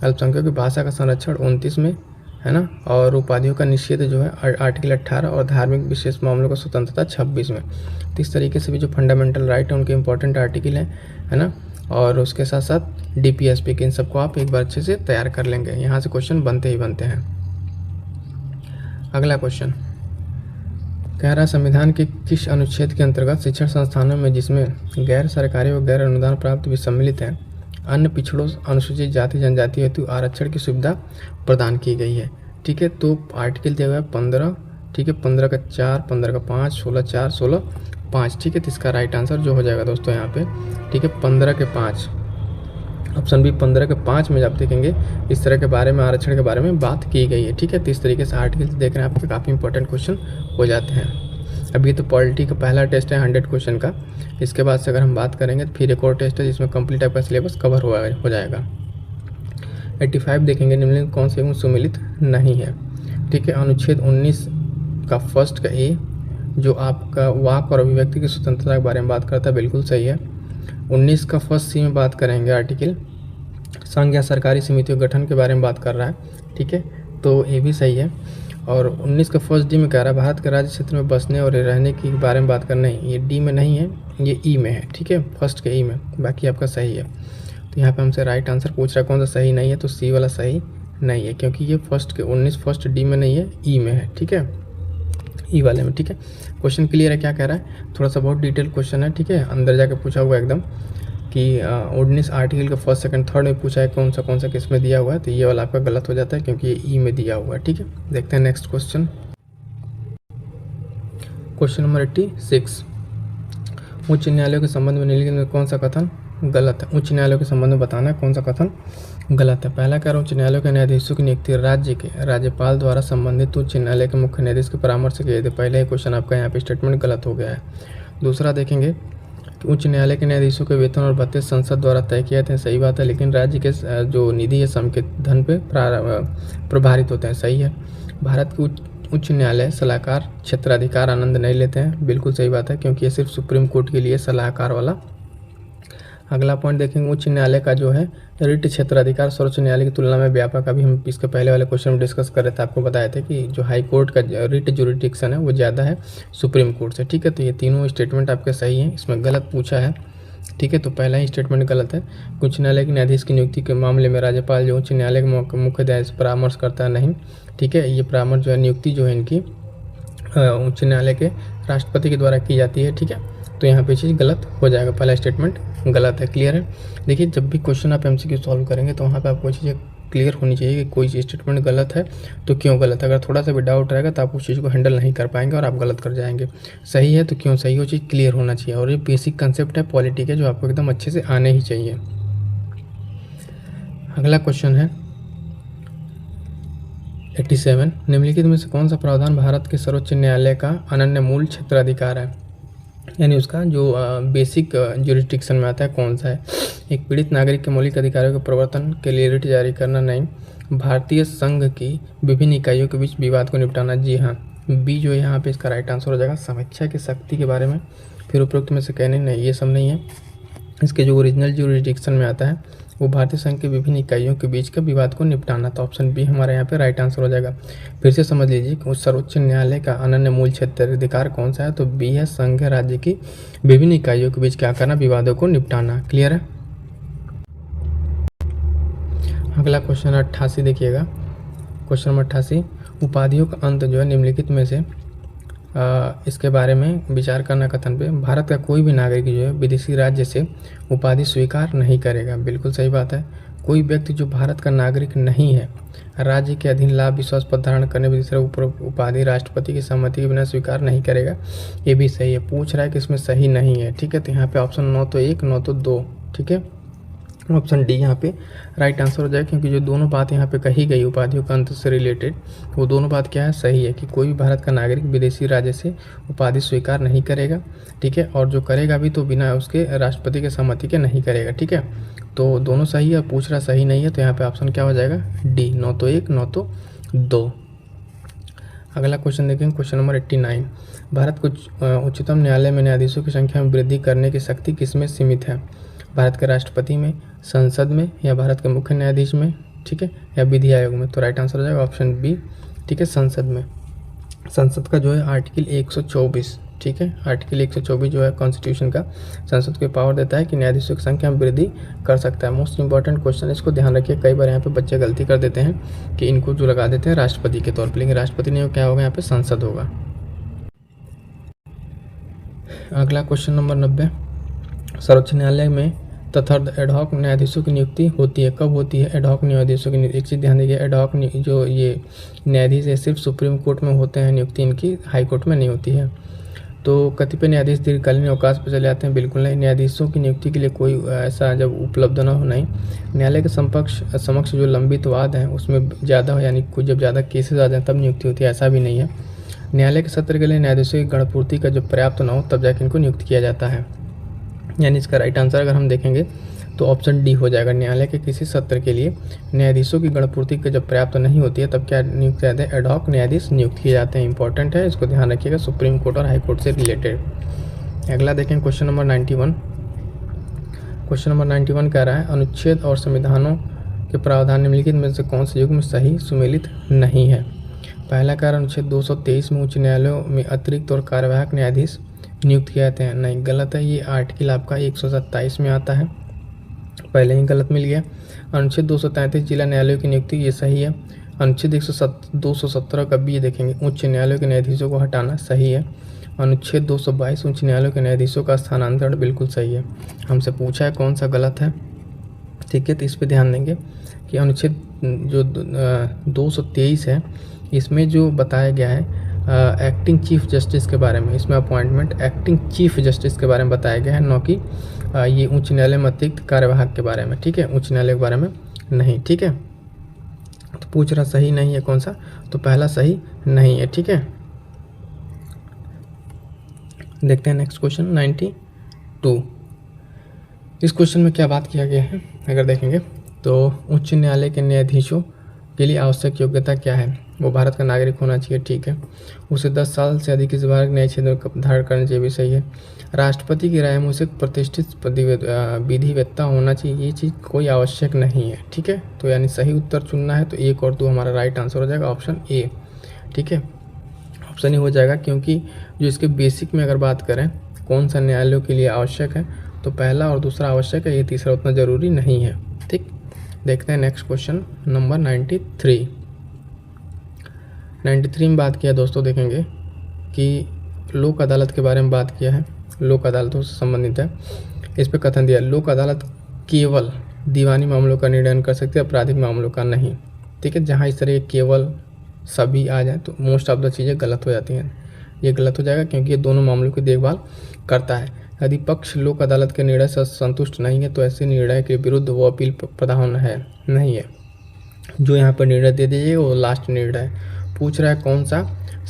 अल्पसंख्यकों की भाषा का संरक्षण 29 में, है ना, और उपाधियों का निषेध जो है आर्टिकल 18 और धार्मिक विशेष मामलों का स्वतंत्रता 26 में। तो इस तरीके से भी जो फंडामेंटल राइट है उनके इंपॉर्टेंट आर्टिकल है ना, और उसके साथ साथ DPSP के इन सबको आप एक बार अच्छे से तैयार कर लेंगे। यहाँ से क्वेश्चन बनते ही बनते हैं। अगला क्वेश्चन कह रहा है संविधान के किस अनुच्छेद के अंतर्गत शिक्षण संस्थानों में जिसमें गैर सरकारी व गैर अनुदान प्राप्त भी सम्मिलित हैं अन्य पिछड़ों अनुसूचित जाति जनजाति हेतु आरक्षण की सुविधा प्रदान की गई है। ठीक है, तो आर्टिकल दिया हुआ है 15, ठीक है, 15 का 4, 15 का 5, 16 4, 16 5, ठीक है। तो इसका राइट आंसर जो हो जाएगा दोस्तों यहाँ पे, ठीक है, 15 के 5, ऑप्शन बी 15 के 5 में आप देखेंगे इस तरह के बारे में, आरक्षण के बारे में बात की गई है। ठीक है, तो इस तरीके से आर्टिकल देख रहे हैं आपके काफ़ी इंपॉर्टेंट क्वेश्चन हो जाते हैं। अभी तो पॉलिटी का पहला टेस्ट है 100 क्वेश्चन का, इसके बाद से अगर हम बात करेंगे तो फिर एक और टेस्ट है जिसमें कंप्लीट आपका सिलेबस कवर हो जाएगा। 85 देखेंगे निम्नलिखित कौन से सम्मिलित नहीं है। ठीक है, अनुच्छेद 19 का फर्स्ट का ए जो आपका वाक और अभिव्यक्ति की स्वतंत्रता के बारे में बात करता है, बिल्कुल सही है। 19 का फर्स्ट सी में बात करेंगे आर्टिकल संघ या सरकारी समितियों के गठन के बारे में बात कर रहा है। ठीक है, तो ये भी सही है। और 19 का फर्स्ट डी में कह रहा है भारत के राज्य क्षेत्र में बसने और रहने के बारे में बात करना है, ये डी में नहीं है, ये ई में है। ठीक है, फर्स्ट के ई में, बाकी आपका सही है। तो यहाँ पे हमसे राइट आंसर पूछ रहा है कौन सा सही नहीं है, तो सी वाला सही नहीं है क्योंकि ये फर्स्ट के 19 फर्स्ट डी में नहीं है, ई में है। ठीक है, ई वाले में। ठीक है, क्वेश्चन क्लियर है क्या कह रहा है, थोड़ा सा बहुत डिटेल क्वेश्चन है। ठीक है, अंदर जाके पूछा हुआ एकदम कि 19 आर्टिकल का फर्स्ट सेकंड थर्ड में पूछा है कौन सा किस में दिया हुआ है, तो ये वाला आपका गलत हो जाता है क्योंकि ये ई में दिया हुआ है। ठीक है, देखते हैं नेक्स्ट क्वेश्चन। क्वेश्चन नंबर 86, उच्च न्यायालयों के संबंध में निम्नलिखित में कौन सा कथन गलत है। उच्च न्यायालयों के संबंध में बताना है कौन सा कथन गलत है। पहला कह रहा हूँ उच्च न्यायालयों के न्यायाधीशों की नियुक्ति राज्य के राज्यपाल द्वारा संबंधित उच्च न्यायालय के मुख्य न्यायाधीश के परामर्श से किए थे। पहले ही क्वेश्चन आपका यहाँ पे स्टेटमेंट गलत हो गया है। दूसरा देखेंगे कि उच्च न्यायालय के न्यायाधीशों के वेतन और भत्ते संसद द्वारा तय किए थे, सही बात है, लेकिन राज्य के जो निधि है सम के धन पे प्रभारित होते हैं, सही है। भारत के उच्च न्यायालय सलाहकार क्षेत्राधिकार आनंद नहीं लेते हैं, बिल्कुल सही बात है, क्योंकि ये सिर्फ सुप्रीम कोर्ट के लिए सलाहकार वाला। अगला पॉइंट देखेंगे उच्च न्यायालय का जो है रिट क्षेत्राधिकार सर्वोच्च न्यायालय की तुलना में व्यापक। अभी हम इसके पहले वाले क्वेश्चन में डिस्कस कर रहे थे, आपको बताए थे कि जो हाई कोर्ट का रिट जुरिडिक्शन है वो ज़्यादा है सुप्रीम कोर्ट से। ठीक है, तो ये तीनों स्टेटमेंट आपके सही हैं, इसमें गलत पूछा है। ठीक है, तो पहला ही स्टेटमेंट गलत है। उच्च न्यायालय के न्यायाधीश की नियुक्ति के मामले में राज्यपाल जो उच्च न्यायालय के मुख्य न्यायाधीश परामर्श करता है, नहीं। ठीक है, ये परामर्श जो है नियुक्ति जो है इनकी उच्च न्यायालय के राष्ट्रपति के द्वारा की जाती है। ठीक है, तो यहाँ पे चीज़ गलत हो जाएगा, पहला स्टेटमेंट गलत है। क्लियर है। देखिए जब भी क्वेश्चन आप MCQ सॉल्व करेंगे तो वहाँ पे आपको चीज़ें क्लियर होनी चाहिए कि कोई स्टेटमेंट गलत है तो क्यों गलत है। अगर थोड़ा सा भी डाउट रहेगा तो आप उस चीज़ को हैंडल नहीं कर पाएंगे और आप गलत कर जाएंगे। सही है तो क्यों सही हो, चीज़ क्लियर होना चाहिए। और ये बेसिक कंसेप्ट है पॉलिटी के जो आपको एकदम अच्छे से आने ही चाहिए। अगला क्वेश्चन है 87, निम्नलिखित में से कौन सा प्रावधान भारत के सर्वोच्च न्यायालय का अनन्य मूल क्षेत्राधिकार है, यानी उसका जो बेसिक ज्यूरिसडिक्शन में आता है कौन सा है। एक पीड़ित नागरिक के मौलिक अधिकारों के प्रवर्तन के लिए रिट जारी करना, नहीं। भारतीय संघ की विभिन्न इकाइयों के बीच विवाद को निपटाना, जी हाँ। बी जो यहाँ पे इसका राइट आंसर हो जाएगा। समीक्षा की शक्ति के बारे में फिर उपरोक्त में से कहने, नहीं ये सब नहीं है। इसके जो ओरिजिनल ज्यूरिसडिक्शन में आता है वो भारतीय संघ के विभिन्न इकाइयों के बीच के विवाद को निपटाना, तो ऑप्शन बी हमारे यहाँ पे राइट आंसर हो जाएगा। फिर से समझ लीजिए कि उस सर्वोच्च न्यायालय का अनन्य मूल क्षेत्राधिकार कौन सा है, तो बी है संघ राज्य की विभिन्न इकाइयों के बीच क्या करना, विवादों को निपटाना। क्लियर है। अगला क्वेश्चन 88 देखिएगा। क्वेश्चन नंबर 88, उपाधियों का अंत जो है निम्नलिखित में से इसके बारे में विचार करना कथन पे, भारत का कोई भी नागरिक जो है विदेशी राज्य से उपाधि स्वीकार नहीं करेगा, बिल्कुल सही बात है। कोई व्यक्ति जो भारत का नागरिक नहीं है राज्य के अधीन लाभ विश्वास पद धारण करने में दूसरा उपाधि राष्ट्रपति की सहमति के बिना स्वीकार नहीं करेगा, ये भी सही है। पूछ रहा है कि इसमें सही नहीं है। ठीक है, तो यहाँ पे ऑप्शन 9 तो 1, 9 तो 2। ठीक है, ऑप्शन डी यहाँ पे राइट आंसर हो जाएगा, क्योंकि जो दोनों बात यहाँ पे कही गई उपाधियों का अंत से रिलेटेड, वो दोनों बात क्या है, सही है कि कोई भी भारत का नागरिक विदेशी राज्य से उपाधि स्वीकार नहीं करेगा। ठीक है, और जो करेगा भी तो बिना उसके राष्ट्रपति के सहमति के नहीं करेगा। ठीक है, तो दोनों सही है, पूछ रहा सही नहीं है, तो यहाँ पे ऑप्शन क्या हो जाएगा, डी। 9 तो 1, 9 तो 2। अगला क्वेश्चन देखेंगे, क्वेश्चन नंबर 89। भारत को उच्चतम न्यायालय में न्यायाधीशों की संख्या में वृद्धि करने की शक्ति किसमें सीमित है? भारत के राष्ट्रपति में, संसद में, या भारत के मुख्य न्यायाधीश में, ठीक है, या विधि आयोग में? तो राइट आंसर हो जाएगा ऑप्शन बी, ठीक है, संसद में। संसद का जो है आर्टिकल 124, ठीक है, आर्टिकल 124 जो है कॉन्स्टिट्यूशन का संसद को पावर देता है कि न्यायाधीशों की संख्या में वृद्धि कर सकता है। मोस्ट इंपॉर्टेंट क्वेश्चन, इसको ध्यान रखिए। कई बार यहाँ पे बच्चे गलती कर देते हैं कि इनको जो लगा देते हैं राष्ट्रपति के तौर पर, लेकिन राष्ट्रपति नहीं, क्या होगा यहाँ पे, संसद होगा। अगला क्वेश्चन नंबर 90। सर्वोच्च न्यायालय में तथा एडहॉक न्यायाधीशों की नियुक्ति होती है, कब होती है एडहॉक न्यायाधीशों की नियुक्ति? एक चीज़ ध्यान दीजिए, एडहॉक जो ये न्यायाधीश है सिर्फ सुप्रीम कोर्ट में होते हैं नियुक्ति, इनकी हाई कोर्ट में नहीं होती है। तो कतिपय न्यायाधीश दीर्घकालीन अवकाश पर चले जाते हैं, बिल्कुल नहीं। न्यायाधीशों की नियुक्ति के लिए कोई ऐसा जब उपलब्ध न हो, नहीं। न्यायालय के समक्ष जो लंबित वाद हैं उसमें ज़्यादा हो, यानी कुछ जब ज़्यादा केसेस आ जाए तब नियुक्ति होती है, ऐसा भी नहीं है। न्यायालय के सत्र के लिए न्यायाधीशों की गणपूर्ति का जब पर्याप्त न हो तब जाकर इनको नियुक्त किया जाता है। यानी इसका राइट आंसर अगर हम देखेंगे तो ऑप्शन डी हो जाएगा। न्यायालय के किसी सत्र के लिए न्यायाधीशों की गणपूर्ति का जब पर्याप्त नहीं होती है तब क्या नियुक्त किया जाता है? एडहॉक न्यायाधीश नियुक्त किए जाते हैं। इंपॉर्टेंट है, इसको ध्यान रखिएगा, सुप्रीम कोर्ट और हाई कोर्ट से रिलेटेड। अगला देखें क्वेश्चन नंबर 91। क्वेश्चन नंबर 91 कह रहा है, अनुच्छेद और संविधानों के प्रावधान निम्नलिखित में से कौन से युग में सही सुमेलित नहीं है? पहला कारण, अनुच्छेद 223 में उच्च न्यायालयों में अतिरिक्त और कार्यवाहक न्यायाधीश नियुक्त किए जाते हैं। नहीं, गलत है, ये आर्टिकल आपका 127 में आता है, पहले ही गलत मिल गया। अनुच्छेद 233 जिला न्यायालयों की नियुक्ति, ये सही है। अनुच्छेद 217 का भी ये देखेंगे, उच्च न्यायालयों के न्यायाधीशों को हटाना, सही है। अनुच्छेद 222 उच्च न्यायालयों के न्यायाधीशों का स्थानांतरण, बिल्कुल सही है। हमसे पूछा है कौन सा गलत है, ठीक है, तो इस पर ध्यान देंगे कि अनुच्छेद जो 223 है इसमें जो बताया गया है एक्टिंग चीफ जस्टिस के बारे में, इसमें अपॉइंटमेंट एक्टिंग चीफ जस्टिस के बारे में बताया गया है, न कि ये उच्च न्यायालय में अतिरिक्त कार्यवाहक के बारे में, ठीक है, उच्च न्यायालय के बारे में नहीं, ठीक है। तो पूछ रहा सही नहीं है कौन सा, तो पहला सही नहीं है, ठीक है। देखते हैं नेक्स्ट क्वेश्चन 92। इस क्वेश्चन में क्या बात किया गया है अगर देखेंगे तो उच्च न्यायालय के न्यायाधीशों के लिए आवश्यक योग्यता क्या है? वो भारत का नागरिक होना चाहिए, ठीक है। उसे 10 साल से अधिक इस बार न्याय क्षेत्र में धारण करना चाहिए, भी सही है। राष्ट्रपति की राय में उसे प्रतिष्ठित विधिवेत्ता होना चाहिए, ये चीज़ कोई आवश्यक नहीं है, ठीक है। तो यानी सही उत्तर चुनना है तो 1 और 2 हमारा राइट आंसर हो जाएगा, ऑप्शन ए, ठीक है, ऑप्शन ही हो जाएगा। क्योंकि जो इसके बेसिक में अगर बात करें कौन सा न्यायालयों के लिए आवश्यक है, तो पहला और दूसरा आवश्यक है, ये तीसरा उतना ज़रूरी नहीं है, ठीक। देखते हैं नेक्स्ट क्वेश्चन नंबर 93। 93 में बात किया दोस्तों, देखेंगे कि लोक अदालत के बारे में बात किया है, लोक अदालतों से संबंधित है। इस पर कथन दिया, लोक अदालत केवल दीवानी मामलों का निर्णय कर सकती है, आपराधिक मामलों का नहीं, ठीक है। जहाँ इस तरह केवल सभी आ जाए तो मोस्ट ऑफ द चीज़ें गलत हो जाती हैं, ये गलत हो जाएगा क्योंकि ये दोनों मामलों की देखभाल करता है। यदि पक्ष लोक अदालत के निर्णय से संतुष्ट नहीं है तो ऐसे निर्णय के विरुद्ध वो अपील प्रावधान है नहीं है। जो यहाँ पर निर्णय दे दीजिएगा वो लास्ट निर्णय। पूछ रहा है कौन सा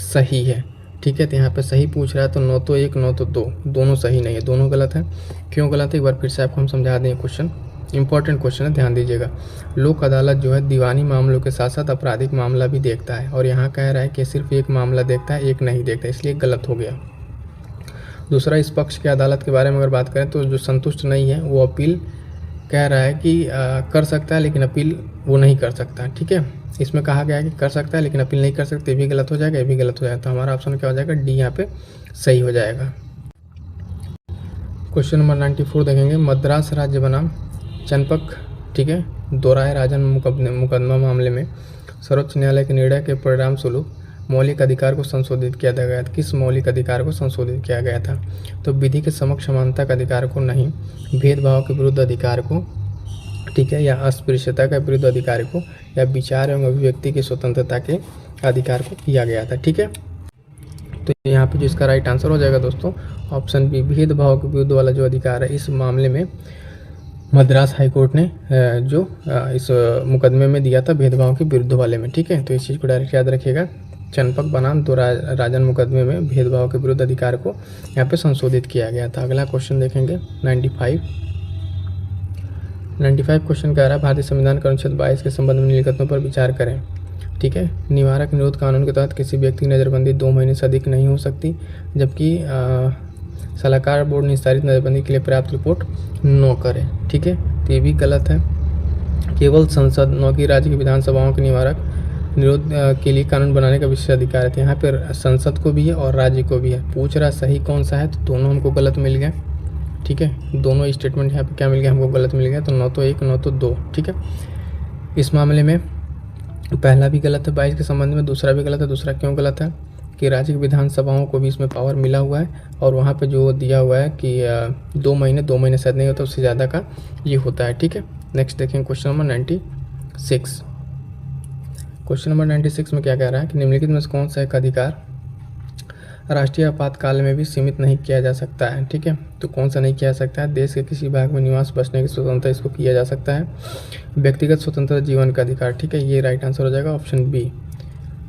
सही है, ठीक है, तो यहाँ पे सही पूछ रहा है तो 9 तो 1 9 तो 2, दोनों सही नहीं है, दोनों गलत है। क्यों गलत है एक बार फिर से आपको हम समझा दें, क्वेश्चन इंपॉर्टेंट क्वेश्चन है, ध्यान दीजिएगा। लोक अदालत जो है दीवानी मामलों के साथ साथ आपराधिक मामला भी देखता है, और यहाँ कह रहा है कि सिर्फ एक मामला देखता है, एक नहीं देखता, इसलिए गलत हो गया। दूसरा, इस पक्ष की अदालत के बारे में अगर बात करें तो जो संतुष्ट नहीं है वो अपील कह रहा है कि कर सकता है लेकिन अपील वो नहीं कर सकता, ठीक है। इसमें कहा गया है कि कर सकता है लेकिन अपील नहीं कर सकते, ये भी गलत हो जाएगा, ये भी गलत हो जाएगा, तो हमारा ऑप्शन क्या हो जाएगा, डी यहाँ पे सही हो जाएगा। क्वेश्चन नंबर 94 देखेंगे, मद्रास राज्य बनाम चंपक, ठीक है, दोराए राजन मुकदमा मामले में सर्वोच्च न्यायालय के निर्णय के परिणाम स्वरूप मौलिक अधिकार को संशोधित किया गया था। किस मौलिक अधिकार को संशोधित किया गया था? तो विधि के समक्ष समानता का अधिकार को नहीं, भेदभाव के विरुद्ध अधिकार को, ठीक है, या अस्पृश्यता के विरुद्ध अधिकार को, या विचार एवं अभिव्यक्ति की स्वतंत्रता के अधिकार को किया गया था, ठीक है। तो यहाँ पे जो इसका राइट आंसर हो जाएगा दोस्तों ऑप्शन बी, भेदभाव के विरुद्ध वाला जो अधिकार है। इस मामले में मद्रास हाई कोर्ट ने जो इस मुकदमे में दिया था भेदभाव के विरुद्ध वाले में, ठीक है। तो इस चीज़ को डायरेक्ट याद रखिएगा, चंपक बनाम राजन मुकदमे में भेदभाव के विरुद्ध अधिकार को यहाँ पे संशोधित किया गया था। अगला क्वेश्चन देखेंगे 95 क्वेश्चन कह रहा है, भारतीय संविधान के अनुच्छेद 22 के संबंध में निम्नलिखितों पर विचार करें। ठीक है। निवारक निरोध कानून के तहत किसी व्यक्ति की नज़रबंदी 2 महीने से अधिक नहीं हो सकती, जबकि सलाहकार बोर्ड निस्तारित नज़रबंदी के लिए पर्याप्त रिपोर्ट न करे। ठीक है, तो ये भी गलत है। केवल संसद न कि राज्य की विधानसभाओं के निवारक निरोध के लिए कानून बनाने का विशेष अधिकार है। तो यहाँ पर संसद को भी है और राज्य को भी है। पूछ रहा सही कौन सा है, तो दोनों हमको गलत मिल गए। ठीक है, दोनों स्टेटमेंट यहाँ पे क्या मिल गया, हमको गलत मिल गया। तो 9 तो 1 9 तो 2। ठीक है, इस मामले में पहला भी गलत है 22 के संबंध में, दूसरा भी गलत है। दूसरा क्यों गलत है कि राज्य की विधानसभाओं को भी इसमें पावर मिला हुआ है, और वहाँ पे जो दिया हुआ है कि 2 महीने शायद नहीं होता, उससे ज़्यादा का ये होता है। ठीक है, नेक्स्ट देखें क्वेश्चन नंबर 96। क्वेश्चन नंबर 96 में क्या कह रहा है कि निम्नलिखित में से कौन सा एक अधिकार राष्ट्रीय आपातकाल में भी सीमित नहीं किया जा सकता है। ठीक है, तो कौन सा नहीं किया जा सकता है। देश के किसी भाग में निवास बसने की स्वतंत्रता, इसको किया जा सकता है। व्यक्तिगत स्वतंत्रता जीवन का अधिकार, ठीक है, ये राइट आंसर हो जाएगा ऑप्शन बी।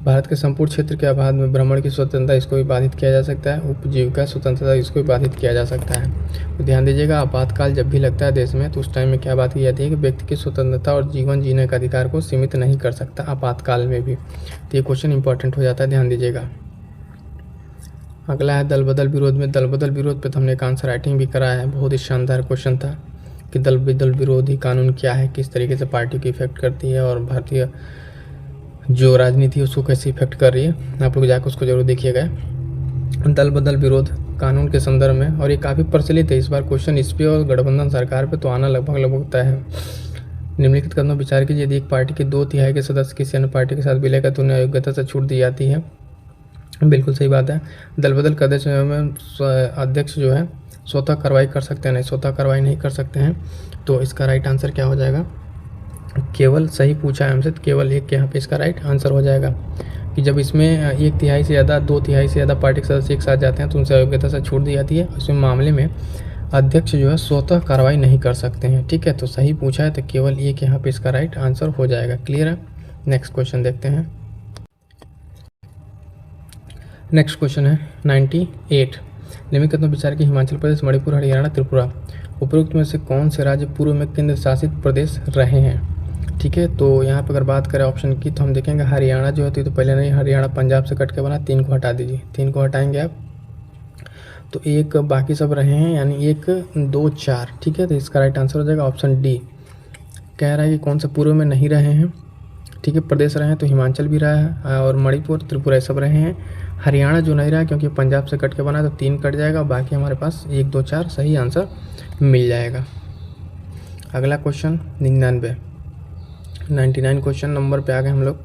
भारत के संपूर्ण क्षेत्र के आबाद में भ्रमण की स्वतंत्रता, इसको भी बाधित किया जा सकता है। उपजीविका स्वतंत्रता, इसको भी बाधित किया जा सकता है। तो ध्यान दीजिएगा, आपातकाल जब भी लगता है देश में, तो उस टाइम में क्या बात की जाती है कि व्यक्ति की स्वतंत्रता और जीवन जीने का अधिकार को सीमित नहीं कर सकता आपातकाल में भी। तो ये क्वेश्चन इंपॉर्टेंट हो जाता है, ध्यान दीजिएगा। अगला है दल बदल विरोध में। दल बदल विरोध पे तो हमने एक आंसर राइटिंग भी कराया है, बहुत ही शानदार क्वेश्चन था कि दल बदल विरोधी कानून क्या है, किस तरीके से पार्टी को इफेक्ट करती है और भारतीय जो राजनीति है उसको कैसे इफेक्ट कर रही है। आप लोग जाकर उसको जरूर देखिएगा। दल बदल विरोध कानून के संदर्भ में, और ये काफ़ी प्रचलित है इस बार क्वेश्चन इस पे और गठबंधन सरकार पे तो आना लगभग तय है। निम्नलिखित कदमों विचार कीजिए, यदि एक पार्टी के 2/3 के सदस्य किसी अन्य पार्टी के साथ विलय करते उन्हें अयोग्यता से छूट दी जाती है। बिल्कुल सही बात है। दल बदल के अध्यक्ष जो है स्वतः कार्रवाई कर सकते हैं, नहीं स्वतः कार्रवाई नहीं कर सकते हैं। तो इसका राइट आंसर क्या हो जाएगा, केवल सही पूछा है हमसे, तो केवल एक यहाँ पे इसका राइट आंसर हो जाएगा कि जब इसमें 1/3 से ज़्यादा 2/3 से ज़्यादा पार्टी के सदस्य एक साथ जाते हैं तो उनसे अयोग्यता से छूट दी जाती है। इसमें मामले में अध्यक्ष जो है स्वतः कार्रवाई नहीं कर सकते हैं। ठीक है, तो सही पूछा है तो केवल एक यहाँ पे इसका राइट आंसर हो जाएगा। क्लियर है। नेक्स्ट क्वेश्चन देखते हैं। नेक्स्ट क्वेश्चन है 98। निम्नलिखित में विचार की हिमाचल प्रदेश, मणिपुर, हरियाणा, त्रिपुरा उपरोक्त में से कौन से राज्य पूर्व में केंद्र शासित प्रदेश रहे हैं। ठीक है, तो यहाँ पर अगर बात करें ऑप्शन की तो हम देखेंगे हरियाणा जो है तो पहले नहीं, हरियाणा पंजाब से कट के बना, 3 को हटा दीजिए, 3 को हटाएंगे आप तो एक बाकी सब रहे हैं, यानी 1 2 4। ठीक है, तो इसका राइट आंसर हो जाएगा ऑप्शन डी। कह रहा है कि कौन सा पूर्व में नहीं रहे हैं। ठीक है, प्रदेश रहे हैं तो हिमाचल भी रहा है और मणिपुर, त्रिपुरा सब रहे हैं। हरियाणा जो नहीं रहा क्योंकि पंजाब से कट के बना तो 3 कट जाएगा, बाकी हमारे पास 1 2 4 सही आंसर मिल जाएगा। अगला क्वेश्चन 99 क्वेश्चन नंबर पे आ गए हम लोग।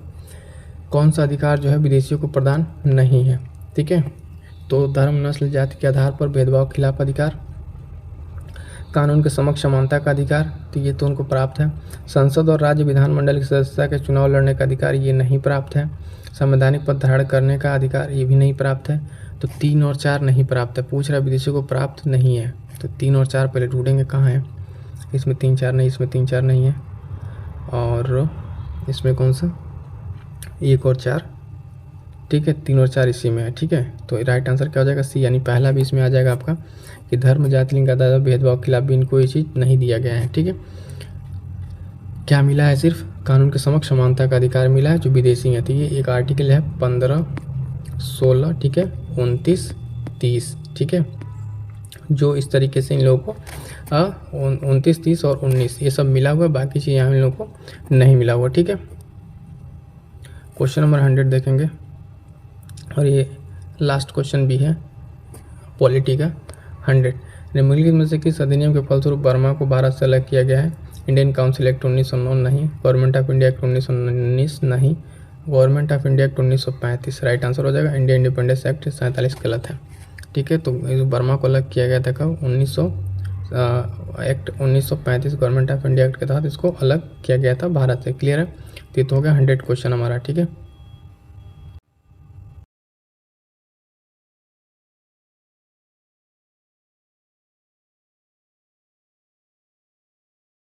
कौन सा अधिकार जो है विदेशियों को प्रदान नहीं है। ठीक है, तो धर्म, नस्ल, जाति के आधार पर भेदभाव खिलाफ अधिकार, कानून के समक्ष समानता का अधिकार, तो ये तो उनको प्राप्त है। संसद और राज्य विधानमंडल की सदस्यता के चुनाव लड़ने का अधिकार, ये नहीं प्राप्त है। संवैधानिक पद धारण करने का अधिकार, ये भी नहीं प्राप्त है। तो 3 और 4 नहीं प्राप्त है। पूछ रहा विदेशियों को प्राप्त नहीं है, तो 3 और 4 पहले ढूंढेंगे कहाँ है। इसमें 3 4 नहीं, इसमें 3 4 नहीं है, और इसमें कौन सा 1 और 4। ठीक है, 3 और 4 इसी में है। ठीक है, तो राइट आंसर क्या हो जाएगा सी, यानी पहला भी इसमें आ जाएगा आपका कि धर्म, जाति, लिंग, आधार भेदभाव के खिलाफ भी इनको ये चीज़ नहीं दिया गया है। ठीक है, क्या मिला है, सिर्फ कानून के समक्ष समानता का अधिकार मिला है जो विदेशी है। तो ये एक आर्टिकल है 15 16, ठीक है, 29 30। ठीक है, जो इस तरीके से इन लोगों को 29 30 और 19 ये सब मिला हुआ, बाकी चीज़ यहाँ इन लोगों को नहीं मिला हुआ। ठीक है, क्वेश्चन नंबर 100 देखेंगे और ये लास्ट क्वेश्चन भी है पॉलिटी का। 100 निम्नलिखित में से किस अधिनियम के फलस्वरूप बर्मा को भारत से अलग किया गया है। इंडियन काउंसिल एक्ट 1909 नहीं, गवर्नमेंट ऑफ इंडिया एक्ट 1919 नहीं, government of India act 1935 right answer हो जाएगा। इंडिया इंडिपेंडेंस एक्ट 47 गलत है। ठीक है, तो बर्मा को अलग किया गया था कब, 1935 गवर्नमेंट ऑफ इंडिया एक्ट के तहत इसको अलग किया गया था भारत से। क्लियर है, तो ये तो हो गया 100 क्वेश्चन हमारा। ठीक है।